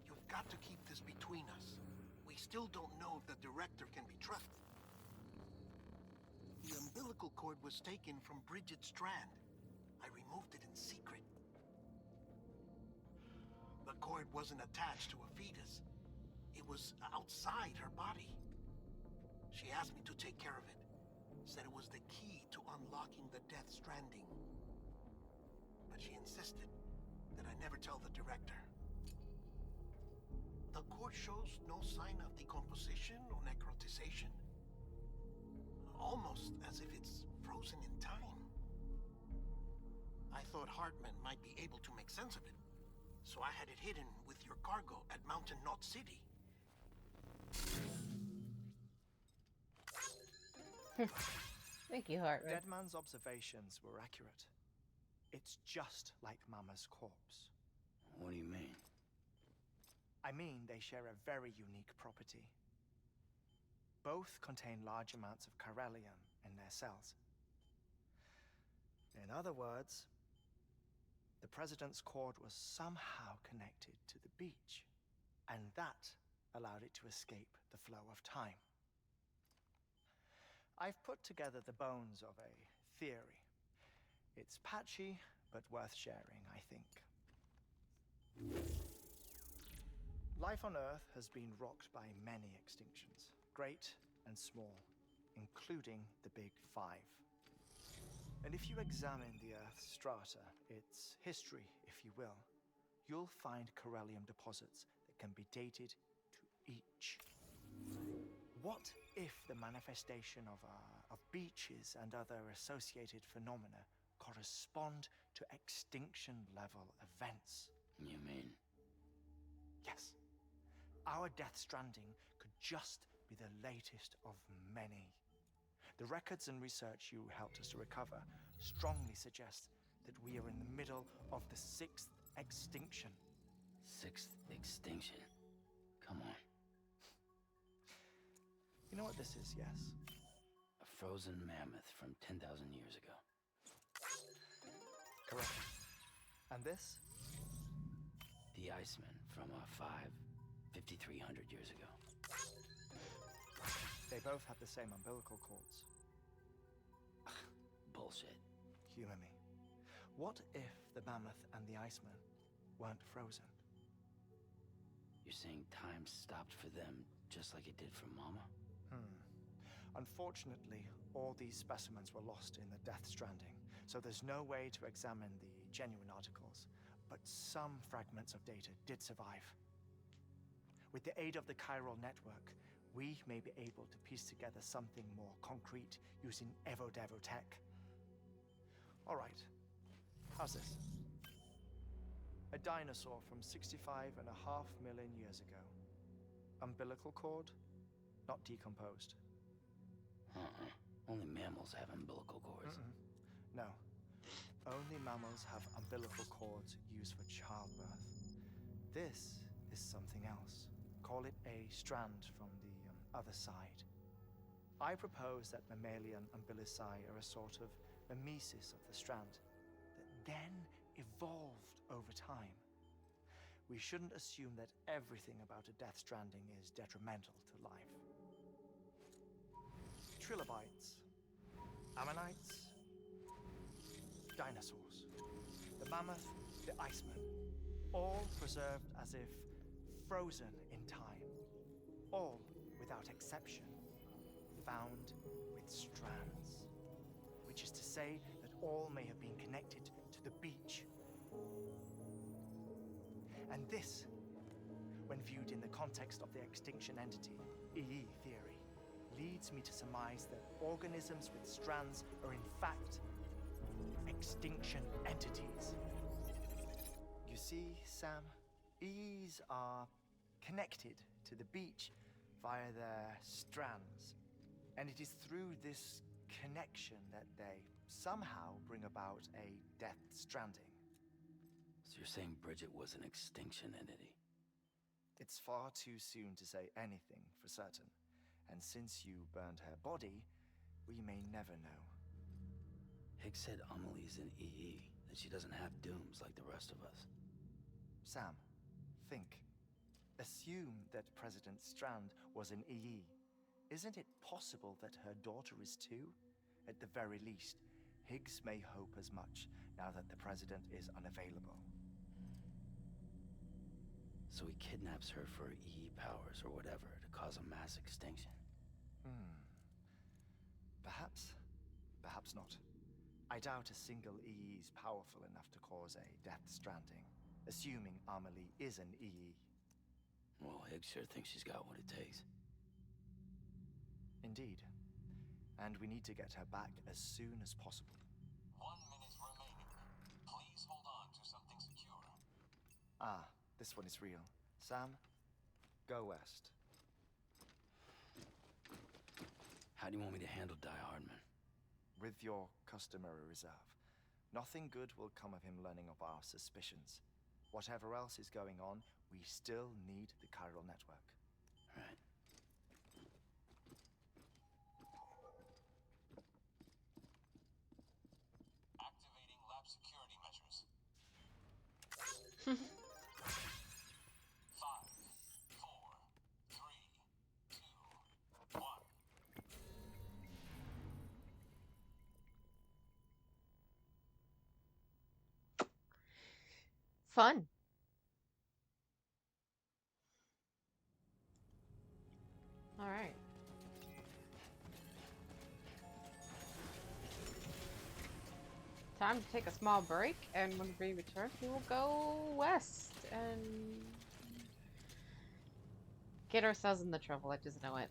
S3: You've got to keep this between us. We still don't know if the director can be trusted. The umbilical cord was taken from Bridget Strand. I removed it in secret. The cord wasn't attached to a fetus. It was outside her body. She asked me to take care of it. Said it was the key to unlocking the Death Stranding. But she insisted that I never tell the director. The cord shows no sign of decomposition or necrotization. Almost as if it's frozen in time. I thought Heartman might be able to make sense of it. So I had it hidden with your cargo at Mountain Knot City.
S1: Thank you, Heartman.
S11: Deadman's observations were accurate. It's just like Mama's corpse.
S4: What do you mean?
S11: I mean, they share a very unique property. Both contain large amounts of chiralium in their cells. In other words, the president's cord was somehow connected to the beach, and that allowed it to escape the flow of time. I've put together the bones of a theory. It's patchy, but worth sharing, I think. Life on Earth has been rocked by many extinctions, great and small, including the Big Five. And if you examine the Earth's strata, its history, if you will, you'll find chiralium deposits that can be dated to each. What if the manifestation of beaches and other associated phenomena correspond to extinction-level events?
S4: You mean?
S11: Yes. Our Death Stranding could just be the latest of many. The records and research you helped us to recover strongly suggest that we are in the middle of the 6th extinction.
S4: 6th extinction? Come on.
S11: You know what this is, yes?
S4: A frozen mammoth from 10,000 years ago.
S11: Correct. And this?
S4: The Iceman from 5,300 years ago.
S11: They both have the same umbilical cords.
S4: Bullshit.
S11: Humor me. What if the mammoth and the Iceman weren't frozen?
S4: You're saying time stopped for them just like it did for Mama?
S11: Unfortunately, all these specimens were lost in the Death Stranding, so there's no way to examine the genuine articles, but some fragments of data did survive. With the aid of the chiral network, we may be able to piece together something more concrete using Evo-Devo tech. All right, how's this? A dinosaur from 65.5 million years ago. Umbilical cord, not decomposed.
S4: Only mammals have umbilical cords.
S11: No. Only mammals have umbilical cords used for childbirth. This is something else. Call it a strand from the other side. I propose that mammalian umbilici are a sort of mimesis of the strand that then evolved over time. We shouldn't assume that everything about a Death Stranding is detrimental to life. Trilobites, ammonites, dinosaurs, the mammoth, the Iceman, all preserved as if frozen in time, all without exception, found with strands, which is to say that all may have been connected to the beach. And this, when viewed in the context of the extinction entity, EE theory, leads me to surmise that organisms with strands are in fact extinction entities. You see, Sam, EEs are connected to the beach, via their strands. And it is through this connection that they somehow bring about a death stranding.
S4: So you're saying Bridget was an extinction entity?
S11: It's far too soon to say anything for certain. And since you burned her body, we may never know.
S4: Higgs said Amelie's an EE, that she doesn't have dooms like the rest of us.
S11: Sam, think. Assume that President Strand was an EE. Isn't it possible that her daughter is too? At the very least, Higgs may hope as much now that the President is unavailable.
S4: So he kidnaps her for EE powers or whatever to cause a mass extinction.
S11: Perhaps. Perhaps not. I doubt a single EE is powerful enough to cause a death stranding, assuming Amelie is an EE.
S4: Well, Higgs sure thinks she's got what it takes.
S11: Indeed. And we need to get her back as soon as possible.
S14: 1 minute remaining. Please hold on to something secure.
S11: Ah, this one is real. Sam, go west.
S4: How do you want me to handle Heartman?
S11: With your customary reserve. Nothing good will come of him learning of our suspicions. Whatever else is going on, we still need the chiral network.
S4: Right.
S14: Activating lab security measures. 5, 4, 3, 2, 1.
S1: Fun. All right. Time to take a small break, and when we return, we will go west and get ourselves in the trouble. I just know it.